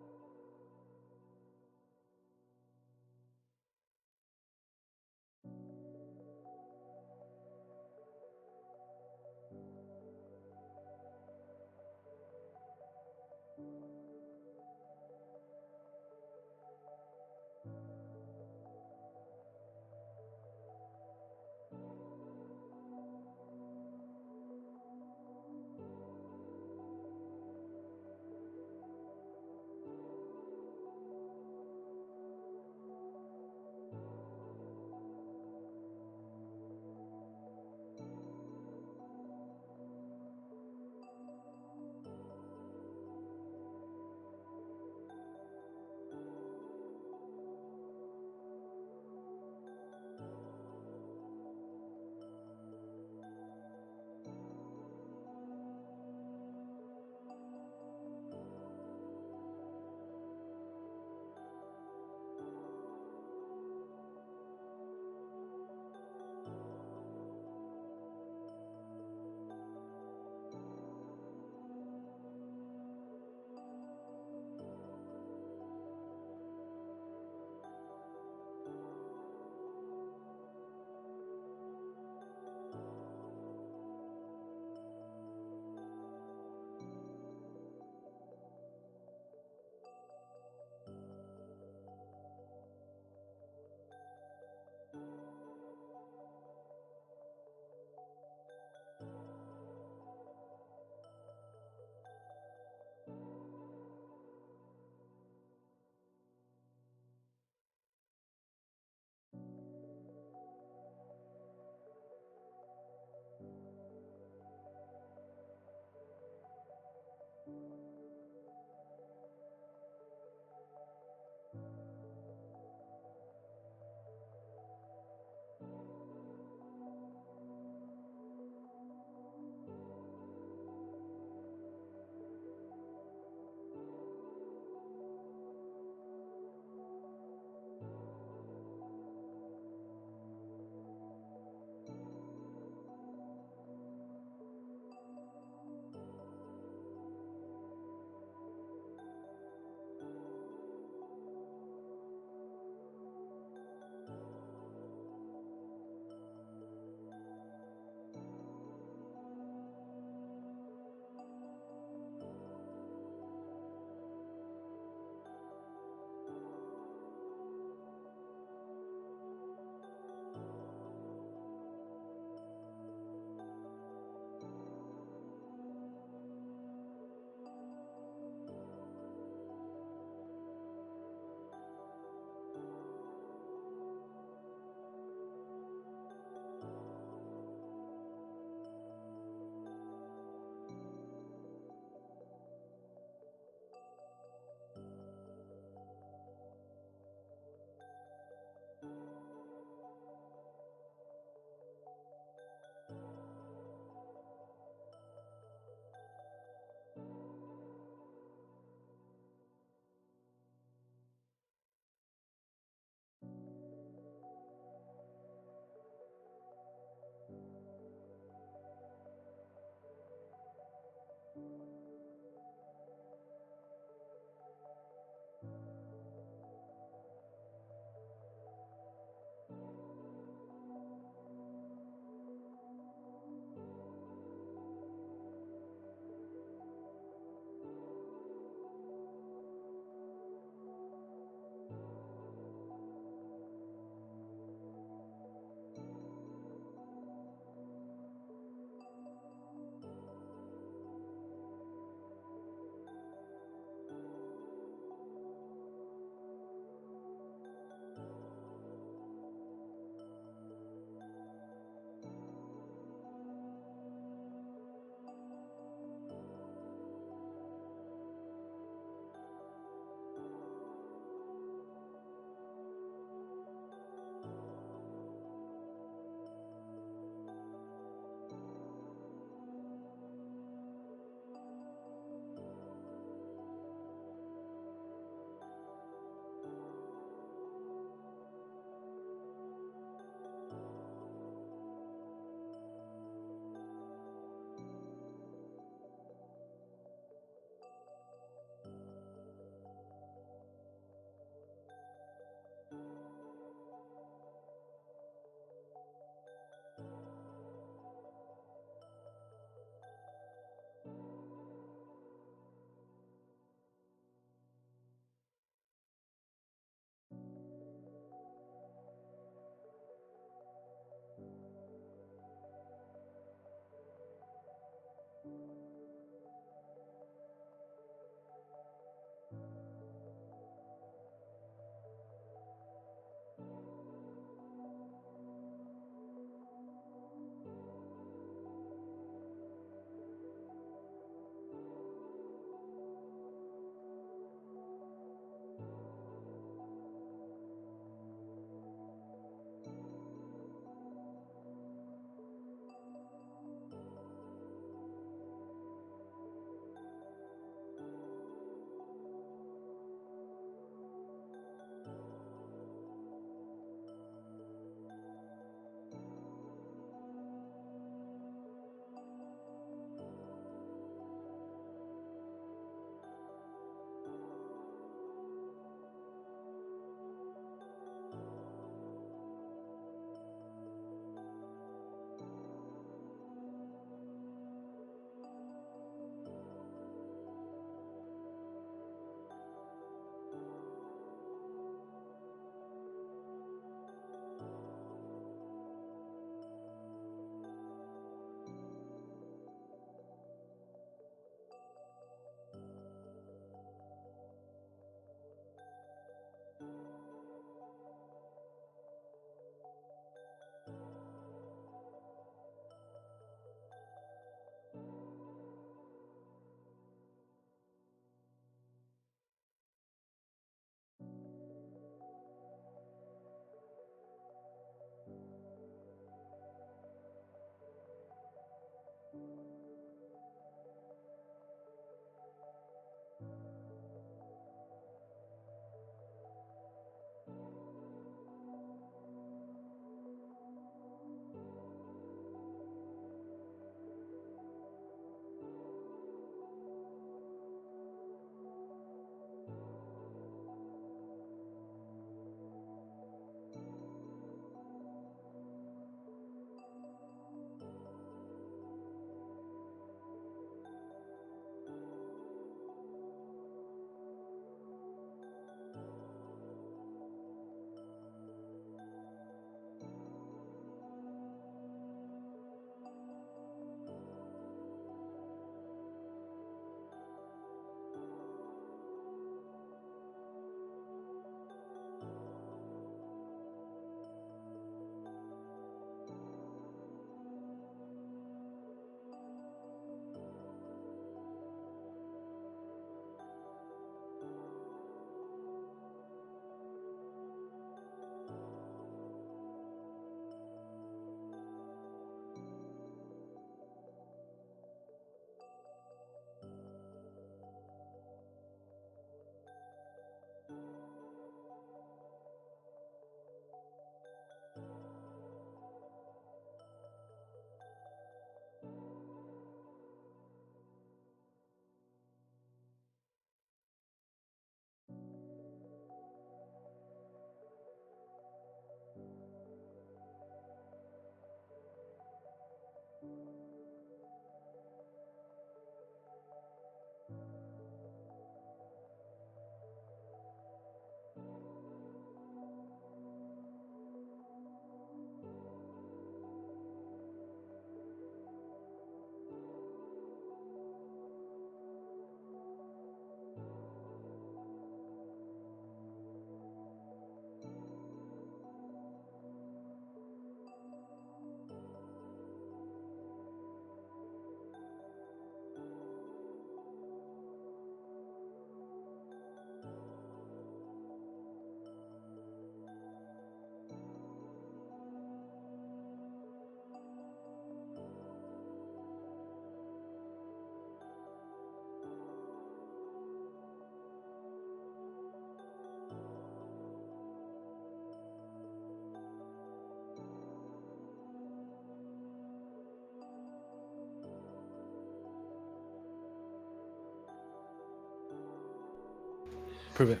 Prove it.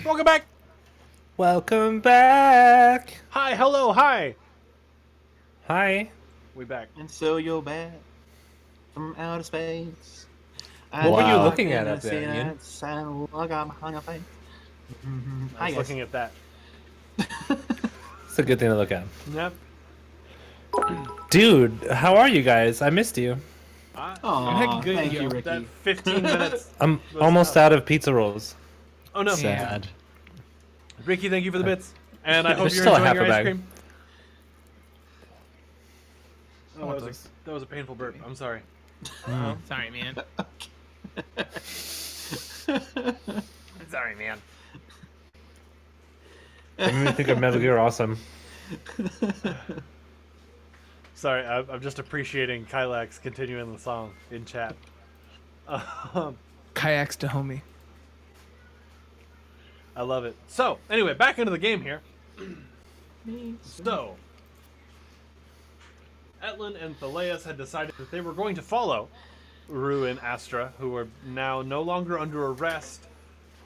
Welcome back. Welcome back. Hi, hello, hi. Hi. We back. And so you're back from outer space. What were you Wow. looking at up there, Ian? I was looking at that. It's a good thing to look at. Yep. Dude, how are you guys? I missed you. Oh, Good, thank yo. you, That Ricky. 15 minutes. I'm was almost up. out of pizza rolls. Oh no. Sad. Ricky, thank you for the bits. And I hope There's you're still a enjoying half your a ice bag. cream. Oh, want that, those. that was a painful burp. I'm sorry. Sorry, man. Sorry, man. That made me think of Metal Gear Awesome. Sorry, I'm just appreciating Kylax continuing the song in chat. Kayaks to homie. I love it. So, anyway, back into the game here. So, Etlin and Thaleas had decided that they were going to follow Rue and Astra, who are now no longer under arrest,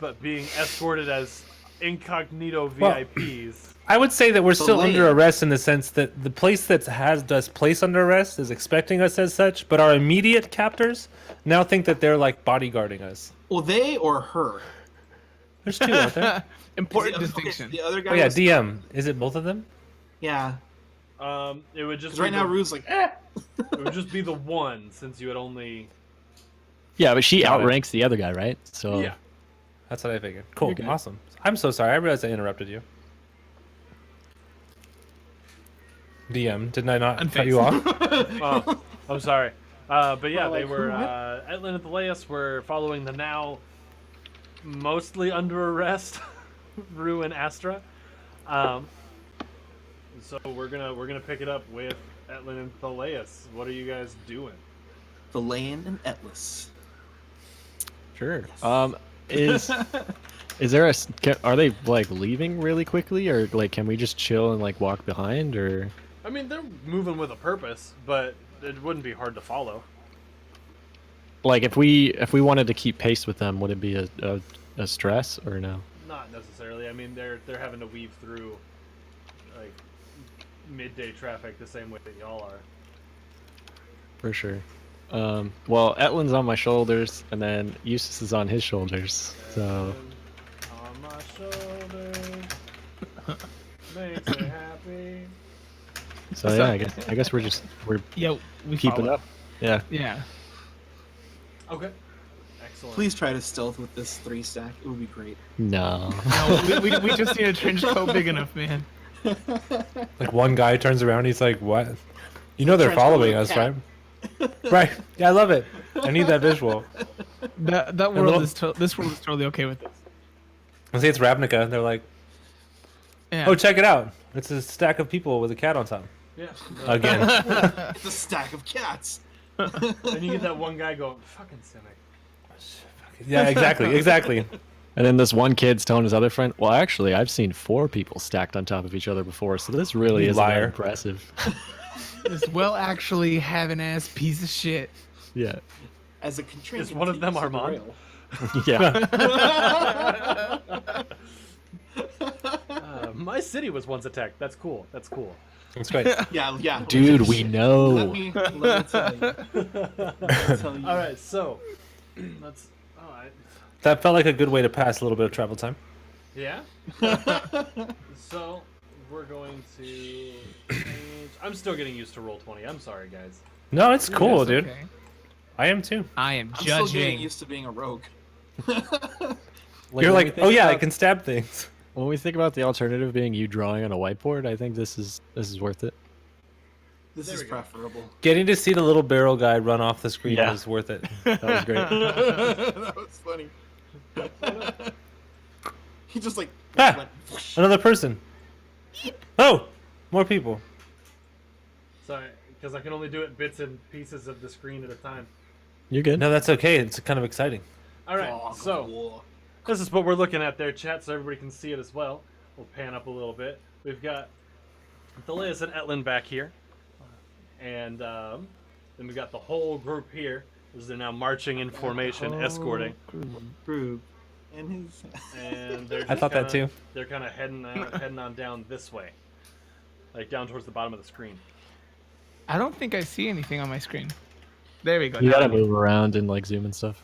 but being escorted as incognito Well, VIPs. I would say that we're still Delayed. under arrest in the sense that the place that has us placed under arrest is expecting us as such, but our immediate captors now think that they're like bodyguarding us. Well, they or her? There's two out there. Important Okay, distinction. The other guy. Oh yeah, was- DM. Is it both of them? Yeah. It would just Because right be now the, Rue's like, it would just be the one since you had only Yeah, but she Got it. outranks the other guy, right? So yeah. That's what I figured. Cool, You're good. awesome. I'm so sorry. I realized I interrupted you. DM, didn't I not cut you off? Oh, I'm sorry. But yeah, Well, they like, were. what? Etlin and Thaleas were following the now mostly under arrest Rue and Astra. So we're gonna pick it up with Etlin and Thaleas. What are you guys doing? the Layan and Atlas. sure. Is there a? Are they like leaving really quickly, or like can we just chill and like walk behind, or? I mean, they're moving with a purpose, but it wouldn't be hard to follow. Like if we wanted to keep pace with them, would it be a stress or no? Not necessarily. I mean, they're having to weave through like midday traffic the same way that y'all are. For sure. Well, Etlin's on my shoulders, and then Eustace is on his shoulders. So On my shoulders, makes me happy. yeah, I guess we're Yo, we keeping follow. up. Yeah. Yeah. Okay. Excellent. Please try to stealth with this 3-stack. It would be great. No. No, we just need a trench coat big enough, man. Like one guy turns around, he's like, "What? You know they're Trench coat following with us, a right?" Right. Yeah, I love it. I need that visual. That little- world is this world is totally okay with this. I say it's Ravnica. They're like, Yeah. "Oh, check it out! It's a stack of people with a cat on top." Yeah. Again. It's a stack of cats. And you get that one guy going, "Fucking Simic." Yeah, exactly. And then this one kid's telling his other friend, "Well, actually, I've seen 4 people stacked on top of each other before, so this really You isn't that liar." impressive." This well actually have an ass piece of shit. Yeah. As a contributor. Is one of them Armand? Yeah. My city was once attacked. That's cool. That's cool. That's great. Yeah. Dude, we Let know. me tell you. Let me tell you. All right, so let's. All right. That felt like a good way to pass a little bit of travel time. Yeah. So we're going to. Change. I'm still getting used to Roll20. I'm sorry, guys. No, it's cool, It's dude. okay. I am too. I am I'm still getting judging. used to being a rogue. You're like, "Oh yeah, I can stab things." When we think about the alternative being you drawing on a whiteboard, I think this is worth it. This There is we go. preferable. Getting to see the little barrel guy run off the screen Yeah. was worth it. That was great. That was funny. He just like Ah! went. whoosh. Another person. Oh, more people. Sorry, because I can only do it bits and pieces of the screen at a time. You're good. No, that's okay. It's kind of exciting. All right, Fog of so war. this is what we're looking at there, chat, so everybody can see it as well. We'll pan up a little bit. We've got Thaleas and Etlin back here, and then we've got the whole group here as they're now marching in formation, escorting. Group. in his. and they're. I Just thought that kinda- too. They're kind of heading on down this way, like down towards the bottom of the screen. I don't think I see anything on my screen. There we go. You now gotta I do. move around and like zoom and stuff.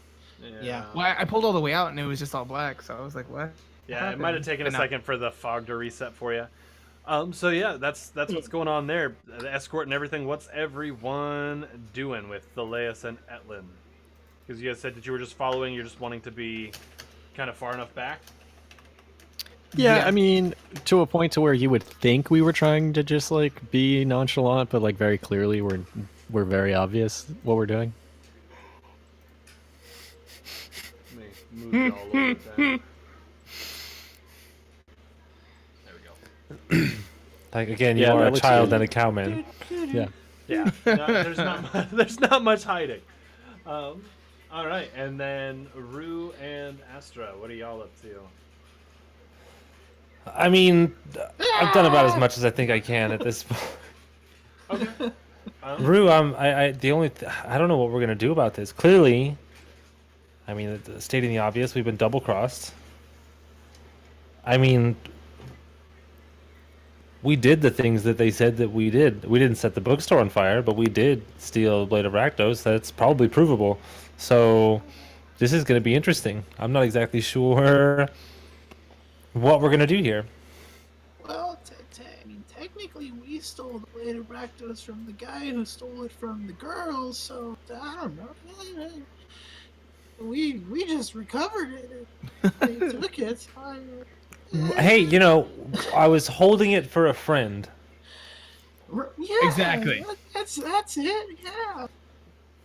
Yeah. Well, I pulled all the way out and it was just all black, so I was like, what? Yeah, it might have taken a But no. second for the fog to reset for you. So yeah, that's what's going on there. The escort and everything. What's everyone doing with Thaleus and Etlin? Because you guys said that you were just following. You're just wanting to be kind of far enough back. Yeah, Yeah. I mean, to a point to where you would think we were trying to just like be nonchalant, but like very clearly we're very obvious what we're doing. Let me move you all over that. There we go. Like again, you Yeah, are that a looks child good. and a cowman. Yeah. Yeah, no, there's not much hiding. All right, and then Rue and Astra, what are y'all up to? I mean, I've done about as much as I think I can at this point. Okay. Rue, I don't know what we're gonna do about this. Clearly, I mean, stating the obvious, we've been double crossed. I mean, we did the things that they said that we did. We didn't set the bookstore on fire, but we did steal Blade of Rakdos. That's probably provable. So, this is gonna be interesting. I'm not exactly sure what we're gonna do here. Well, I mean, technically, we stole the Blade of Rakdos from the guy who stole it from the girls. So I don't know. We just recovered it. They took it. Hey, you know, I was holding it for a friend. Yeah, Exactly. That's it. Yeah.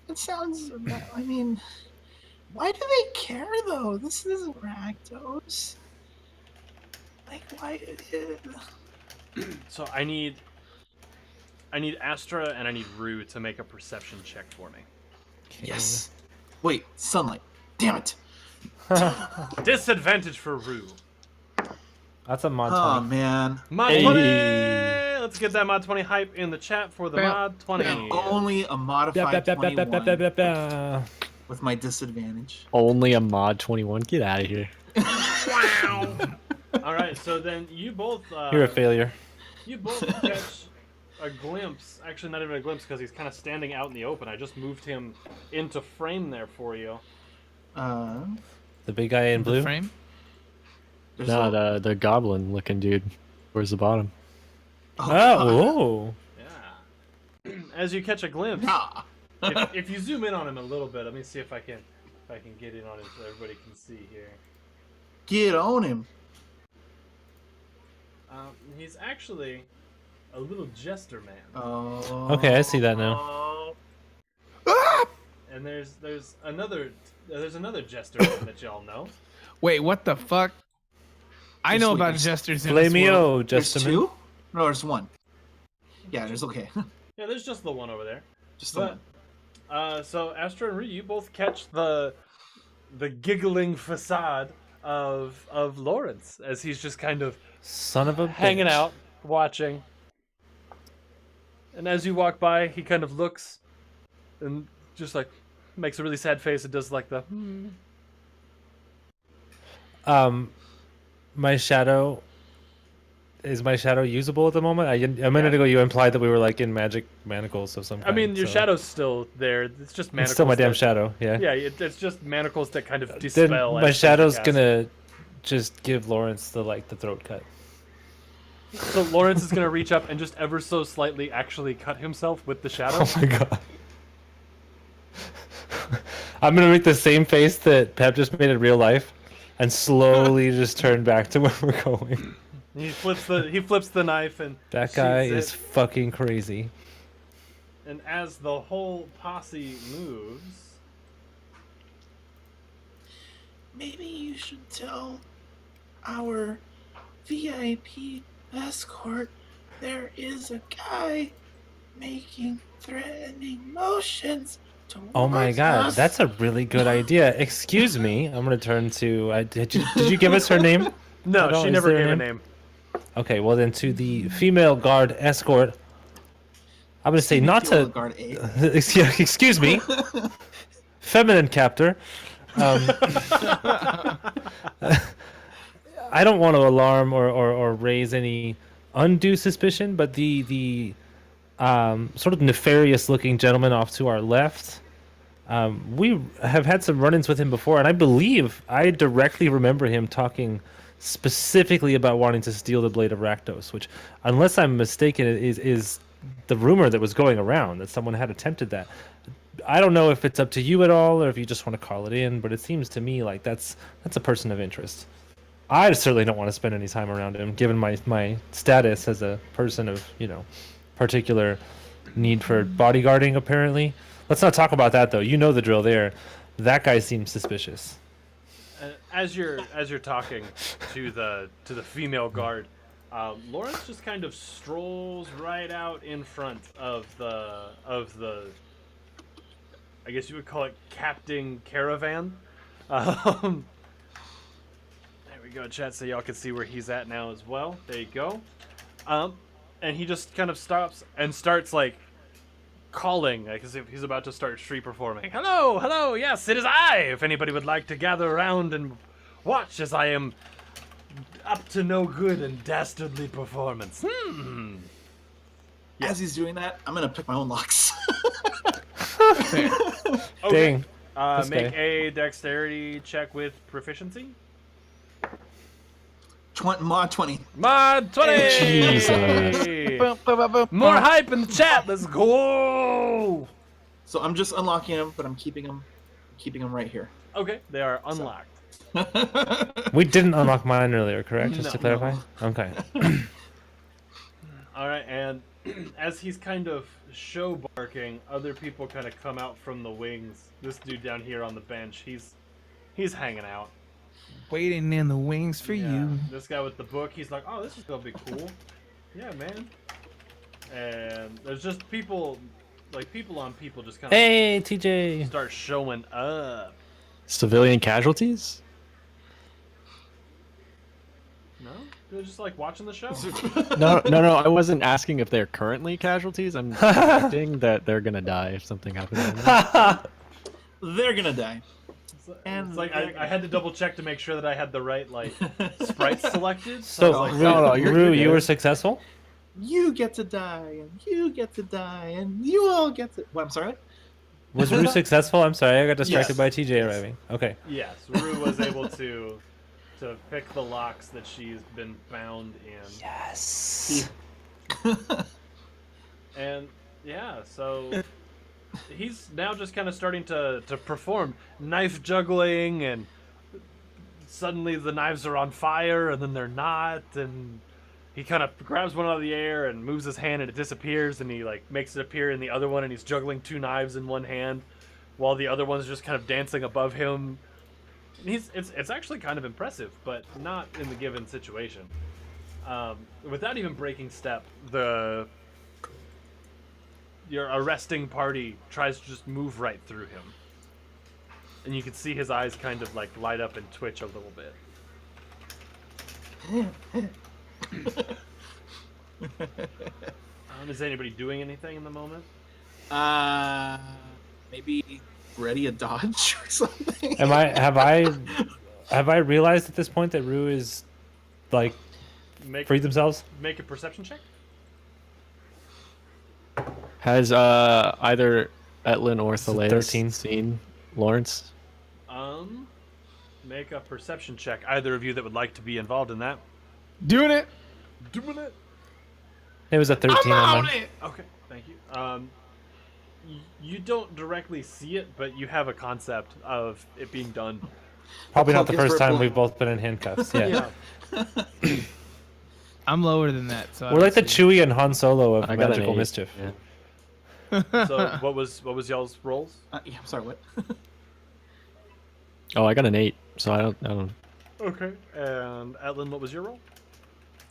That sounds. I mean, why do they care though? This isn't Rakdos. Like, why? So I need Astra and I need Rue to make a perception check for me. Yes. Wait, sunlight. Damn it. Disadvantage for Rue. That's a mod Oh 20. man. Mod Hey. 20! Let's get that mod 20 hype in the chat for the Bam. mod 20. Only a modified 21 with my disadvantage. Only a mod 21. Get out of here. All right, so then you both You're a failure. you both catch a glimpse. Actually, not even a glimpse because he's kind of standing out in the open. I just moved him into frame there for you. The big guy in The blue. frame? There's No, the goblin looking dude. Where's the bottom? Oh, Yeah. As you catch a glimpse, Nah. if you zoom in on him a little bit, let me see if I can get in on him so everybody can see here. Get on him. He's actually a little jester man. Oh. okay, I see that now. And there's another jester man that y'all know. Wait, what the fuck? I Just know wait, about there's- jesters in this world. Flameo, There's just two? No, there's one. Yeah, there's okay. Yeah, there's just the one over there. Just the But one. so Astra and Ryu, you both catch the giggling facade of Lawrence as he's just kind of son of a hanging bitch. out, watching. And as you walk by, he kind of looks and just like makes a really sad face and does like the My shadow. Is my shadow usable at the moment? A minute ago you implied that we were like in magic manacles of some kind. I mean, your so- shadow's still there. It's just manacles. It's still my damn that- shadow. Yeah. Yeah, it's just manacles that kind of Then dispel. my anything shadow's you cast. gonna just give Lawrence the throat cut. So Lawrence is gonna reach up and just ever so slightly actually cut himself with the shadow. Oh my god. I'm gonna make the same face that Pep just made in real life, and slowly just turn back to where we're going. He flips the knife and That guy sheathes is it. fucking crazy. And as the whole posse moves, Maybe you should tell our VIP escort there is a guy making threatening motions towards Oh my god, us. that's a really good idea. Excuse me, I'm gonna turn to. Did you give us her name? no, At all? she Is never there a gave a name? name. Okay, well then to the female guard escort. I'm gonna say not Fuel to. guard 8. Excuse me, feminine captor. I don't want to alarm or raise any undue suspicion, but the sort of nefarious looking gentleman off to our left, we have had some run-ins with him before, and I believe I directly remember him talking specifically about wanting to steal the blade of Rakdos, which, unless I'm mistaken, is the rumor that was going around that someone had attempted that. I don't know if it's up to you at all, or if you just want to call it in, but it seems to me like that's a person of interest. I certainly don't want to spend any time around him, given my status as a person of, particular need for bodyguarding, apparently. Let's not talk about that, though. You know the drill there. That guy seems suspicious. As you're talking to the female guard, Lawrence just kind of strolls right out in front of the I guess you would call it captain caravan. There we go, chat, so y'all can see where he's at now as well. There you go. And he just kind of stops and starts like calling, like as if he's about to start street performing. Hello, hello, yes, it is I. If anybody would like to gather around and watch as I am up to no good and dastardly performance. As he's doing that, I'm gonna pick my own locks. Okay. Dang. Make a dexterity check with proficiency. Mod 20. Mod 20! Jesus. More hype in the chat, let's go! So I'm just unlocking them, but I'm keeping them right here. Okay, they are unlocked. We didn't unlock mine earlier, correct? Just to No. clarify? Okay. Alright, and as he's kind of show barking, other people kind of come out from the wings. This dude down here on the bench, he's hanging out. Waiting in the wings for Yeah, you. this guy with the book, he's like, oh, this is gonna be cool. Yeah, man. And there's just people, like people on people just kind of Hey, TJ. start showing up. Civilian casualties? No? They're just like watching the show. No. I wasn't asking if they're currently casualties. I'm expecting that they're gonna die if something happens to them. They're gonna die. It's like I had to double check to make sure that I had the right like sprites selected. So, I was like, Rue, you were successful? You get to die, and you get to die, and you all get to. What? I'm sorry. Was Rue successful? I'm sorry, I got distracted Yes. by TJ Yes. arriving. Okay. yes, Rue was able to pick the locks that she's been found in. Yes. And yeah, so he's now just kind of starting to perform knife juggling, and suddenly the knives are on fire and then they're not, and he kind of grabs one out of the air and moves his hand and it disappears, and he like makes it appear in the other one, and he's juggling two knives in one hand while the other one's just kind of dancing above him. And it's actually kind of impressive, but not in the given situation. Without even breaking step, your arresting party tries to just move right through him, and you can see his eyes kind of like light up and twitch a little bit. Is anybody doing anything in the moment? Maybe ready a dodge or something. Have I realized at this point that Rue is like freed themselves? Make a perception check. Has either Etlin or It's a Thales 13. seen Lawrence? Make a perception check. Either of you that would like to be involved in that. Doing it. Doing it. It was a 13 on mine. Okay, thank you. You don't directly see it, but you have a concept of it being done. Probably not the Focus first for time bullet. we've both been in handcuffs. Yeah. I'm lower than that, so I We're like the don't see Chewie and Han Solo of I got an Magical 8. Mischief. Yeah. So what was y'all's rolls? Yeah, I'm sorry. What? Oh, I got an 8, so I don't. Okay. And Etlin, what was your roll?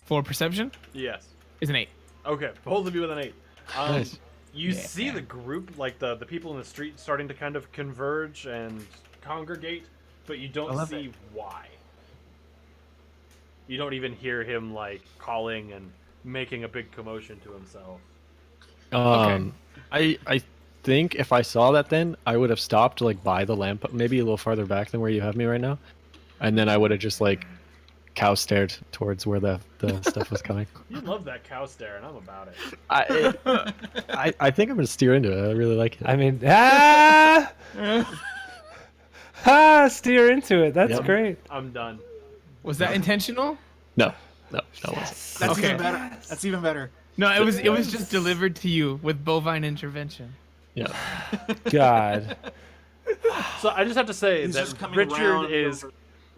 For perception, Yes. is an 8. Okay, both of you with an 8. Nice. You Yeah. see the group, like the people in the street, starting to kind of converge and congregate, but you I don't love see why. You don't even hear him like calling and making a big commotion to himself. I think if I saw that, then I would have stopped like by the lamp, maybe a little farther back than where you have me right now, and then I would have just like cow stared towards where the stuff was coming. You love that cow stare, and I'm about it. I think I'm gonna steer into it. I really like it. I mean, steer into it. That's Yep. great. I'm done. Was that intentional? No, that wasn't. That's Okay. even better. That's even better. No, it was just delivered to you with bovine intervention. Yeah. God. So I just have to say He's that just coming Richard around is over.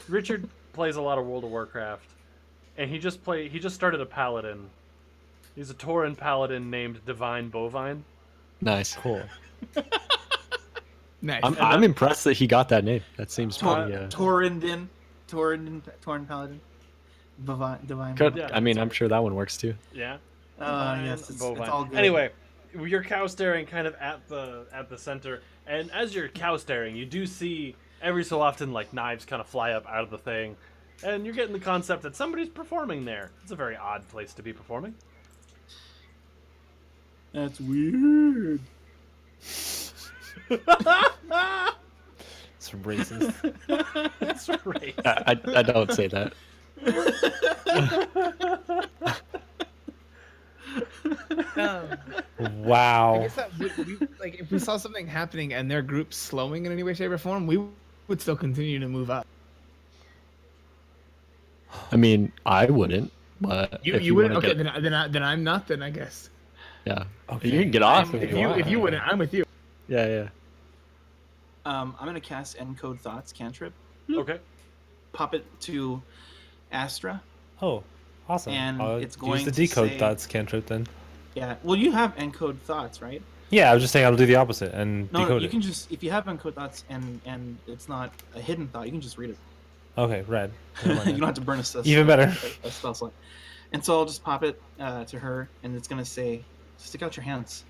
Richard plays a lot of World of Warcraft, and he just started a paladin. He's a Tauren paladin named Divine Bovine. Nice. Cool. Nice. I'm impressed that he got that name. That seems pretty. Torrendin Paladin. Divine. Good. Yeah. I mean, I'm sure that one works too. Yeah. Yes, it's Bovine. all good. Anyway, you're cow staring kind of at the center, and as you're cow staring, you do see every so often like knives kind of fly up out of the thing, and you're getting the concept that somebody's performing there. It's a very odd place to be performing. That's weird. It's racist. That's right. I don't say that. I Wow. guess that like if we saw something happening and their group slowing in any way, shape, or form, we would still continue to move up. I mean, I wouldn't. But if You wouldn't? wanna Okay, get- then I'm not. Then I guess. Yeah. Okay. You can get off If if you want. you wouldn't, I'm with you. Yeah. I'm gonna cast Encode Thoughts cantrip. Okay. Pop it to Astra. Oh, awesome. And I'll it's use going the to decode say- thoughts cantrip then. Yeah. Well, you have Encode Thoughts, right? Yeah, I was just saying I'll do the opposite and No, decode you it. can just if you have Encode Thoughts and it's not a hidden thought, you can just read it. Okay, red. Never mind You then. don't have to burn a spell. Even better. A spell slot. And so I'll just pop it to her, and it's gonna say, "Stick out your hands,"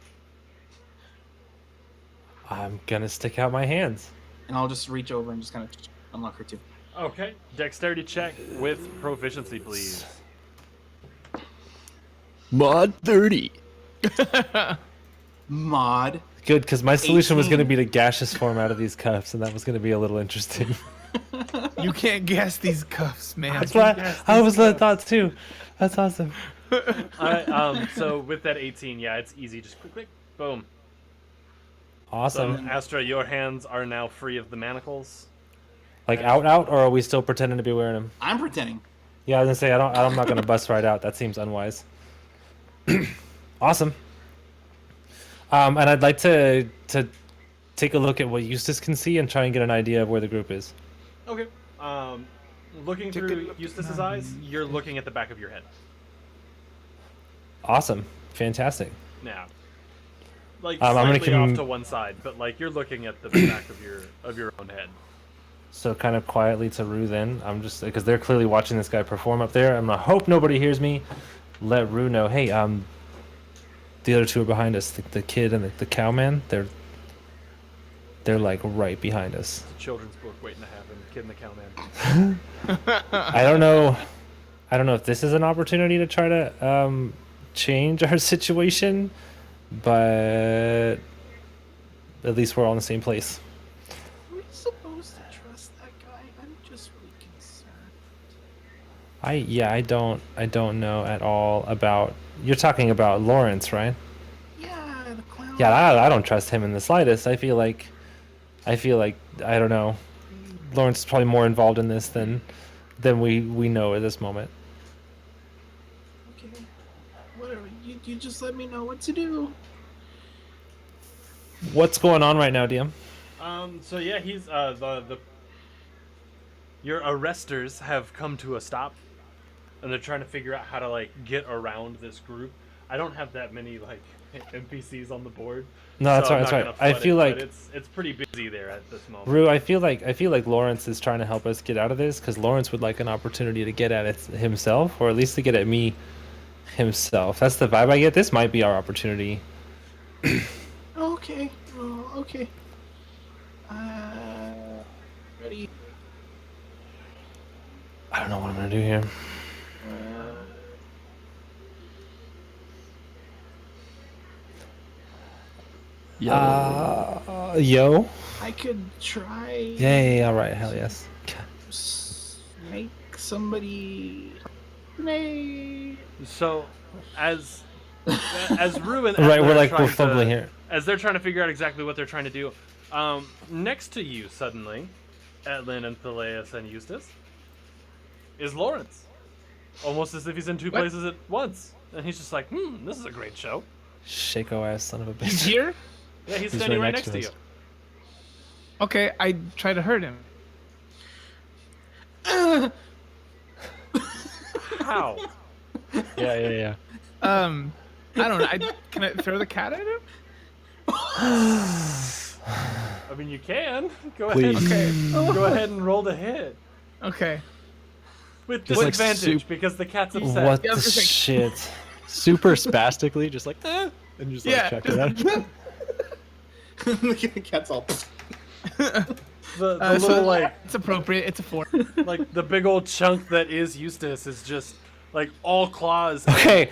I'm gonna stick out my hands. and I'll just reach over and just kind of unlock her too. Okay. Dexterity check with proficiency, please. Mod 30. Mod. Good, because my solution was 18. gonna be to gaseous form out of these cuffs, and that was gonna be a little interesting. You can't guess these cuffs, man. That's why I was the thoughts too. That's awesome. Alright, so with that 18, yeah, it's easy. Just quick, boom. So, Awesome. Astra, your hands are now free of the manacles. Like out, or are we still pretending to be wearing them? I'm pretending. Yeah, I was gonna say I'm not gonna bust right out. That seems unwise. Awesome. And I'd like to take a look at what Eustace can see and try and get an idea of where the group is. Okay. Looking Take a through look Eustace's at eyes, you're looking at the back of your head. Awesome. Fantastic. Now, like I'm gonna slightly off com- to one side, but like you're looking at the back of your own head. So kind of quietly to Rue then. I'm just because they're clearly watching this guy perform up there. I'm gonna hope nobody hears me. Let Rue know, hey, the other two are behind us. The kid and the cowman. They're like right behind us. It's a children's book waiting to happen. Kid and the Cowman. I don't know if this is an opportunity to try to change our situation, but at least we're all in the same place. Are we supposed to trust that guy? I'm just really concerned. I don't know at all about. You're talking about Lawrence, right? Yeah, the clown. Yeah, I don't trust him in the slightest. I feel like I don't know. Lawrence is probably more involved in this than we know at this moment. Okay. Whatever. You just let me know what to do. What's going on right now, DM? So yeah, he's your arresters have come to a stop, and they're trying to figure out how to like get around this group. I don't have that many like NPCs on the board. No, that's so right. I'm That's not right. gonna I flood feel it, like but it's pretty busy there at this moment. Rue. I feel like Lawrence is trying to help us get out of this because Lawrence would like an opportunity to get at it himself, or at least to get at me himself. That's the vibe I get. This might be our opportunity. Okay. Well, okay. Ready. I don't know what I'm gonna do here. Yo. I could try. Yay! All right. Hell yes. Make somebody. Nay. So, as Rue and Right. Etlin We're are like trying we're fumbling to- here. as they're trying to figure out exactly what they're trying to do, next to you suddenly, Etlin and Thaleus and Eustace, is Lawrence. Almost as if he's in two What? places at once. And he's just like, this is a great show. Shaco ass son of a He's bitch. here. Yeah, he's He's standing right right next next to to you. us. Okay, I try to hurt him. How? Yeah. I don't know. Can I throw the cat at him? I mean, you can. Go Please. ahead. Okay. Go ahead and roll to hit. Okay. With Just like disadvantage soup. because the cat's upset. What Yeah, I the was gonna say- shit? Super spastically, just like, and just like Yeah. check it out. The cat's all. The So little like it's appropriate. It's a 4. like the big old chunk that is Eustace is just like all claws. Okay.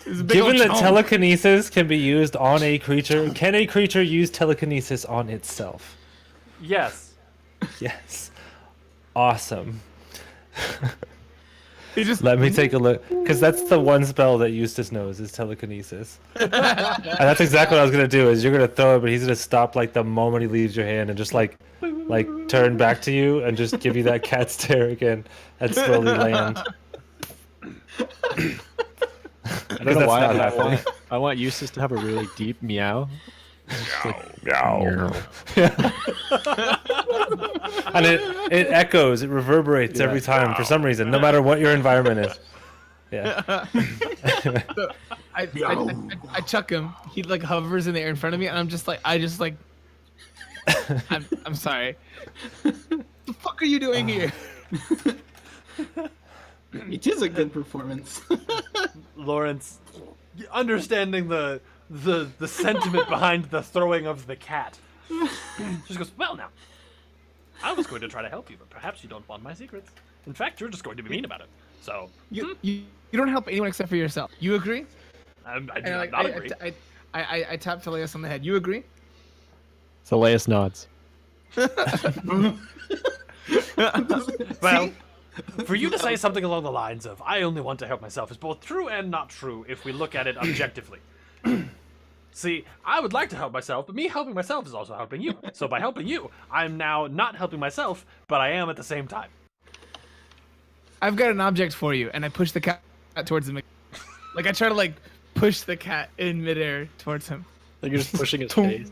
It's a big Given old that chomp. telekinesis can be used on a creature, can a creature use telekinesis on itself? Yes. Yes. Awesome. He just Let me take a look, because that's the one spell that Eustace knows is telekinesis. And that's exactly what I was gonna do. Is you're gonna throw it, but he's gonna stop like the moment he leaves your hand and just like turn back to you and just give you that cat stare again and slowly land. I don't know why. That's not but happening. I want Eustace to have a really deep meow. Meow. And it echoes, it reverberates Yeah. every time for some reason, no matter what your environment is. Yeah. I chuck him. He like hovers in the air in front of me, and I'm just like, I'm sorry. What the fuck are you doing here? It is a good performance. Lawrence, understanding the sentiment behind the throwing of the cat, just goes, well, now, I was going to try to help you, but perhaps you don't want my secrets. In fact, you're just going to be mean about it. So, You don't help anyone except for yourself. You agree? I do And like, not agree. I tap Phileas on the head. You agree? Thaleus nods. Well, for you to say something along the lines of, I only want to help myself, is both true and not true if we look at it objectively. See, I would like to help myself, but me helping myself is also helping you. So by helping you, I'm now not helping myself, but I am at the same time. I've got an object for you, and I push the cat towards him. Like I try to like push the cat in midair towards him. Like you're just pushing his face.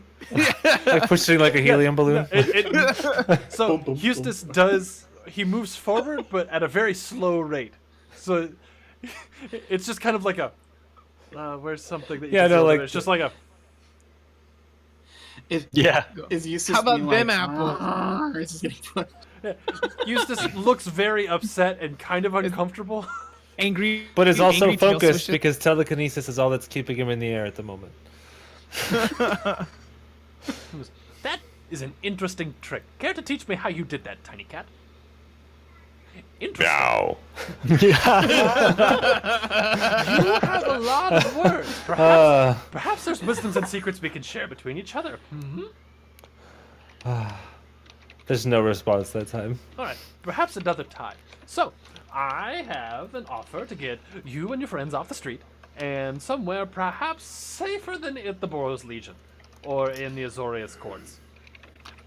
Like pushing like a helium balloon. So Eustace he moves forward, but at a very slow rate. So it's just kind of like a, where's something that you Yeah, can no, throw like- there? It's just like a, Yeah. Is Eustace How about being them like, apples? "Ah," or is he getting pushed? Eustace looks very upset and kind of uncomfortable. Angry, But is also angry tail focused swishes. because telekinesis is all that's keeping him in the air at the moment. That is an interesting trick. Care to teach me how you did that, tiny cat? Interesting. You have a lot of words. Perhaps there's wisdoms and secrets we can share between each other. There's no response that time. All right, perhaps another time. So, I have an offer to get you and your friends off the street and somewhere perhaps safer than at the Boros Legion or in the Azorius courts.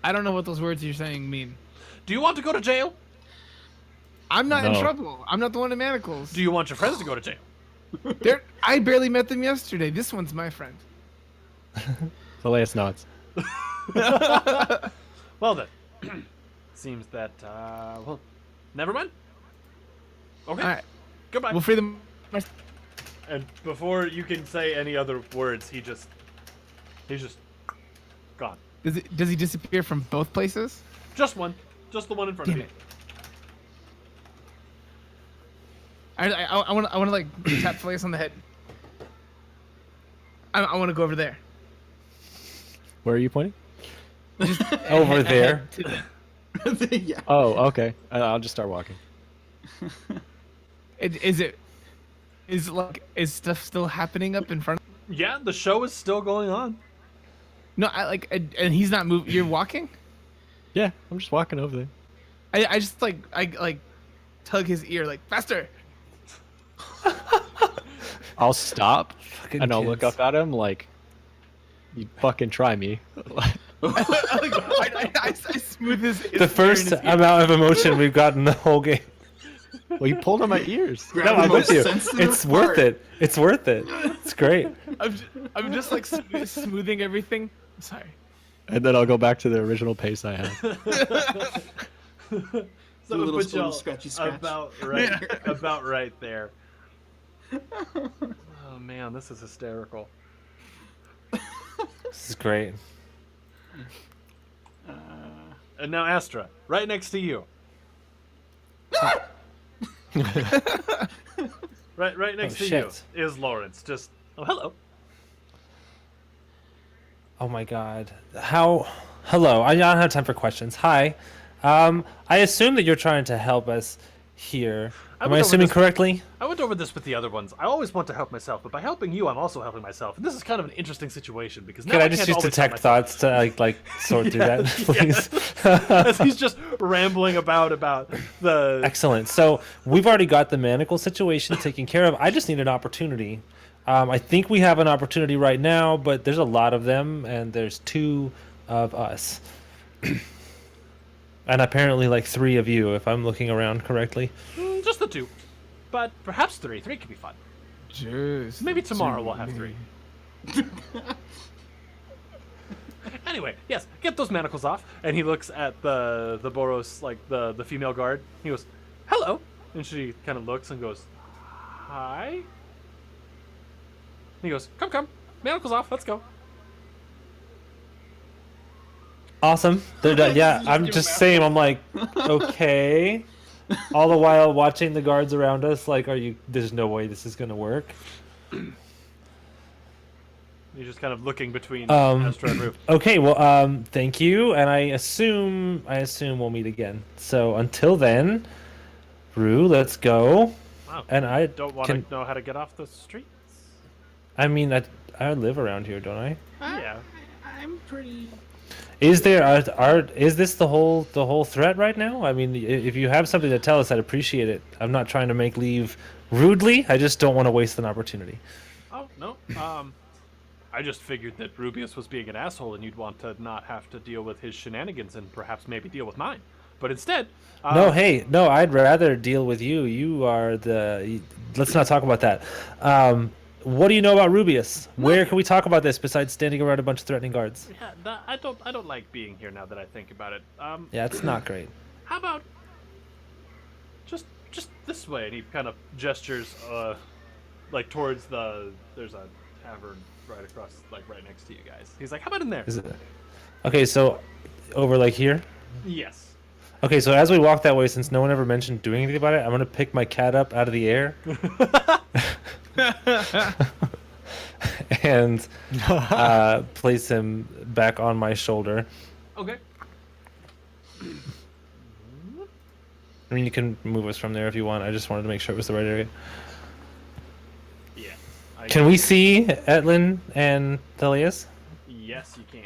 I don't know what those words you're saying mean. Do you want to go to jail? I'm not in No. trouble. I'm not the one in manacles. Do you want your friends to go to jail? I barely met them yesterday. This one's my friend. Thaleus nods. Well then, seems that, well, never mind. Okay, All right, goodbye. we'll free them. And before you can say any other words, he's just gone. Does he disappear from both places? Just one. Just the one in front Damn of you. I want to like tap Phileas on the head. I want to go over there. Where are you pointing? Over there. Yeah. Oh, okay. I'll just start walking. Is stuff still happening up in front? Yeah, the show is still going on. No, I like, and he's not moving. You're walking. Yeah, I'm just walking over there. I just like tug his ear like faster. I'll stop Fucking and I'll look kids. up at him like, you fucking try me. I smooth his. The first amount of emotion we've gotten the whole game. Well, you pulled on my ears. Grab No, the I'm with most you. sensitive It's worth part. it. It's worth it. It's great. I'm just like smoothing everything. Sorry. And then I'll go back to the original pace I had. So Do a we little put y'all scratchy scratch. about right there. Oh man, this is hysterical. This is great. And now Astra, right next to you. right next to shit. you is Lawrence. Just hello. Oh my god. Hello. I don't have time for questions. Hi. I assume that you're trying to help us here. Am I went over assuming this- correctly? I went over this with the other ones. I always want to help myself, but by helping you, I'm also helping myself. And this is kind of an interesting situation because now Can I just can't use always detect help myself. thoughts to like sort through that, please? As he's just rambling about the. Excellent. So we've already got the manacle situation taken care of. I just need an opportunity. I think we have an opportunity right now, but there's a lot of them, and there's 2 of us. And apparently like 3 of you, if I'm looking around correctly. Just the 2, but perhaps 3. 3 could be fun. Just Maybe tomorrow we'll have 3. Anyway, yes, get those manacles off. And he looks at the Boros, like the female guard. He goes, "Hello," and she kind of looks and goes, "Hi." And he goes, "Come, manacles off. Let's go." Awesome. They're done. Yeah, I'm just saying. I'm like, okay. All the while watching the guards around us, like, there's no way this is gonna work. He's just kind of looking between Um, Astra and Rue. Okay, well, thank you, and I assume we'll meet again. So until then, Rue, let's go. Wow. And I Don't want can. to know how to get off the streets? I mean, I live around here, don't I? Yeah. I'm pretty. Is there is this the whole threat right now? I mean, if you have something to tell us, I'd appreciate it. I'm not trying to make leave rudely. I just don't want to waste an opportunity. Oh, no. I just figured that Rubius was being an asshole and you'd want to not have to deal with his shenanigans and perhaps maybe deal with mine. But instead... No, I'd rather deal with you. You are let's not talk about that. What do you know about Rubius? Where can we talk about this besides standing around a bunch of threatening guards? Yeah, I don't like being here now that I think about it. Yeah, it's not great. How about... Just this way? And he kind of gestures, like, towards there's a tavern right across, like, right next to you guys. He's like, how about in there? Is it? Okay, so over like here? Yes. Okay, so as we walk that way, since no one ever mentioned doing anything about it, I'm gonna pick my cat up out of the air and place him back on my shoulder. Okay. I mean, you can move us from there if you want. I just wanted to make sure it was the right area. Yeah. Can we see Etlin and Thelias? Yes, you can.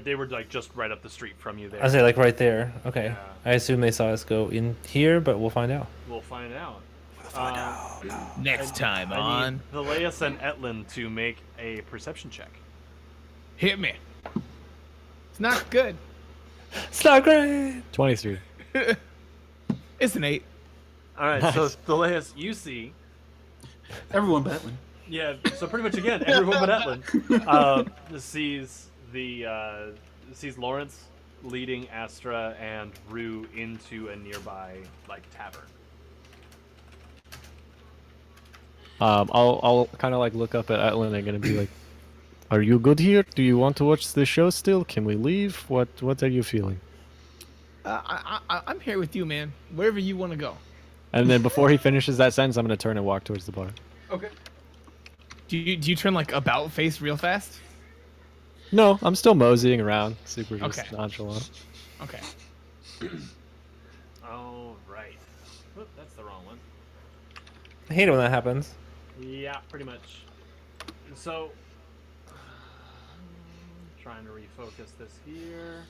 They were like just right up the street from you there. I say like right there. Okay. Yeah. I assume they saw us go in here, but we'll find out. We'll find out. Next time I on need Thelias and Etlin to make a perception check. Hit Me. It's not good. It's not great. 23. It's an 8. All right, so Thelias, you see. Everyone but Etlin. Yeah, so pretty much again, everyone but Etlin sees Lawrence leading Astra and Rue into a nearby like tavern. I'll kind of like look up at Etlin and gonna be like, "Are you good here? Do you want to watch the show still? Can we leave? What are you feeling?" I'm here with you, man. Wherever you want to go. And then before he finishes that sentence, I'm gonna turn and walk towards the bar. Okay. Do you turn like about face real fast? No, I'm still moseying around, super just Okay. nonchalant. Okay. All right. Oop, that's the wrong one. I hate it when that happens. Yeah, pretty much. So, trying to refocus this here.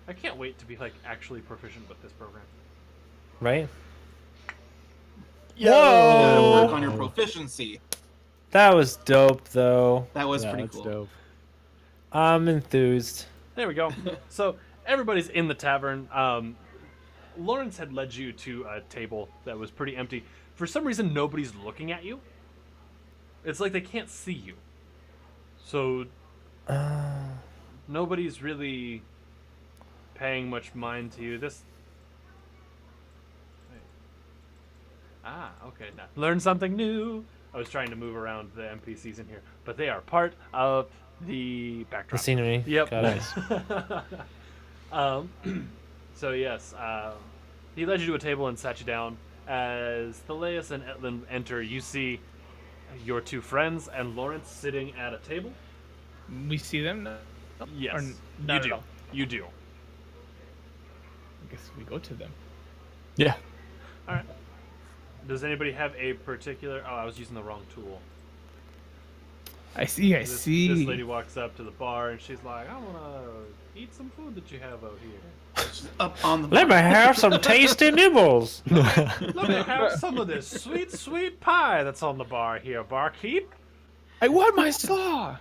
I can't wait to be like actually proficient with this program. Right? Gotta Whoa! work on your proficiency. That was dope, though. That was Yeah, pretty that's cool. dope. I'm enthused. There we go. So everybody's in the tavern. Lawrence had led you to a table that was pretty empty. For some reason, nobody's looking at you. It's like they can't see you. So nobody's really paying much mind to you. This. Wait. Ah, okay. Now learn something new. I was trying to move around the NPCs in here, but they are part of the The backdrop. scenery. Yep. Got it. So yes, he led you to a table and sat you down. As Thaleus and Etlin enter, you see your two friends and Lawrence sitting at a table. We see them? No. Yes, Or you not at do. all? You do. I guess we go to them. Yeah. All right. Does anybody have a particular? Oh, I was using the wrong tool. I see. This lady walks up to the bar and she's like, "I want to eat some food that you have out here. Up on the. Let me have some tasty nibbles. Let me have some of this sweet, sweet pie that's on the bar here, barkeep." I want my slaw.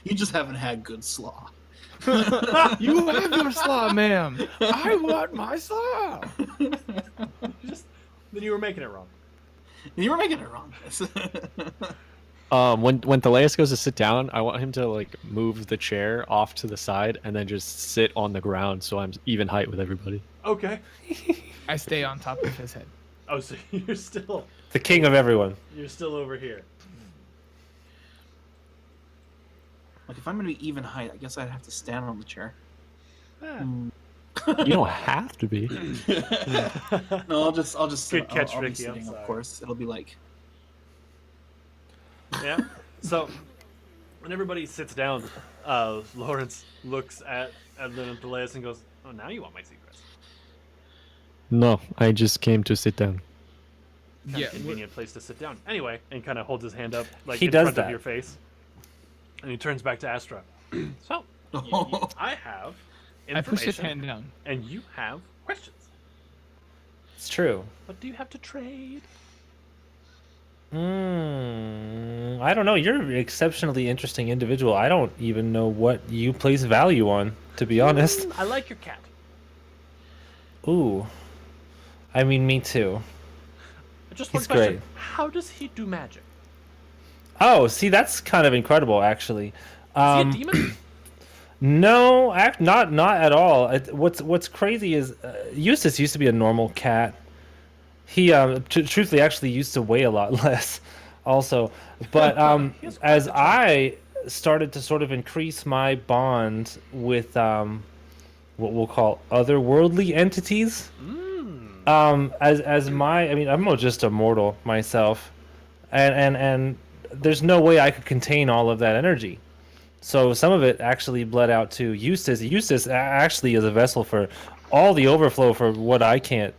You just haven't had good slaw. You have your slaw, ma'am. I want my slaw. Then you were making it wrong. You were making it wrong. When Thaleus goes to sit down, I want him to like move the chair off to the side and then just sit on the ground so I'm even height with everybody. Okay. I stay on top of his head. Oh, so you're still The king of everyone. over here. Like if I'm gonna be even height, I guess I'd have to stand on the chair. You don't have to be. No, I'll just Good catch, I'll be Ricky, I'm sitting, of sorry. course. It'll be like Yeah. So when everybody sits down, Lawrence looks at Edlin and Thaleus and goes, "Oh, now you want my secrets? No, I just came to sit down. Kind Yeah, of convenient place to sit down." Anyway, and kind of holds his hand up like He in does front of that. your face, and he turns back to Astra. So I have I push his information, hand down. and you have questions. It's true. What do you have to trade? I don't know. You're an exceptionally interesting individual. I don't even know what you place value on, to be honest. I like your cat. Ooh. I mean, me too. Just one He's question: great. how does he do magic? Oh, see, that's kind of incredible, actually. Is he a demon? No, not at all. What's crazy is Eustace used to be a normal cat. He truthfully actually used to weigh a lot less, also. But He has quite as the charm. I started to sort of increase my bond with what we'll call otherworldly entities, I mean, I'm just a mortal myself, and there's no way I could contain all of that energy. So some of it actually bled out to Eustace. Eustace actually is a vessel for all the overflow for what I can't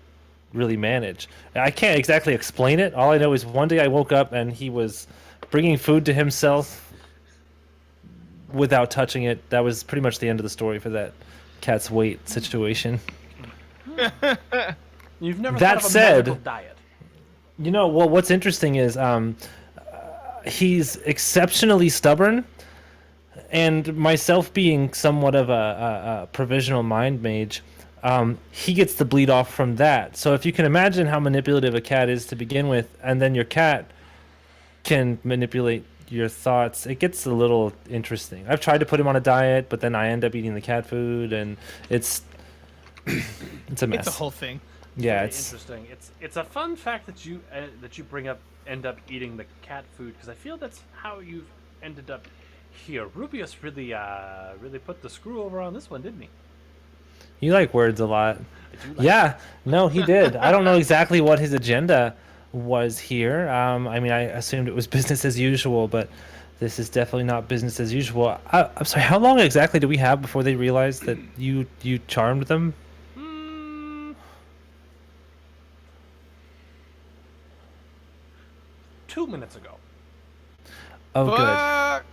really manage. I can't exactly explain it. All I know is one day I woke up and he was bringing food to himself without touching it. That was pretty much the end of the story for that cat's weight situation. You've never That thought of a said- magical diet. You know, well, what's interesting is he's exceptionally stubborn, and myself being somewhat of a provisional mind mage, he gets the bleed off from that. So if you can imagine how manipulative a cat is to begin with, and then your cat can manipulate your thoughts, it gets a little interesting. I've tried to put him on a diet, but then I end up eating the cat food, and it's a mess. It's a whole thing. Yeah, Very it's interesting. It's a fun fact that you bring up. End up eating the cat food because I feel that's how you've ended up here. Rubius really put the screw over on this one, didn't he? you like words a lot. I do like Yeah, no, he did. I don't know exactly what his agenda was here. I mean, I assumed it was business as usual, but this is definitely not business as usual. I'm sorry, how long exactly do we have before they realized that you charmed them? 2 minutes ago. Oh, good. Fuck!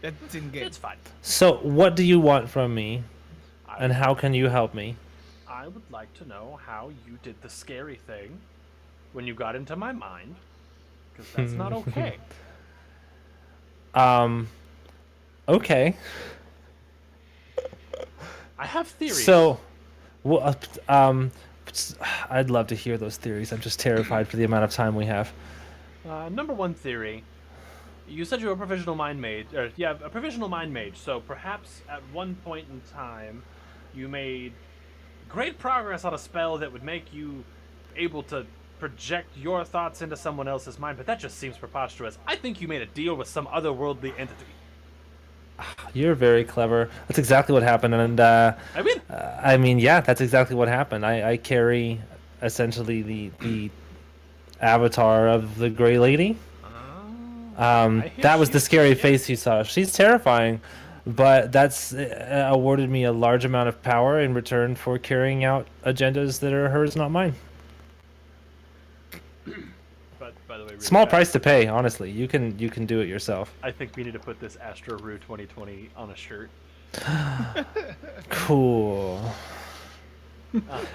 That's in game. It's fine. So, what do you want from me, I, and how can you help me? I would like to know how you did the scary thing when you got into my mind, because that's not okay. Okay. I have theories. So, well, I'd love to hear those theories. I'm just terrified for the amount of time we have. Number one theory. You said you were a provisional mind mage. A provisional mind mage. So perhaps at one point in time, you made great progress on a spell that would make you able to project your thoughts into someone else's mind, but that just seems preposterous. I think you made a deal with some otherworldly entity. You're very clever. That's exactly what happened, and I mean, yeah, that's exactly what happened. I carry essentially the avatar of the Gray Lady. That was the scary face you saw. She's terrifying, but that's awarded me a large amount of power in return for carrying out agendas that are hers, not mine. But by the way, really Small fast, price to pay, honestly. You can do it yourself. I think we need to put this Astro Rue 2020 on a shirt. Cool.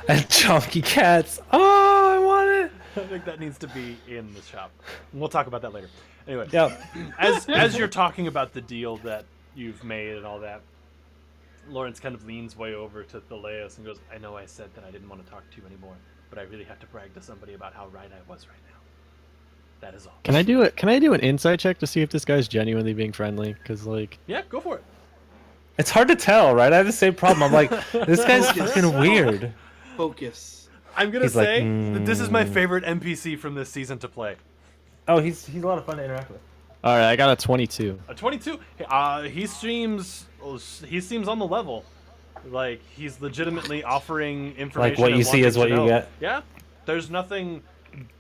And chunky cats. Oh, I want it. I think that needs to be in the shop. We'll talk about that later. Anyway, Yep. as you're talking about the deal that you've made and all that, Lawrence kind of leans way over to Thaleus and goes, I know I said that I didn't want to talk to you anymore, but I really have to brag to somebody about how right I was right now. That is all. Can I do it? Can I do an insight check to see if this guy's genuinely being friendly? Because like, Yeah, go for it. It's hard to tell, right? I have the same problem. I'm like, this guy's fucking weird. Focus. I'm going to He's like, say that this is my favorite NPC from this season to play. Oh, he's a lot of fun to interact with. all right, I got a 22. A 22. He seems on the level. Like he's legitimately offering information. Like what and you see wanting is what to you know. get. Yeah. There's nothing.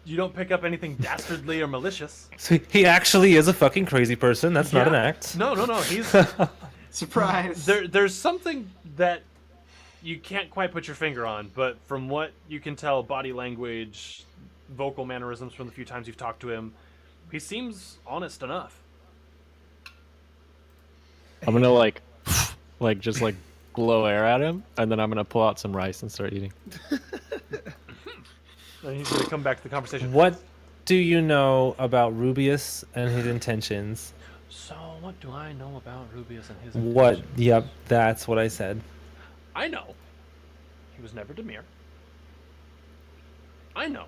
You don't pick up anything dastardly or malicious. So he actually is a fucking crazy person. That's not an Yeah. act. No. He's Surprise. there's something that you can't quite put your finger on, but from what you can tell, body language, vocal mannerisms from the few times you've talked to him, he seems honest enough. I'm gonna like just like blow air at him, and then I'm gonna pull out some rice and start eating. And he's going to come back to the conversation. What do you know about Rubius and his intentions? So, what do I know about Rubius and his What? intentions? Yep, that's what I said. I know he was never Demir. I know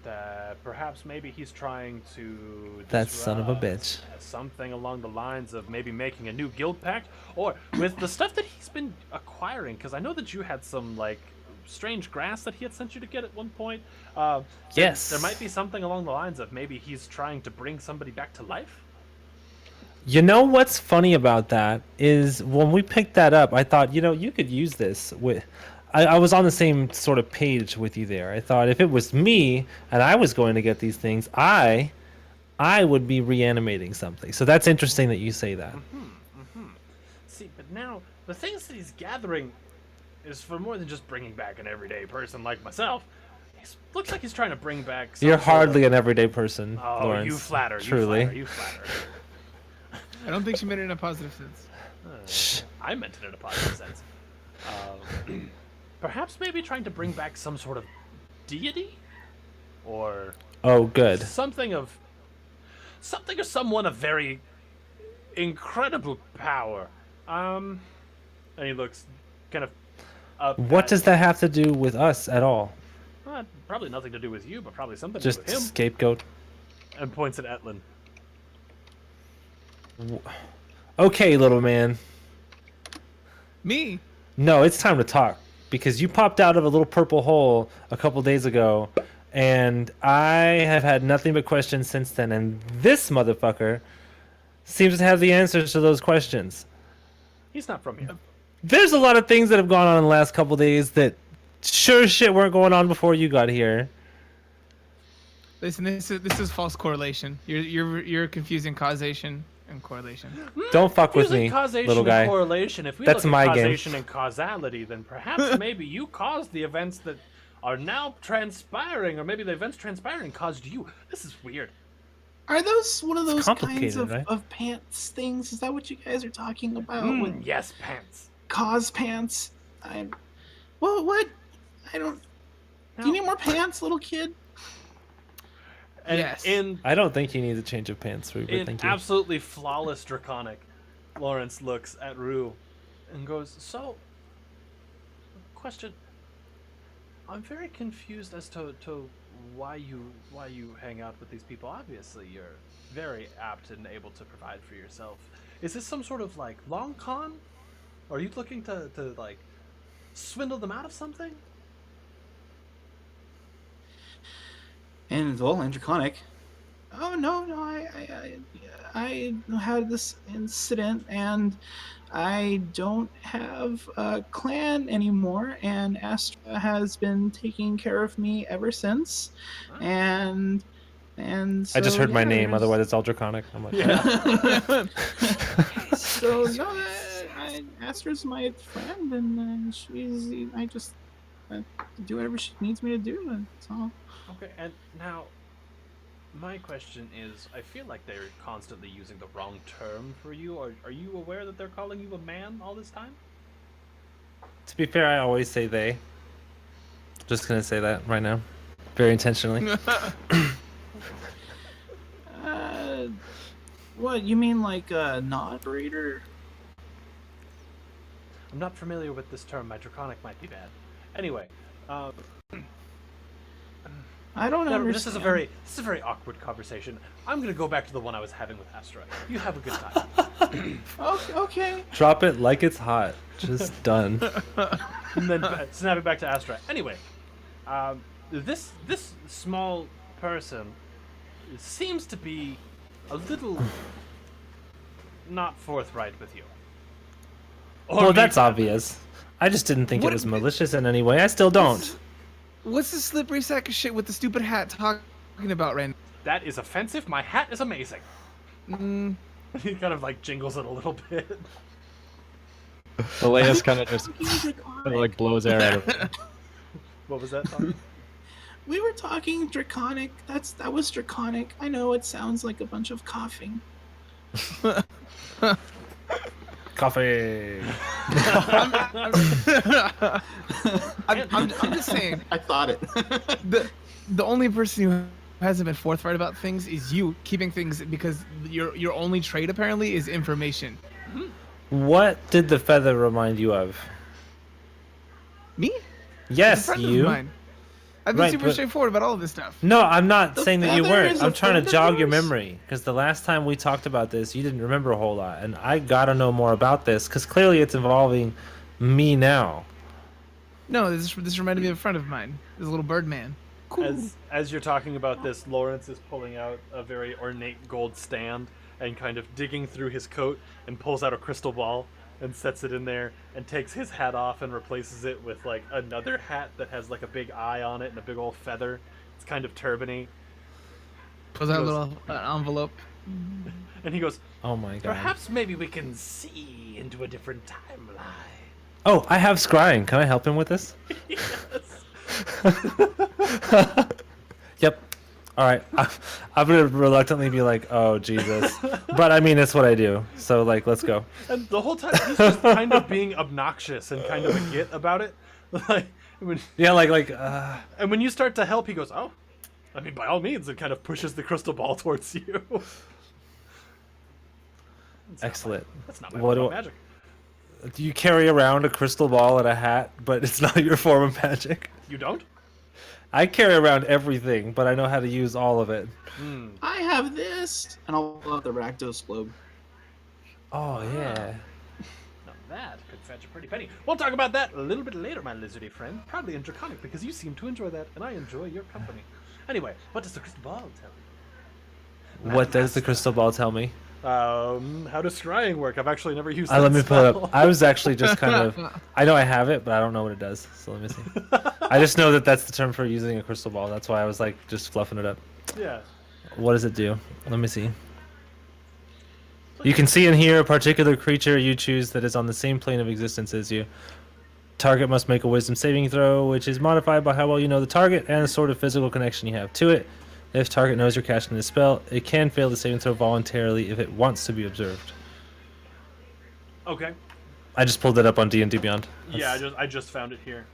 that perhaps maybe he's trying to That son of a disrupt bitch. something along the lines of maybe making a new guild pact, or with the stuff that he's been acquiring, because I know that you had some like strange grass that he had sent you to get at one point. Yes. There might be something along the lines of maybe he's trying to bring somebody back to life. You know what's funny about that is when we picked that up, I thought, you could use this with. I was on the same sort of page with you there. I thought if it was me and I was going to get these things, I would be reanimating something. So that's interesting that you say that. See, but now the things that he's gathering is for more than just bringing back an everyday person like myself. Looks like he's trying to bring back. You're sort of- hardly an everyday person, Oh, Lawrence. you flatter. Truly. You flatter. I don't think she meant it in a positive sense. Shh. I meant it in a positive sense. Perhaps maybe trying to bring back some sort of deity, or Oh, good. something or someone of very incredible power. And he looks kind of up. What at- does that have to do with us at all? Probably nothing to do with you, but probably something Just to do with him. scapegoat. And points at Etlin. Okay, little man. Me? No, it's time to talk because you popped out of a little purple hole a couple days ago, and I have had nothing but questions since then. And this motherfucker seems to have the answers to those questions. He's not from here. There's a lot of things that have gone on in the last couple days that sure as shit weren't going on before you got here. Listen, this is false correlation. You're confusing causation and correlation. Don't fuck with Using me, causation little and guy. correlation. If we That's look my at game. causation and causality, then perhaps maybe you caused the events that are now transpiring, or maybe the events transpiring caused you. This is weird. Are those one of those kinds complicated, right? of pants things? Is that what you guys are talking about? With Yes, pants. cause pants? What? I don't. Do you need more pants, little kid? And Yes. I don't think you need a change of pants, Rue, but in thank you. absolutely flawless Draconic, Lawrence looks at Rue and goes, "So, question. I'm very confused as to why you hang out with these people. Obviously, you're very apt and able to provide for yourself. Is this some sort of like long con? Are you looking to like swindle them out of something?" And well, and Draconic. Oh no, I had this incident, and I don't have a clan anymore, and Astra has been taking care of me ever since, and so, I just heard my name, there's- otherwise it's all Draconic. I'm like, So no, Astra's my friend, and I just do whatever she needs me to do. That's all. Okay, and now my question is, I feel like they're constantly using the wrong term for you. Are you aware that they're calling you a man all this time? to be fair, I always say they. Just gonna say that right now, very intentionally. What you mean, like an operator? I'm not familiar with this term. My Draconic might be bad. Anyway, I don't no, understand. this is a very awkward conversation. I'm gonna go back to the one I was having with Astra. You have a good time. Okay. Drop it like it's hot. Just done. And then snap it back to Astra. Anyway, this small person seems to be a little not forthright with you. Well, me, that's for that obvious. I just didn't think What- it was malicious in any way. I still don't. What's the slippery sack of shit with the stupid hat talking about right now? That is offensive. My hat is amazing. Mm, He kind of like jingles it a little bit. Elias kind of just like blows air out of it. What was that, Tom? We were talking Draconic. That was Draconic. I know it sounds like a bunch of coughing. Coffee. I'm just saying, I thought it. the only person who hasn't been forthright about things is you, keeping things because your only trade apparently is information. What did the feather remind you of? Me? Yes, It's a friend of you. mine. I've been Right, super but- straightforward about all of this stuff. No, I'm not The saying that you feather weren't. is a I'm trying friend to of jog your yours? memory because the last time we talked about this, you didn't remember a whole lot, and I gotta know more about this because clearly it's involving me now. No, this reminded me of a friend of mine. This little bird man. Cool. As you're talking about this, Lawrence is pulling out a very ornate gold stand and kind of digging through his coat and pulls out a crystal ball and sets it in there and takes his hat off and replaces it with like another hat that has like a big eye on it and a big old feather. It's kind of turbany. Pulls out a goes- little envelope. And he goes, Oh my god. "Perhaps maybe we can see into a different timeline." Oh, I have scrying. Can I help him with this? Yep. All right. I'm gonna reluctantly be like, "Oh Jesus," but I mean, it's what I do. So like, let's go. And the whole time he's just kind of being obnoxious and kind of a git about it. Like when Yeah, like. And when you start to help, he goes, "Oh, I mean, by all means," and kind of pushes the crystal ball towards you. Excellent. That's not my What form of do- magic. Do you carry around a crystal ball and a hat, but it's not your form of magic? You don't? I carry around everything, but I know how to use all of it. I have this, and I'll pull out the Rakdos globe. Oh yeah. Now that could fetch a pretty penny. We'll talk about that a little bit later, my lizardy friend. Probably in Draconic, because you seem to enjoy that, and I enjoy your company. Anyway, what does the crystal ball tell you? What does the crystal ball tell me? How does scrying work? I've actually never used Let that me pull it spell. up. I was actually just kind of. I know I have it, but I don't know what it does. So let me see. I just know that that's the term for using a crystal ball. That's why I was like just fluffing it up. Yeah. What does it do? Let me see. You can see and hear a particular creature you choose that is on the same plane of existence as you. Target must make a wisdom saving throw, which is modified by how well you know the target and the sort of physical connection you have to it. If target knows you're casting the spell, it can fail the saving throw voluntarily if it wants to be observed. Okay. I just pulled it up on D&D Beyond. Yeah, I just found it here.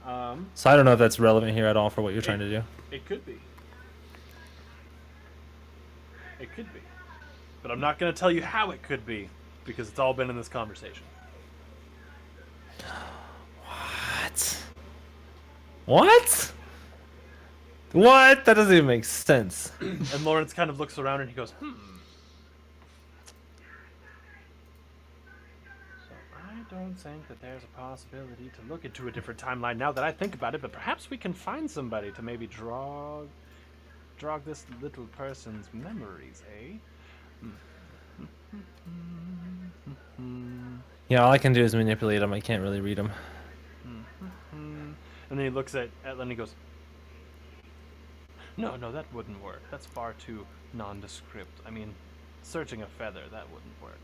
So I don't know if that's relevant here at all for what you're trying to do. It could be. It could be. But I'm not going to tell you how it could be, because it's all been in this conversation. What? What? What? That doesn't even make sense. And Lawrence kind of looks around and he goes, So I don't think that there's a possibility to look into a different timeline now that I think about it, but perhaps we can find somebody to maybe drog this little person's memories, eh? Yeah, all I can do is manipulate them. I can't really read them. And then he looks at Etlan and he goes, No, that wouldn't work. That's far too nondescript. I mean, searching a feather, that wouldn't work.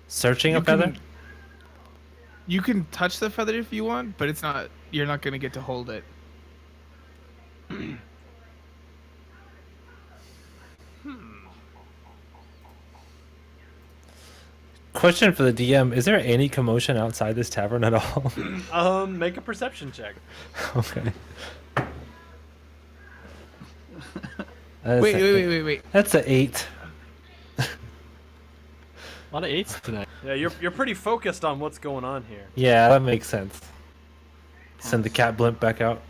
Searching a feather? You can touch the feather if you want, but it's not. You're not gonna get to hold it. Question for the DM: is there any commotion outside this tavern at all? Make a perception check. Okay. Wait. That's an 8. A lot of 8s tonight. Yeah, you're pretty focused on what's going on here. Yeah, that makes sense. Send the cat blimp back out.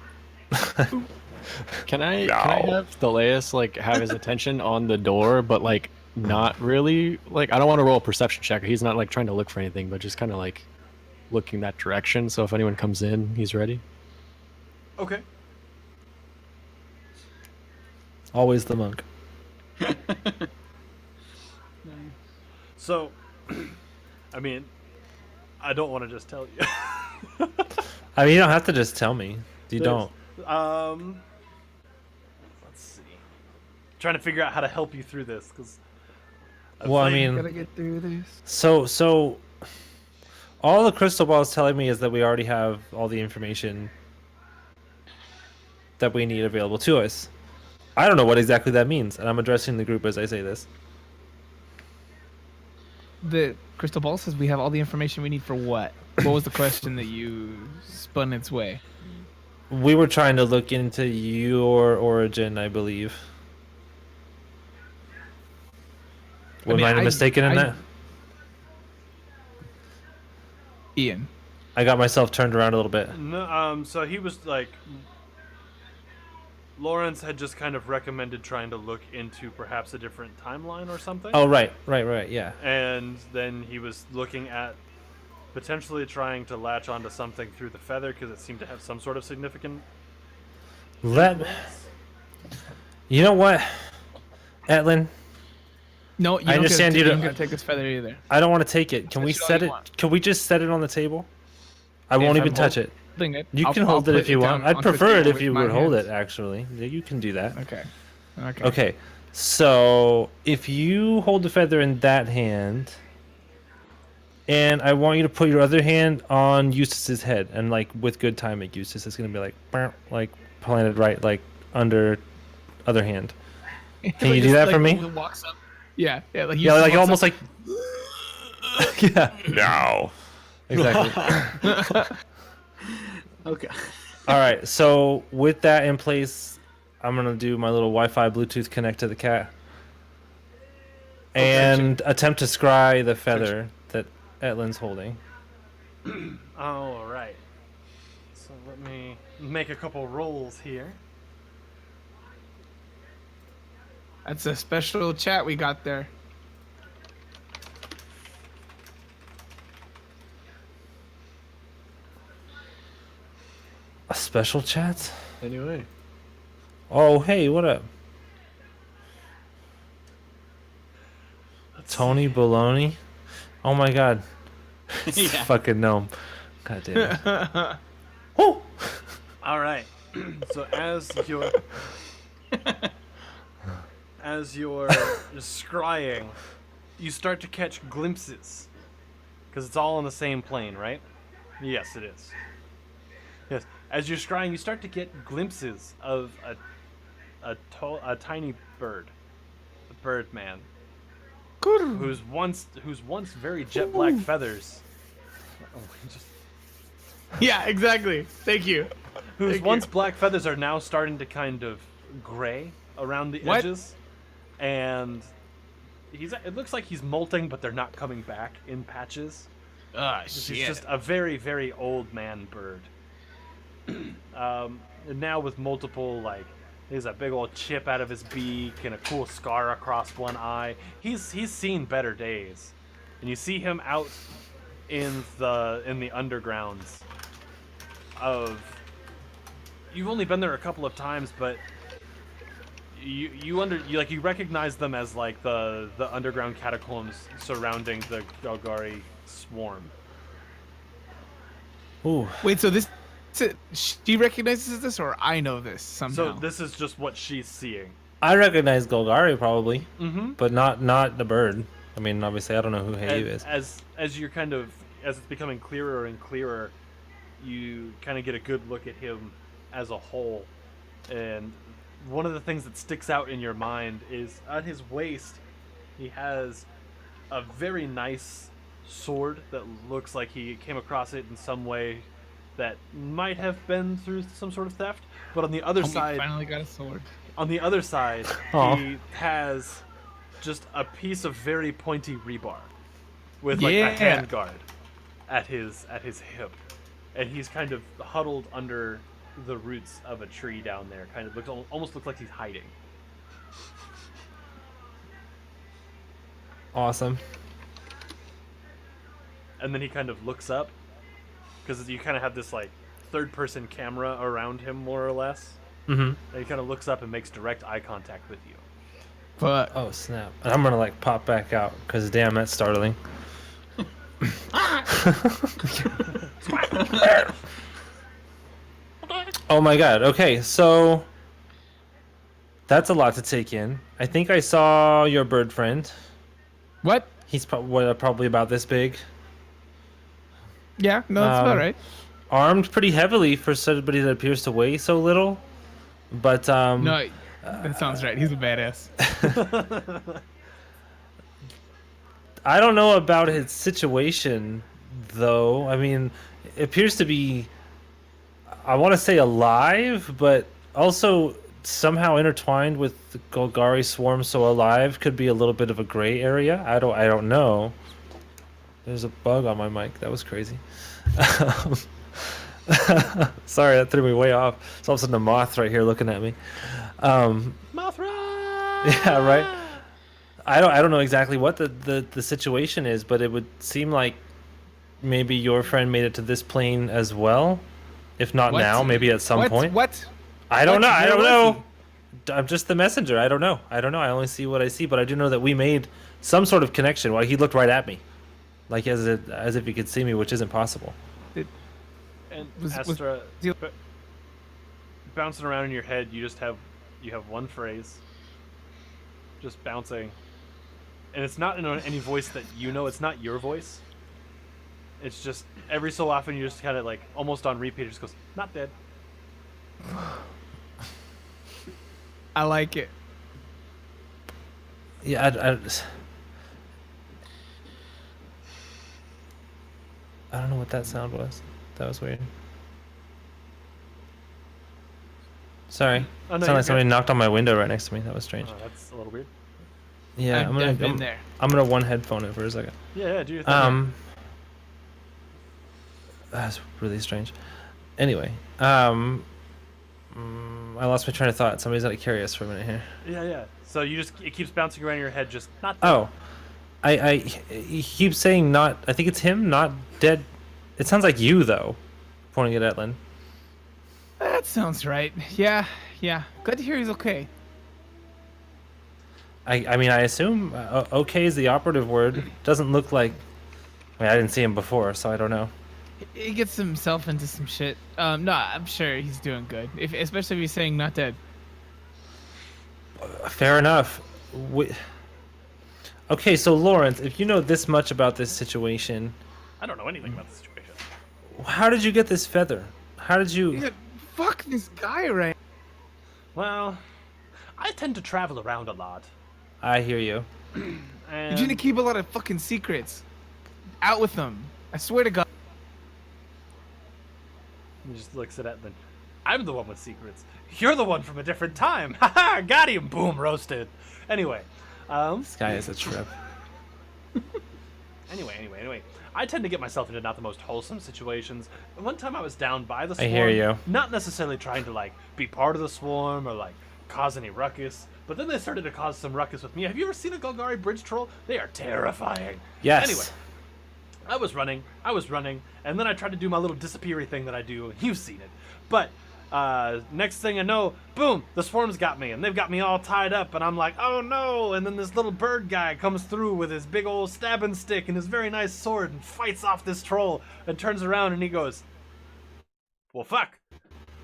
Can I have Thaleus like have his attention on the door, but like not really like I don't want to roll a perception check. He's not like trying to look for anything, but just kind of like looking that direction. So if anyone comes in, he's ready. Okay. Always the monk. So, I mean, I don't want to just tell you. I mean, you don't have to just tell me. You don't. Let's see. Trying to figure out how to help you through this, because. Well, I mean, Gotta get through this. so all the crystal ball is telling me is that we already have all the information that we need available to us. I don't know what exactly that means, and I'm addressing the group as I say this. The crystal ball says we have all the information we need for what? What was the question that you spun its way? We were trying to look into your origin, I believe. Am I mistaken in that? Ian. I got myself turned around a little bit. No, so he was like. Lawrence had just kind of recommended trying to look into perhaps a different timeline or something. Oh, right, yeah. And then he was looking at potentially trying to latch onto something through the feather because it seemed to have some sort of significant. You know what, Etlan? No, you I understand you don't get to take this feather either. I don't want to take it. Can we set it? Can we just set it on the table? I won't even touch it. You can hold it if you want. I'd prefer it if you would hold it, actually. You can do that. Okay. So if you hold the feather in that hand, and I want you to put your other hand on Eustace's head, and like with good timing, Eustace is gonna be like planted right like under other hand. Can you do that for me? Walks up. Yeah, like almost like. Yeah. No. Exactly. Okay. All right. So with that in place, I'm gonna do my little Wi-Fi Bluetooth connect to the cat, and attempt to scry the feather that Etlan's holding. All right. So let me make a couple rolls here. That's a special chat we got there. A special chat? Anyway. Oh, hey, what up? Tony Baloney? Oh my god. Yeah. Fucking gnome. God damn it. Oh! All right. So as you're scrying, you start to catch glimpses, because it's all on the same plane, right? Yes, it is. Yes. As you're scrying, you start to get glimpses of a tiny bird, a bird man, whose once very jet black feathers. Oh, just, Yeah, exactly. Thank you. whose Thank once you. black feathers are now starting to kind of gray around the What? edges, and it looks like he's molting, but they're not coming back in patches. He's Shit. just a very, very old man bird. And now with multiple, like, there's a big old chip out of his beak and a cool scar across one eye. He's seen better days, and you see him out in the undergrounds of. You've only been there a couple of times, but you recognize them as like the underground catacombs surrounding the Golgari swarm. Ooh. Wait, so she recognizes this, or I know this somehow? So this is just what she's seeing. I recognize Golgari probably, Mm-hmm. but not the bird. I mean, obviously, I don't know who Heiu is. As you're kind of as it's becoming clearer and clearer, you kind of get a good look at him as a whole, and one of the things that sticks out in your mind is on his waist, he has a very nice sword that looks like he came across it in some way that might have been through some sort of theft. But on the other side, finally got a sword. on the other side, Aw. he has just a piece of very pointy rebar with like a Yeah. hand guard at his hip, and he's kind of huddled under the roots of a tree down there. Kind of almost looks like he's hiding. Awesome. And then he kind of looks up because you kind of have this like third-person camera around him, more or less. Mm-hmm. And he kind of looks up and makes direct eye contact with you. But Oh snap! And I'm gonna like pop back out because damn, that's startling. Oh my god. Okay, so that's a lot to take in. I think I saw your bird friend. what? He's probably about this big. Yeah, no, that's about right. Armed pretty heavily for somebody that appears to weigh so little. But No, that sounds right. He's a badass. I don't know about his situation, though. I mean, it appears to be, I want to say alive, but also somehow intertwined with the Golgari swarm. So alive could be a little bit of a gray area. I don't know. There's a bug on my mic. That was crazy. Sorry, that threw me way off. It's all of a sudden a moth right here looking at me. Mothra! Yeah, right. I don't know exactly what the situation is, but it would seem like maybe your friend made it to this plane as well. If not What? now, maybe at some point. What? I don't What? know. I Where don't was know. I'm just the messenger. I don't know. I only see what I see, but I do know that we made some sort of connection. Well, he looked right at me, like as if he could see me, which isn't possible. And Was- Astra, was- bouncing around in your head, you have one phrase, just bouncing, and it's not in any voice that you know. It's not your voice. It's just every so often you just kind of like almost on repeat. It just goes, "Not dead." I like it. Yeah, I don't know what that sound was. That was weird. Sorry. Oh, no, Sounded you're like somebody good. knocked on my window right next to me. That was strange. Oh, that's a little weird. Yeah, I've been there. I'm gonna one headphone it for a second. Yeah, do your thing. That's really strange. Anyway, I lost my train of thought. Somebody's out of curious for a minute here. Yeah. So it keeps bouncing around in your head, just not dead. Oh, he keeps saying not. I think it's him, not dead. It sounds like you though, pointing at Etlin. That sounds right. Yeah. Glad to hear he's okay. I mean, I assume okay is the operative word. Doesn't look like. I mean, I didn't see him before, so I don't know. He gets himself into some shit. No, I'm sure he's doing good. Especially if he's saying not dead. Fair enough. Okay, so Lawrence, if you know this much about this situation, I don't know anything about the situation. How did you get this feather? How did you? Yeah, fuck this guy, right? Well, I tend to travel around a lot. I hear you. And You need to keep a lot of fucking secrets. Out with them. I swear to God. he just looks at Etlin. I'm the one with secrets. You're the one from a different time. Haha, got him. Boom, roasted. Anyway, This guy is a trip. Anyway. I tend to get myself into not the most wholesome situations. And one time I was down by the I swarm. hear you. Not necessarily trying to like be part of the swarm or like cause any ruckus, but then they started to cause some ruckus with me. Have you ever seen a Golgari bridge troll? They are terrifying. Yes. Anyway, I was running, and then I tried to do my little disappeary thing that I do. You've seen it. But next thing I know, boom, the swarm's got me, and they've got me all tied up, and I'm like, oh no, and then this little bird guy comes through with his big old stabbing stick and his very nice sword and fights off this troll and turns around and he goes, well, fuck,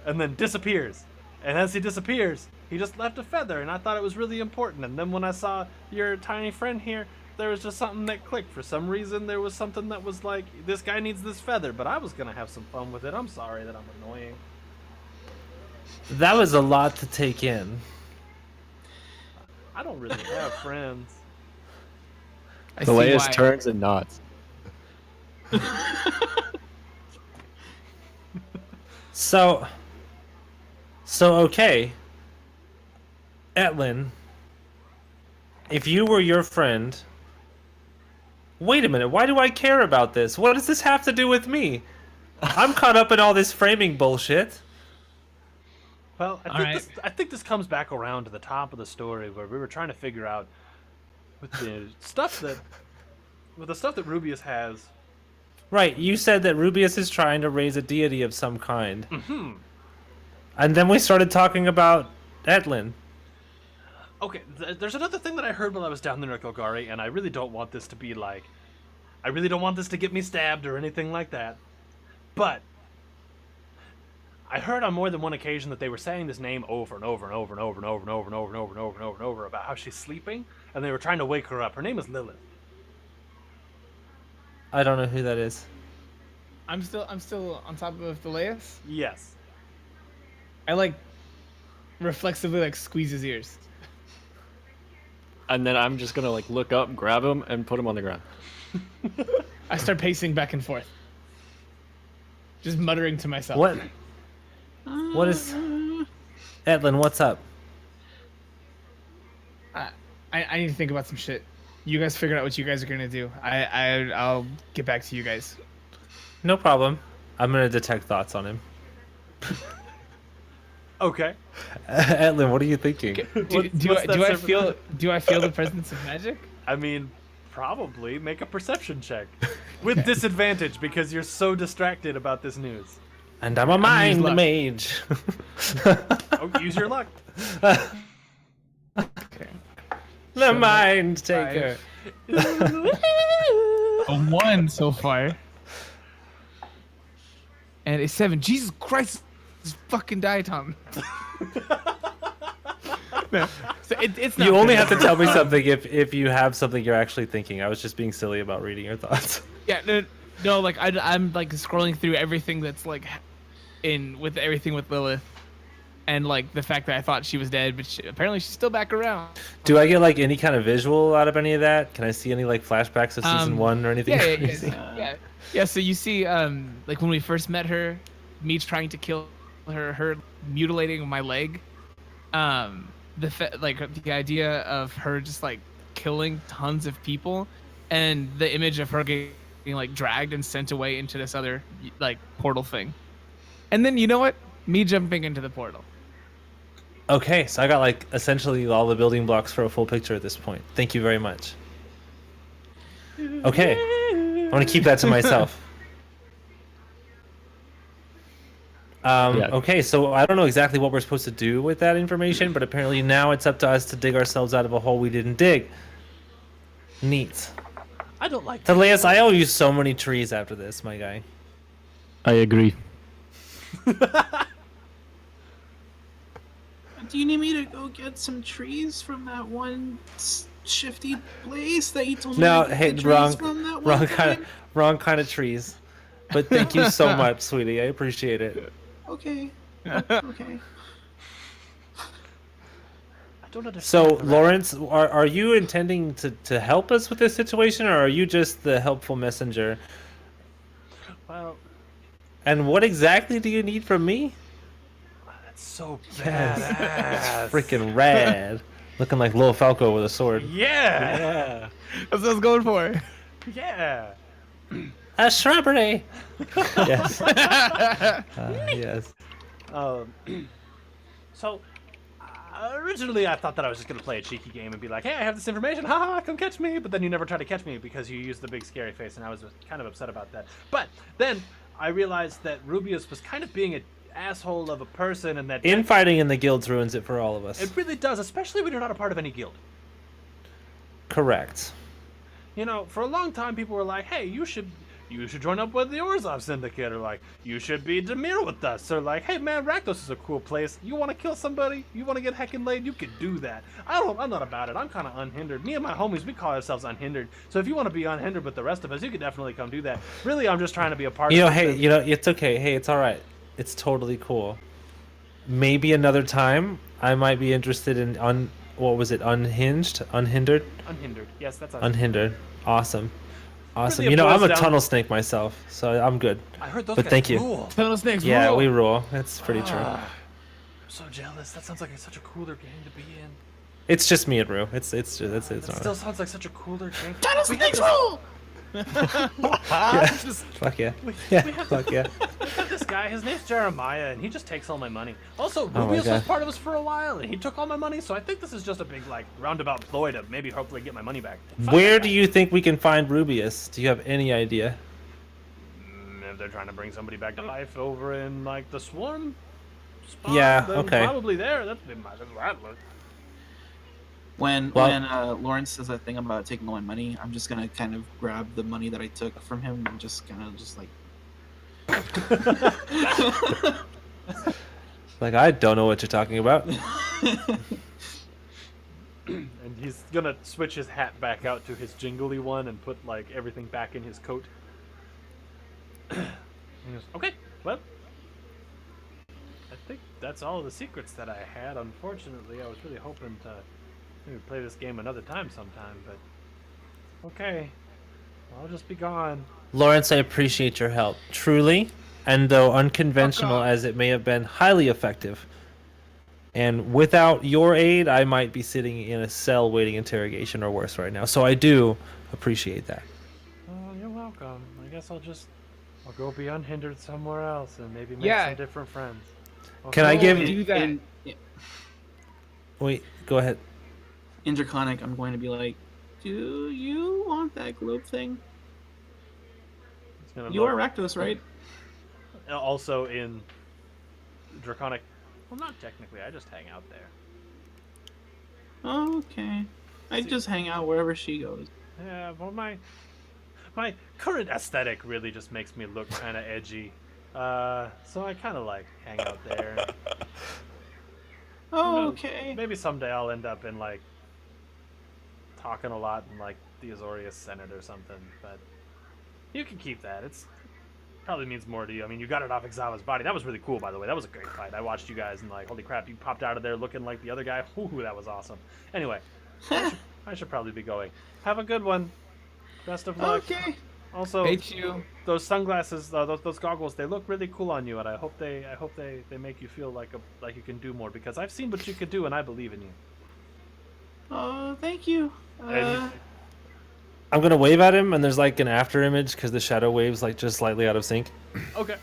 and then disappears. And as he disappears, he just left a feather, and I thought it was really important. And then when I saw your tiny friend here, there was just something that clicked. For some reason, there was something that was like, this guy needs this feather, but I was gonna have some fun with it. I'm sorry that I'm annoying. That was a lot to take in. I don't really have friends. I The see latest why. turns and nods. So okay. Etlin, if you were your friend... Wait a minute, why do I care about this? What does this have to do with me? I'm caught up in all this framing bullshit. Well, All right. I think this comes back around to the top of the story where we were trying to figure out with the stuff that Rubius has. Right, you said that Rubius is trying to raise a deity of some kind. Mm-hmm. And then we started talking about Etlin. Okay, there's another thing that I heard while I was down there at Golgari, and I really don't want this to be like... I really don't want this to get me stabbed or anything like that. But I heard on more than one occasion that they were saying this name over and over and over and over and over and over and over and over and over and over and over about how she's sleeping, and they were trying to wake her up. Her name is Lilith. I don't know who that is. I'm still on top of Thaleus. Yes. I like reflexively like squeeze his ears. And then I'm just gonna like look up, grab him, and put him on the ground. I start pacing back and forth, just muttering to myself. What? What is... Etlin, what's up? I need to think about some shit. You guys figure out what you guys are gonna do. I'll get back to you guys. No problem. I'm gonna detect thoughts on him. Okay. Etlin, what are you thinking? Do I feel the presence of magic? I mean, probably make a perception check. With disadvantage because you're so distracted about this news. And I'm a mind luck. mage. Oh, use your luck. Okay. The mind taker. A 1 so far. And a 7. Jesus Christ, this fucking diatom. No, so it's not You only good. have to tell me something if you have something you're actually thinking. I was just being silly about reading your thoughts. Yeah, no, like I'm like scrolling through everything that's like with everything with Lilith, and like the fact that I thought she was dead, but apparently she's still back around. Do I get like any kind of visual out of any of that? Can I see any like flashbacks of season 1 or anything? Yeah, crazy? yeah. So you see, like when we first met her, me trying to kill her mutilating my leg, the idea of her just like killing tons of people, and the image of her getting like dragged and sent away into this other like portal thing, and then you know what? Me jumping into the portal. Okay, so I got like essentially all the building blocks for a full picture at this point. Thank you very much. Okay, I'm gonna keep that to myself. Yeah. Okay, so I don't know exactly what we're supposed to do with that information, but apparently now it's up to us to dig ourselves out of a hole we didn't dig. Neat. I don't like Thaleus, I owe you so many trees after this, my guy. I agree. Do you need me to go get some trees from that one shifty place that you told me No, to hey, get trees wrong, from that one wrong kind time? of trees. But thank you so much, sweetie. I appreciate it. Okay. Okay. I don't understand. So, the Lawrence, are you intending to help us with this situation, or are you just the helpful messenger? Well, And what exactly do you need from me? that's so Yes. badass. Freaking rad. Looking like Lil Falco with a sword. Yeah. Yeah. That's what I was going for. Yeah. A shrubbery. Yes. Yes. So, originally I thought that I was just going to play a cheeky game and be like, hey, I have this information, haha, come catch me. But then you never tried to catch me because you used the big scary face, and I was kind of upset about that. But then I realized that Rubius was kind of being an asshole of a person, and that Infighting in the guilds ruins it for all of us. it really does, especially when you're not a part of any guild. Correct. You know, for a long time, people were like, hey, you should join up with the Orzhov Syndicate, or like, you should be Demir with us, or like, hey man, Rakdos is a cool place. You want to kill somebody? You want to get heckin' laid? You could do that. I'm not about it. I'm kind of unhindered. Me and my homies, we call ourselves unhindered. So if you want to be unhindered with the rest of us, you could definitely come do that. Really, I'm just trying to be a part You know, of hey, something. you know, it's okay. Hey, it's all right. It's totally cool. Maybe another time I might be interested in unhindered. Unhindered. Yes, that's Unhindered. Awesome. Awesome. Really You know, I'm a boils down- tunnel snake myself, so I'm good. I heard those But guys thank you. rule. Tunnel snakes. Yeah, rule. we rule. It's pretty true. I'm so jealous. That sounds like such a cooler game to be in. It's just me and Rue. It's That not. still sounds like such a cooler game. Tunnel We had snakes this- rule! Fuck yeah. we Yeah. have- Fuck yeah. We got this guy, his name's Jeremiah, and he just takes all my money. Also, Oh my Rubius was God. part of us for a while, and he took all my money, so I think this is just a big, like, roundabout ploy to maybe hopefully get my money back. Where do you think we can find Rubius? Do you have any idea? If they're trying to bring somebody back to life over in, like, the Swarm spot, Yeah, then okay. probably there. That's that look. When Well- Lawrence says that thing about taking all my money, I'm just gonna kind of grab the money that I took from him and just kind of just like. Like, I don't know what you're talking about. And he's gonna switch his hat back out to his jingly one and put, like, everything back in his coat. He goes, okay, well, I think that's all the secrets that I had. Unfortunately, I was really hoping to maybe play this game another time sometime, but okay, I'll just be gone. Lawrence, I appreciate your help. Truly. And though unconventional Fuck off. as it may have been, highly effective. And without your aid, I might be sitting in a cell waiting interrogation or worse right now. So I do appreciate that. Oh, you're welcome. I guess I'll go be unhindered somewhere else and maybe make Yeah. some different friends. Can I give- do that. Wait, go ahead. In Draconic, I'm going to be like, do you want that globe thing? It's gonna You look- are Rakdos, right? Also in Draconic. Well, not technically. I just hang out there. Oh, okay. I just hang out wherever she goes. Yeah, well, my current aesthetic really just makes me look kind of edgy. So I kind of like hang out there. Oh, knows? okay. Maybe someday I'll end up in like talking a lot in like the Azorius Senate or something. But you can keep that. It's probably means more to you. I mean, you got it off Exava's body. That was really cool, by the way. That was a great fight. I watched you guys and like, holy crap, you popped out of there looking like the other guy. Ooh, that was awesome. Anyway, I should probably be going. Have a good one. Best of luck. Okay. Also, Hate you. those sunglasses, those goggles, they look really cool on you, and I hope they make you feel like you can do more, because I've seen what you could do, and I believe in you. Oh, thank you. And I'm gonna wave at him, and there's like an after image because the shadow wave's like just slightly out of sync. okay,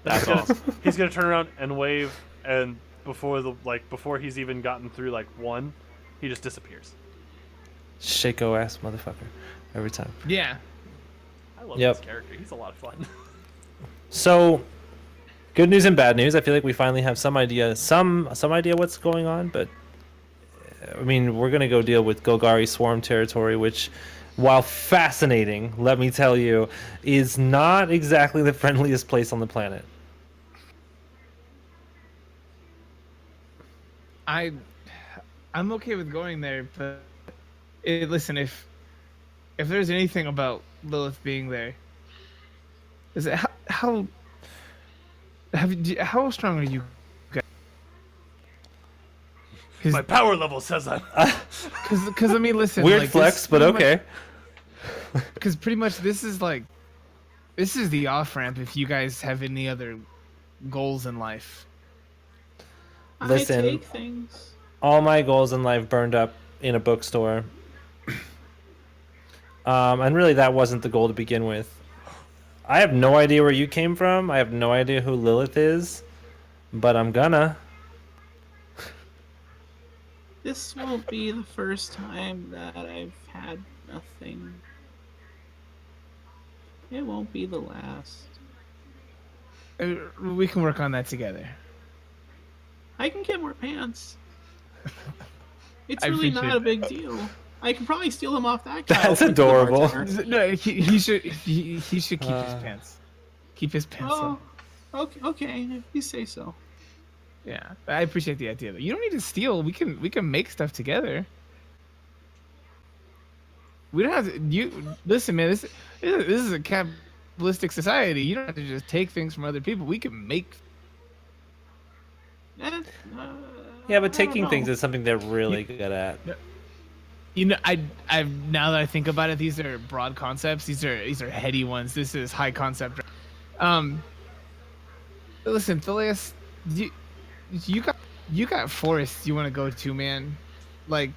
That's awesome. he's gonna turn around and wave, and before he's even gotten through like one, he just disappears. Shaco ass motherfucker, every time. Yeah. I love Yep. this character. He's a lot of fun. So, good news and bad news. I feel like we finally have some idea what's going on, but I mean, we're gonna go deal with Golgari Swarm territory, which, while fascinating, let me tell you, is not exactly the friendliest place on the planet. I'm okay with going there, but listen, if there's anything about Lilith being there, is it how strong are you guys? My power level says I'm. Because I mean, listen. Weird like, flex, but okay. Because pretty much this is the off ramp if you guys have any other goals in life. Listen. I take things. All my goals in life burned up in a bookstore. And really that wasn't the goal to begin with. I have no idea where you came from. I have no idea who Lilith is, but I'm gonna. This won't be the first time that I've had nothing. It won't be the last. We can work on that together. I can get more pants. It's I really appreciate not a that. big deal. I can probably steal them off that guy. That's I'll put to the adorable. bartender. No, he should keep his pants. Keep his pants Oh, on. okay. If you say so. Yeah, I appreciate the idea. You don't need to steal. We can make stuff together. We don't have to. You listen, man. This is a capitalistic society. You don't have to just take things from other people. We can make. Eh, Yeah, but I don't taking things know. is something they're really good at. You know, I've now that I think about it, these are broad concepts. These are heady ones. This is high concept. Listen, Phileas, you got forests you want to go to, man. Like,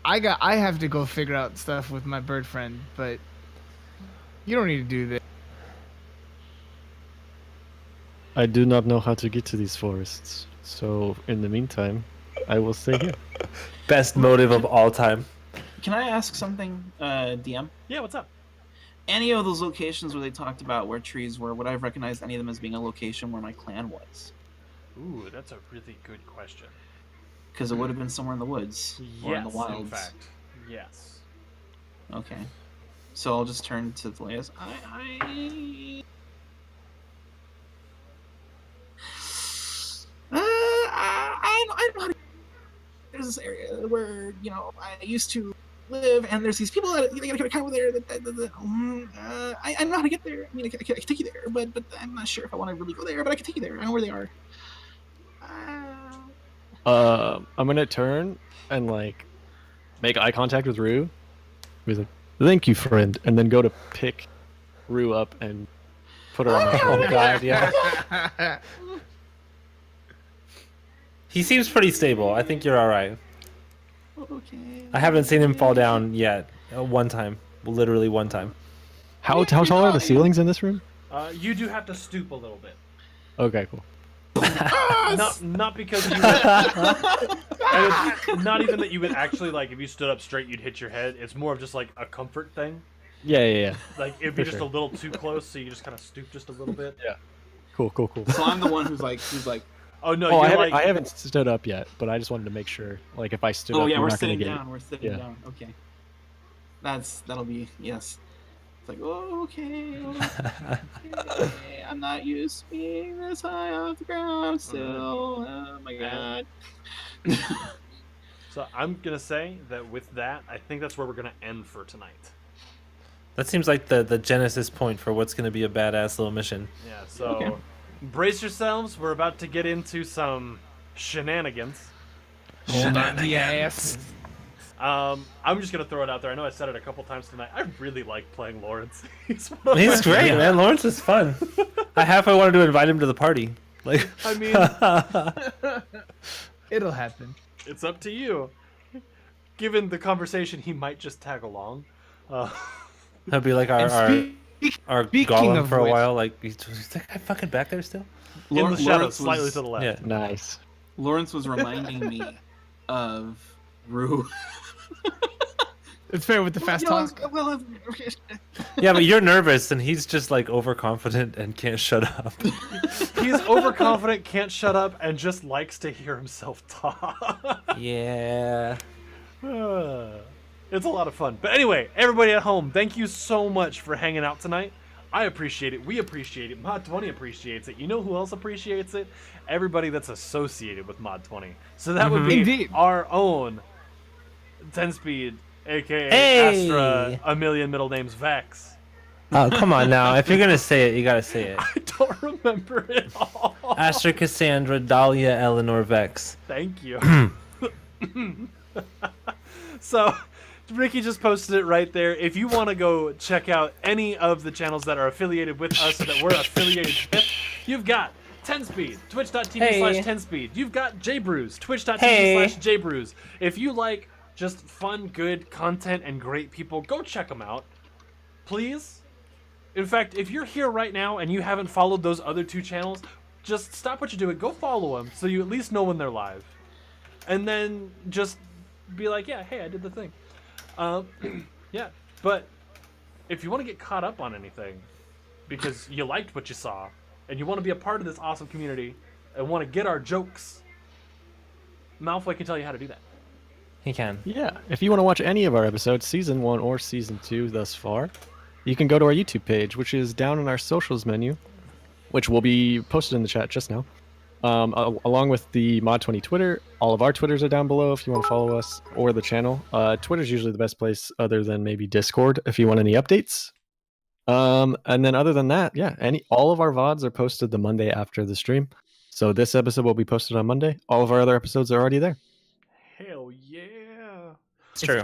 I have to go figure out stuff with my bird friend, but you don't need to do that. I do not know how to get to these forests, so in the meantime, I will stay here. Best motive of all time. Can I ask something, DM? Yeah, what's up? Any of those locations where they talked about where trees were, would I have recognized any of them as being a location where my clan was? Ooh, that's a really good question. Because it would have been somewhere in the woods or in the wilds. in fact. Yes. Okay. So I'll just turn to Thalias. I know how to... There's this area where, you know, I used to live, and there's these people that they gotta come over there. I know how to get there. I mean, I can take you there, but I'm not sure if I want to really go there. But I can take you there. I know where they are. I'm gonna turn and like make eye contact with Rue. He's like, "Thank you, friend," and then go to pick Rue up and put her on my shoulder. Oh god, yeah. He seems pretty stable. I think you're all right. Okay. I haven't seen him fall down yet. One time, literally one time. How tall are the ceilings in this room? You do have to stoop a little bit. Okay, cool. Not because you would, and not even that you would actually, like, if you stood up straight you'd hit your head. It's more of just like a comfort thing. Yeah. Like it'd be For just sure. a little too close, so you just kind of stoop just a little bit. Yeah. Cool. So I'm the one who's like, Oh no, Oh, you're I haven't stood up yet, but I just wanted to make sure. Like, if I stood oh up, yeah, you're we're not gonna sitting get down. We're sitting Yeah. down. Okay. That'll be yes. It's like, oh, okay. I'm not used to being this high off the ground still. Oh my god. So I'm gonna say that with that, I think that's where we're gonna end for tonight. That seems like the genesis point for what's going to be a badass little mission. Yeah. So Okay. brace yourselves. We're about to get into some shenanigans. Yes. I'm just gonna throw it out there. I know I said it a couple times tonight. I really like playing Lawrence. He's one of my He's great, man. Lawrence is fun. I halfway wanted to invite him to the party. Like, I mean, It'll happen. it's up to you. Given the conversation, he might just tag along. he'll be like our speaking golem of for a which- while. Like, is that guy fucking back there still? In the shadows, Lawrence slightly was, to the left. Yeah. Nice. Lawrence was reminding me of Rue. It's fair with the fast talk. Yeah, but you're nervous, and he's just like overconfident and can't shut up. He's overconfident, can't shut up, and just likes to hear himself talk. Yeah. It's a lot of fun. But anyway, everybody at home, thank you so much for hanging out tonight. I appreciate it. We appreciate it. Mod 20 appreciates it. You know who else appreciates it? Everybody that's associated with Mod 20. So that would be Indeed. our own 10-speed, aka Hey! Astra, a million middle names Vex. Oh, come on now. If you're gonna say it, you gotta say it. I don't remember it all. Asher, Cassandra, Dahlia, Eleanor, Vex. Thank you. So, Ricky just posted it right there. If you want to go check out any of the channels that are affiliated with us, that we're affiliated with, you've got 10speed, twitch.tv/10speed. You've got JBrews, twitch.tv/JBrews. If you like just fun, good content and great people, go check them out. Please. In fact, if you're here right now and you haven't followed those other 2 channels, just stop what you're doing. Go follow them so you at least know when they're live. And then just be like, yeah, hey, I did the thing. Yeah, but if you want to get caught up on anything because you liked what you saw and you want to be a part of this awesome community and want to get our jokes, Malfoy can tell you how to do that. He can. Yeah, if you want to watch any of our episodes, season 1 or season 2 thus far, you can go to our YouTube page, which is down in our socials menu, which will be posted in the chat just now. Along with the Mod20 Twitter, all of our Twitters are down below if you want to follow us or the channel. Twitter's usually the best place other than maybe Discord if you want any updates. And then other than that, yeah, all of our VODs are posted the Monday after the stream. So this episode will be posted on Monday. All of our other episodes are already there. Hell yeah. It's true.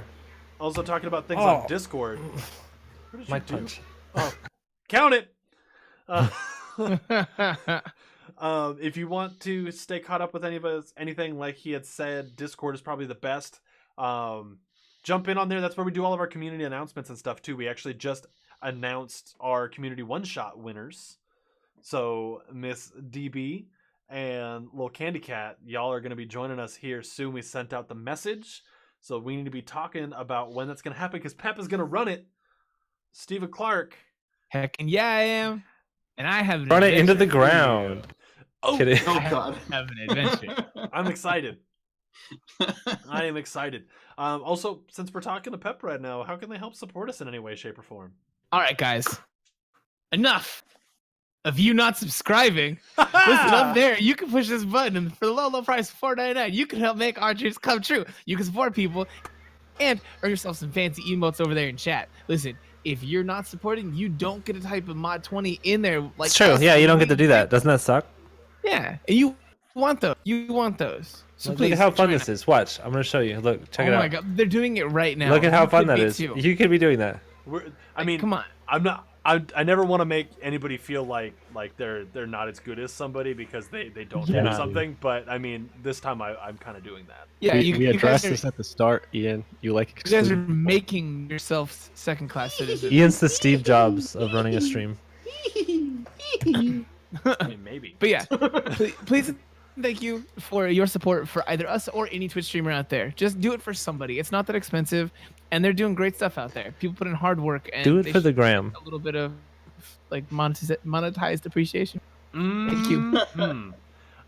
Also talking about things on Discord. What did My you do? punch. Oh, count it. If you want to stay caught up with anything like he had said, Discord is probably the best. Jump in on there. That's where we do all of our community announcements and stuff too. We actually just announced our community one-shot winners. So Miss DB and Little Candy Cat, y'all are going to be joining us here soon. We sent out the message. So we need to be talking about when that's going to happen because Pep is going to run it. Stephen Clark. Heck and yeah, I am. And I have an Run it into the adventure. ground. Oh, Kidding. Oh God. I have an adventure. I'm excited. I am excited. Also, since we're talking to Pep right now, how can they help support us in any way, shape, or form? All right, guys. Enough of you not subscribing. Listen up there. You can push this button, and for the low price of $4.99, you can help make our dreams come true. You can support people and earn yourself some fancy emotes over there in chat. Listen, if you're not supporting, you don't get to type of mod 20 in there. Like It's true. Yeah, you don't get to do that. Doesn't that suck? Yeah, and you want those. You want those. So Look please at how fun join this is. Watch. I'm going to show you. Look, check Oh it out. my god, they're doing it right now. Look at how You fun could that be is. too. You could be doing that. I mean, Come on. I'm not. I never want to make anybody feel like they're not as good as somebody because they don't Yeah. do something. But I mean, this time I'm kind of doing that. Yeah, we you addressed guys are, this at the start, Ian. You like you guys are excluding- making yourself second-class citizens. Ian's the Steve Jobs of running a stream. I mean, maybe. But yeah, please thank you for your support for either us or any Twitch streamer out there. Just do it for somebody. It's not that expensive, and they're doing great stuff out there. People put in hard work, and Do it they for the should gram. get a little bit of like monetized appreciation. Thank you. Mhm.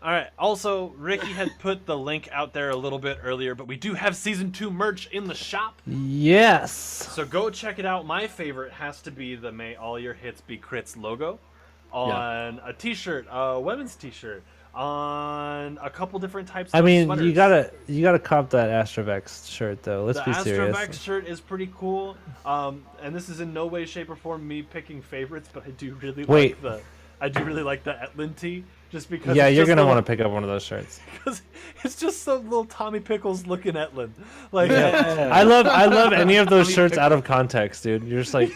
All right. Also, Ricky had put the link out there a little bit earlier, but we do have season 2 merch in the shop. Yes. So go check it out. My favorite has to be the "May All Your Hits Be Crits" logo on a T-shirt, a women's T-shirt, on a couple different types. I of mean, sweaters. you gotta cop that Astrovex shirt though. Let's The be serious. Astrovex shirt is pretty cool. And this is in no way, shape, or form me picking favorites, but I do really like the Etlin tee. Just because Yeah, it's you're just gonna little- want to pick up one of those shirts. because it's just some little Tommy Pickles looking Etlin. Like I love any of those shirts out of context, dude. You're just like,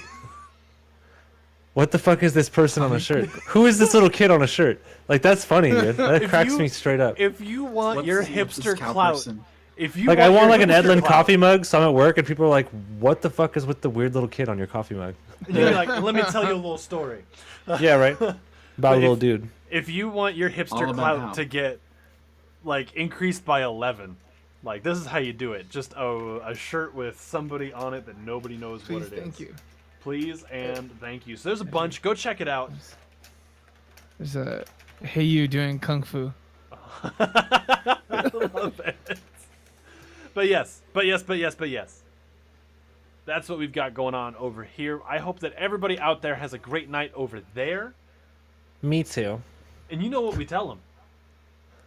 what the fuck is this person on a shirt? Who is this little kid on a shirt? Like that's funny, dude. That If cracks you- me straight up. if you want What's- your what's this hipster cow clout, person? if you Like I want your like an hipster Edlin clout, coffee mug, so I'm at work and people are like, what the fuck is with the weird little kid on your coffee mug? you're like, let me tell you a little story. Yeah, right. About a little if- dude. If you want your All hipster about clout how. to get like increased by 11, like this is how you do it. Just a shirt with somebody on it that nobody knows Please, what it is. thank you. Please and thank you. So there's a bunch. Go check it out. There's a hey you doing kung fu. I love it. But yes. That's what we've got going on over here. I hope that everybody out there has a great night over there. Me too. And you know what we tell them.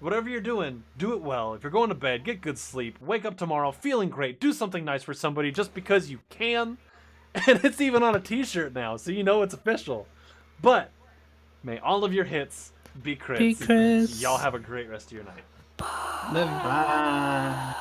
Whatever you're doing, do it well. If you're going to bed, get good sleep. Wake up tomorrow feeling great. Do something nice for somebody just because you can. And it's even on a t-shirt now, so you know it's official. But may all of your hits be crits. Be crits. Y'all have a great rest of your night. Bye.